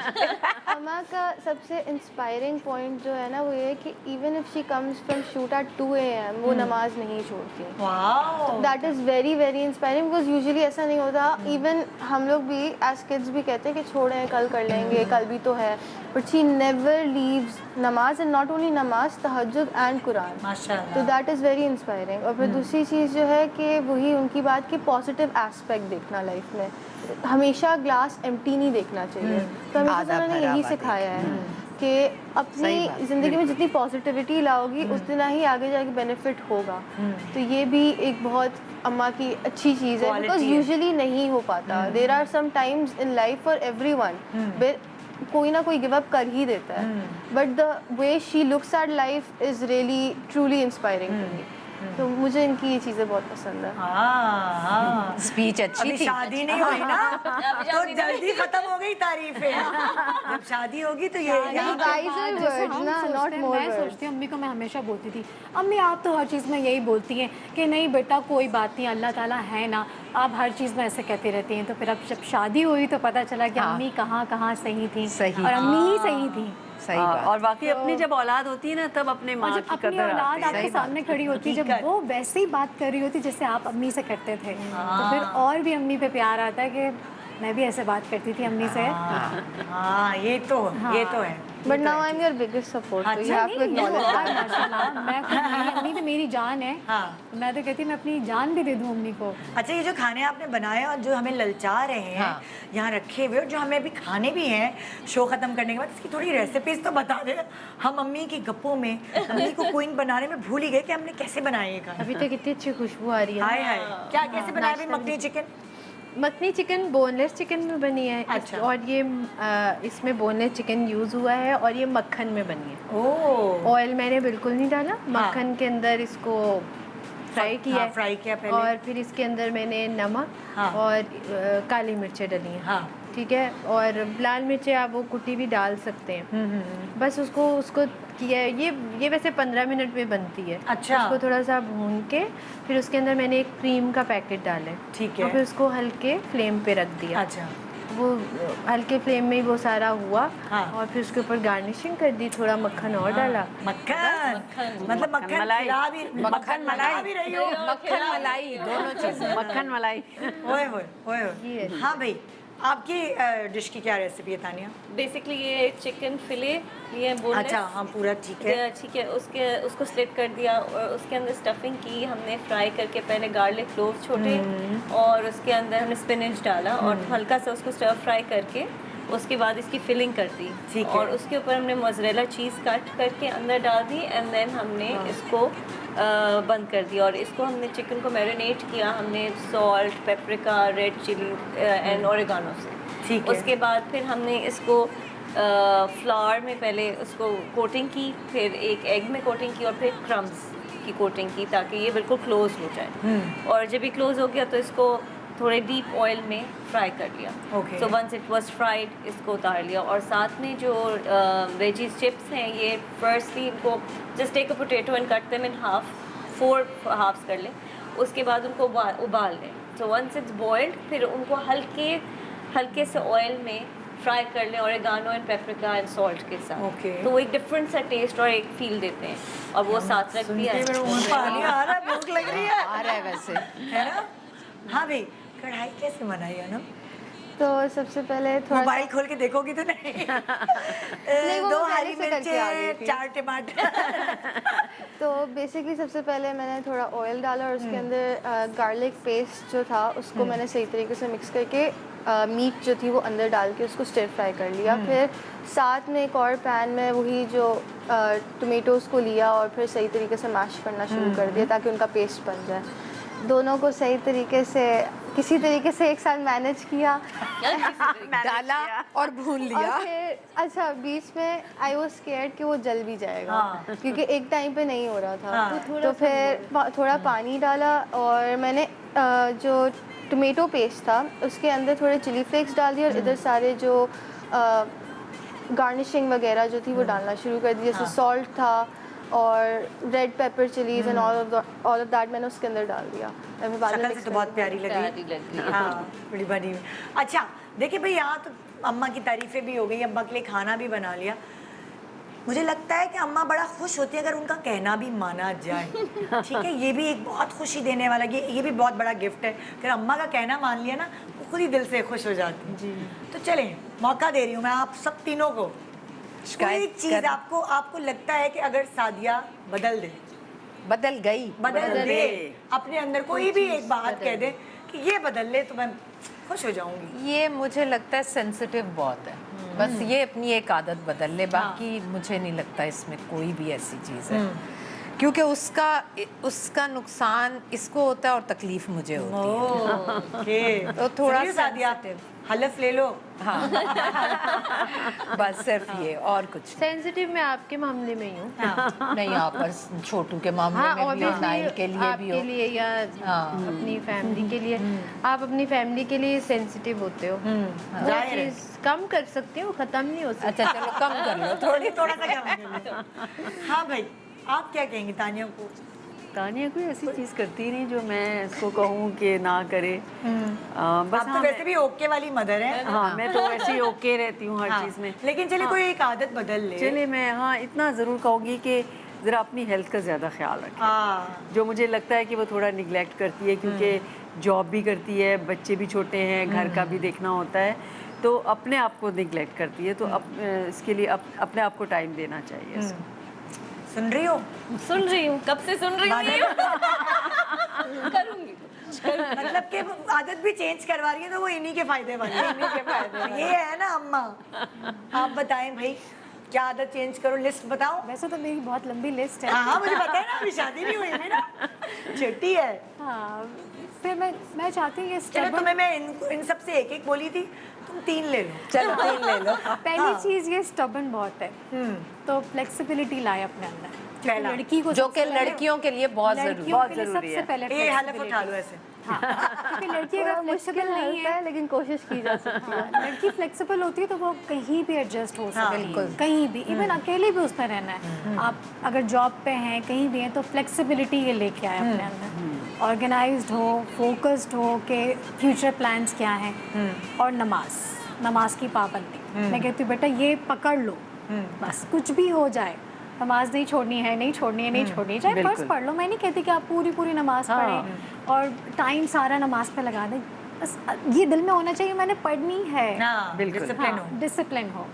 अम्मा का सबसे इंस्पायरिंग पॉइंट जो है ना वो ये है कि even if she comes from shoot at 2 AM वो नमाज नहीं छोड़ती।
Wow,
that is very very inspiring because usually ऐसा नहीं होता। इवन हम लोग भी एज किड्स भी कहते हैं कि छोड़ें कल कर लेंगे, कल भी तो है, बट शी नेवर लीव्स नमाज, एंड नॉट ओनली नमाज, तहज्जुद एंड कुरान।
माशाल्लाह।
तो दैट इज़ वेरी इंस्पायरिंग। और फिर दूसरी चीज़ जो है कि वही उनकी बात कि पॉजिटिव एस्पेक्ट देखना लाइफ में, हमेशा ग्लास एम्प्टी नहीं देखना चाहिए। तो हमें
आधा
उन्होंने
भरा
यही
हुआ
सिखाया है कि अपनी ज़िंदगी में जितनी पॉजिटिविटी लाओगी उतना ही आगे जाके बेनिफिट होगा। तो ये भी एक बहुत अम्मा की अच्छी चीज़ है, बिकॉज यूजुअली नहीं हो पाता। There are some times in life for everyone कोई ना कोई गिव अप कर ही देता है, but the way she looks at life is really truly inspiring to me. तो मुझे इनकी ये चीज़ें बहुत पसंद है।
हाँ,
स्पीच अच्छी
अभी
थी।
शादी नहीं हुई ना तो जल्दी खत्म हो गई तारीफें। जब शादी होगी तो ये
Wiser words ना, not more
मैं
words।
सोचती हूँ, अम्मी को मैं हमेशा बोलती थी, अम्मी आप तो हर चीज़ में यही बोलती हैं कि नहीं बेटा कोई बात नहीं, अल्लाह ताला है ना, आप हर चीज़ में ऐसे कहती रहती हैं, तो फिर अब जब शादी हुई तो पता चला कि
हाँ।
अम्मी कहाँ कहाँ सही थी,
सही
और अम्मी ही सही थी।
सही बात।
और बाकी अपनी जब औलाद होती है ना तब अपने
और
माँ
जब
की
अपनी
कदर
औलाद
आती है।
आपके सामने खड़ी होती है, जब
हकीकत।
वो वैसे ही बात कर रही होती जैसे आप अम्मी से करते थे, तो फिर और भी अम्मी पे प्यार आता है कि मैं भी ऐसे बात करती थी अम्मी से।
हाँ ये तो है।
But now I am your biggest support, you have to acknowledge that.
माशाल्लाह, मैं खुद, मेरी अम्मी भी मेरी जान है।
हाँ।
मैं तो कहती मैं अपनी जान भी दे दूँ अम्मी को।
अच्छा, ये जो खाने आपने बनाए और जो हमें ललचा रहे हैं
हाँ।
यहाँ रखे हुए, और जो हमें अभी खाने भी हैं शो खत्म करने के बाद, इसकी थोड़ी रेसिपीज तो बता दे। हम अम्मी की गप्पों में अम्मी को क्वीन बनाने में भूल ही गए कि हमने कैसे बनाए ये खाना।
अभी तक इतनी अच्छी खुशबू आ रही है।
हाय हाय, क्या कैसे बनाया भाई makhani chicken?
Makhani chicken boneless chicken में बनी है।
अच्छा।
और ये इसमें बोनलेस चिकन यूज़ हुआ है और ये मक्खन में बनी है।
ओह,
ऑयल मैंने बिल्कुल नहीं डाला, मक्खन के अंदर इसको फ्राई किया है।
फ्राई किया पहले।
और फिर इसके अंदर मैंने नमक
हाँ।
और काली मिर्चें डली हैं।
हाँ।
ठीक है, और लाल मिर्चें आप वो कुटी भी डाल सकते हैं। बस उसको किया है। ये वैसे 15 मिनट में बनती है।
अच्छा।
उसको थोड़ा सा भून के फिर उसके अंदर मैंने एक क्रीम का पैकेट डाला है।
ठीक है।
और फिर उसको हल्के फ्लेम पे रख दिया।
अच्छा।
वो हल्के फ्लेम में ही वो सारा हुआ।
हाँ।
और फिर उसके ऊपर गार्निशिंग कर दी, थोड़ा मक्खन और डाला।
मक्खन, मतलब मक्खन
मलाई।
खिला भी, मक्खन मलाई भी रही हो।
मक्खन मलाई दोनों चीजें।
मक्खन मलाई।
ओए होए, ओए होए। हाँ भाई, आपकी डिश की क्या रेसिपी है तानिया?
बेसिकली ये चिकन फिले ये बोनलेस।
अच्छा, हाँ पूरा ठीक है।
ठीक है, उसको स्लिट कर दिया और उसके अंदर स्टफिंग की हमने, फ्राई करके पहले गार्लिक क्लोव छोटे, और उसके अंदर हमने स्पिनच डाला और हल्का सा उसको स्टर फ्राई करके उसके बाद इसकी फिलिंग कर दी।
ठीक है।
और उसके ऊपर हमने मोज़रेला चीज़ कट करके अंदर डाल दी एंड देन हमने इसको बंद कर दिया। और इसको हमने चिकन को मैरिनेट किया हमने salt, paprika, red chilli and oregano से।
ठीक है।
उसके बाद फिर हमने इसको फ्लावर में पहले उसको कोटिंग की, फिर एक एग में कोटिंग की और फिर क्रम्स की कोटिंग की ताकि ये बिल्कुल क्लोज हो जाए। और जब ये क्लोज हो गया तो इसको थोड़े डीप ऑयल में फ्राई कर लिया।
Okay.
So once it was fried इसको उतार लिया। और साथ में जो वेजीज चिप्स हैं ये फर्स्टली इनको just take a potato and cut them in half, 4 halves कर लें। उसके बाद उनको उबाल लें। सो वंस इट्स बॉइल्ड फिर उनको हल्के से ऑयल में फ्राई कर लें oregano and paprika and salt के साथ।
Okay.
तो वो एक डिफरेंट सा टेस्ट और एक फील देते हैं। और वो साथ रख दिया
सुन के मेरे मुंह में पानी आ रहा है, भूख लग रही है।
आ रहा है वैसे।
है ना? हाँ भाई, कढ़ाई कैसे बनाई है ना?
तो सबसे पहले थोड़ा
मोबाइल खोल के देखोगी तो नहीं।
वो
2
मैं
हरी
पहले से करके आ गई
मिर्चें,
थी।
4 टमाटर।
तो बेसिकली सबसे पहले मैंने थोड़ा ऑयल डाला और उसके अंदर गार्लिक पेस्ट जो था उसको मैंने सही तरीके से मिक्स करके मीट जो थी वो अंदर डाल के उसको स्टिर फ्राई कर लिया। फिर साथ में एक और पैन में वही जो टोमेटोज़ को लिया और फिर सही तरीके से मैश करना शुरू कर दिया ताकि उनका पेस्ट बन जाए। दोनों को सही तरीके से किसी तरीके से एक साथ मैनेज किया
डाला और भून लिया।
और फिर अच्छा बीच में आई वाज स्केयर्ड कि वो जल भी जाएगा क्योंकि एक टाइम पे नहीं हो रहा था। तो फिर थोड़ा पानी डाला और मैंने जो टोमेटो पेस्ट था उसके अंदर थोड़े चिली फ्लेक्स डाल दिए और इधर सारे जो गार्निशिंग वगैरह जो थी वो डालना शुरू कर दी। जैसे सॉल्ट था और red pepper chillies and all of that मैंने उसके अंदर डाल दिया। मैं बाद में
शक्ल से
mix
तो
कर
बहुत प्यारी लग
प्यारी
रही
लग रही
है। हाँ, बड़ी बनी हुई। अच्छा देखिए भाई, यहाँ तो अम्मा की तारीफें भी हो गई, अम्मा के लिए खाना भी बना लिया। मुझे लगता है कि अम्मा बड़ा खुश होती है अगर उनका कहना भी माना जाए। ठीक है, ये भी एक बहुत खुशी देने वाला, ये भी बहुत बड़ा गिफ्ट है। अगर अम्मा का कहना मान लिया ना वो खुद ही दिल से खुश हो जाती है। तो चलें, मौका दे रही हूँ मैं आप सब तीनों को। कोई चीज़ आपको लगता है कि अगर सादिया बदल दे,
बदल
दे अपने अंदर कोई भी एक बात कह दे कि ये बदल ले तो मैं खुश हो जाऊंगी।
ये मुझे लगता है सेंसिटिव बहुत है। बस ये अपनी एक आदत बदल ले, बाकी मुझे नहीं लगता इसमें कोई भी ऐसी चीज़ है क्योंकि उसका नुकसान इसको होता है और तकलीफ मुझे होती है।
ओके,
तो थोड़ा
सादिया हलफ ले लो।
हाँ बस सिर्फ ये और कुछ
सेंसिटिव मैं आपके मामले में ही हूँ।
नहीं, आप पर छोटू के मामले
हाँ,
में भी हो, नाइल के लिए भी
आपके
हो।
लिए या अपनी फैमिली के लिए, आप अपनी फैमिली के लिए सेंसिटिव होते हो। वो
जाहिर है।
चीज़ कम कर सकते हो, खत्म नहीं हो सकती।
अच्छा चलो कम कर लो
थोड़ा सा कम कर लो। हाँ भाई, आप क्या कहेंगी तानिया को?
पता नहीं है, कोई ऐसी चीज़ करती नहीं जो मैं इसको कहूँ कि ना करे। बस
आप तो
हाँ,
वैसे भी ओके वाली मदर है।
हाँ मैं तो वैसे ही ओके रहती हूँ हर चीज़ में।
लेकिन चलिए कोई एक आदत बदल ले।
चलिए मैं हाँ इतना ज़रूर कहूँगी कि ज़रा अपनी हेल्थ का ज़्यादा ख्याल रखें।
हाँ
जो मुझे लगता है कि वो थोड़ा निगलेक्ट करती है, क्योंकि जॉब भी करती है, बच्चे भी छोटे हैं, घर का भी देखना होता है, तो अपने आप को निगलेक्ट करती है। तो इसके लिए अपने आप को टाइम देना चाहिए इसको।
सुन रही हो?
सुन रही हूँ, कब से सुन रही हूँ। करूँगी।
मतलब कि आदत भी चेंज करवा रही है तो वो इन्हीं के फायदे वाली है। इन्हीं के फायदे ये है ना अम्मा। आप बताएं भाई, क्या आदत चेंज करो, लिस्ट बताओ।
वैसे तो मेरी बहुत लंबी लिस्ट है।
हाँ हाँ मुझे पता है ना, अभी शादी नहीं हुई है ना, छोटी है।
हाँ, फिर मैं चाहती हूँ ये
चलो
stubborn-
तुम्हें मैं इन सब से एक एक बोली थी, तुम 3 ले लो।
चलो 3 ले लो।
पहली चीज ये स्टबर्न बहुत है, तो फ्लेक्सिबिलिटी लाए अपने अंदर। क्योंकि
पहला।
लड़की को
जो कि
सबसे पहले-
लड़कियों के लिए बहुत ज़रूरी
लड़कियों
है।
के लिए
ज़रूरी
सबसे
है।
पहले
ये हलफ
flexibility
उठा लो ऐसे।
हाँ, क्योंकि लड़की अगर फ्लेक्सिबल नहीं
होता
है,
है लेकिन कोशिश की जा सकती है।
लड़की फ्लेक्सिबल होती है तो वो कहीं भी एडजस्ट हो सकती है,
बिल्कुल।
कहीं भी, इवन अकेले भी उसमें रहना है। आप अगर जॉब पे हैं, कहीं भी हैं, तो फ्लेक्सिबिलिटी ये लेके आए अपने अंदर। ऑर्गेनाइज्ड हो, फोकस्ड हो कि फ्यूचर प्लान्स क्या हैं, और नमाज की पाबंदी। मैं कहती हूँ बेटा ये पकड़ लो, बस कुछ भी हो जाए, नमाज नहीं छोड़नी है, नहीं छोड़नी है, नहीं छोड़नी है। चाहे फर्ज पढ़ लो, मैं नहीं कहती कि आप पूरी नमाज पढ़ें और टाइम सारा नमाज पे लगा दें। बस ये दिल में होना चाहिए मैंने पढ़नी है।
हाँ डिसिप्लिन हो।
डिसिप्लिन हो।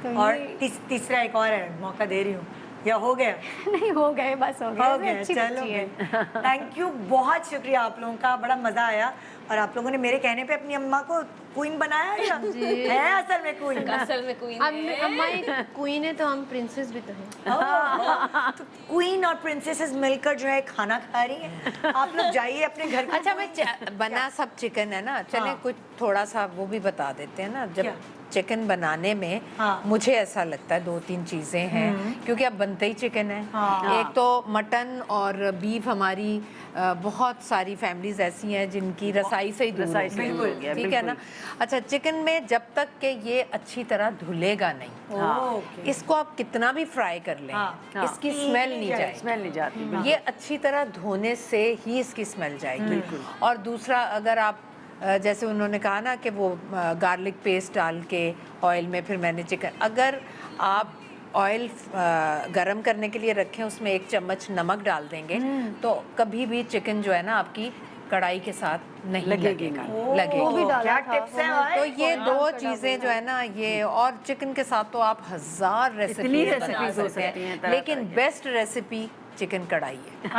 तो
और
ये
तीसरा एक और है, मौका दे रही हूँ, या हो गया?
नहीं हो गए, बस हो गए।
हो गया,
अच्छी
चलो
बच्ची है।
थैंक यू, बहुत शुक्रिया आप लोगों का, बड़ा मजा आया। और आप लोगों ने मेरे कहने पे अपनी अम्मा को क्वीन बनाया या है असल में क्वीन?
असल में कोई
अम्मा एक क्वीन है तो हम प्रिंसेस भी तो हैं।
तो क्वीन और प्रिंसेसेस मिलकर जो है खाना खा रही हैं। आप लोग जाइए अपने घर को।
अच्छा मैं बना सब चिकन है ना, चले कुछ थोड़ा सा वो भी बता देते हैं ना। जब
क्या?
चिकन बनाने में
हाँ।
मुझे ऐसा लगता है 2-3 चीज़ें हैं, क्योंकि अब बनते ही चिकन है। एक तो मटन और बीफ, हमारी बहुत सारी फैमिलीज ऐसी हैं जिनकी रसाई से ही दूर
रसाई से
हो
दूर
गई,
हो गया,
ठीक है ना। अच्छा चिकन में जब तक कि ये अच्छी तरह धुलेगा नहीं,
ओके।
इसको आप कितना भी फ्राई कर लें,
हाँ।
इसकी स्मेल नहीं जाएगी।
स्मेल नहीं जाती बिल्कुल।
ये अच्छी तरह धोने से ही इसकी स्मेल जाएगी। और दूसरा, अगर आप जैसे उन्होंने कहा ना कि वो गार्लिक पेस्ट डाल के ऑयल में, फिर मैंने चिकन, अगर आप ऑयल गरम करने के लिए रखें, उसमें 1 चम्मच नमक डाल देंगे, तो कभी भी चिकन जो है ना आपकी कढ़ाई के साथ नहीं लगेगा।
वो क्या टिप्स हैं भाई?
तो ये 2 चीज़ें जो है ना, ये, और चिकन के साथ तो आप 1000 रेसिपी बना
रेसिपीज हो
सकते
सकती हैं
हैं,
तरह
लेकिन बेस्ट रेसिपी चिकन कढ़ाई है।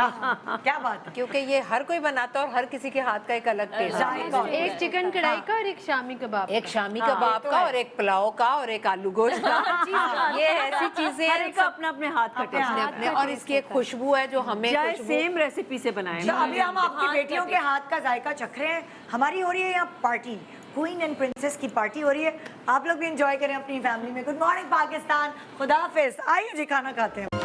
क्या बात है?
क्योंकि ये हर कोई बनाता है और हर किसी के हाथ का एक अलग टेस्ट है।
एक चिकन कढ़ाई का और एक शामी कबाब
एक शामी कबाब का और एक पुलाव का और एक आलू गोश्त का। ये ऐसी चीजें
हर एक का अपना अपने हाथ का टेस्ट
अपने अपने, और इसकी एक खुशबू है जो हमें
चाहे
खुशबू
सेम रेसिपी से बनाए
तो अभी हम आपकी बेटियों के हाथ का जायका चख रहे हैं। हमारी हो रही है यहाँ पार्टी, क्वीन एंड प्रिंसेस की पार्टी हो रही है। आप लोग भी एंजॉय करें अपनी फैमिली में। गुड मॉर्निंग पाकिस्तान, खुदा हाफिज। आइए जी खाना खाते हैं।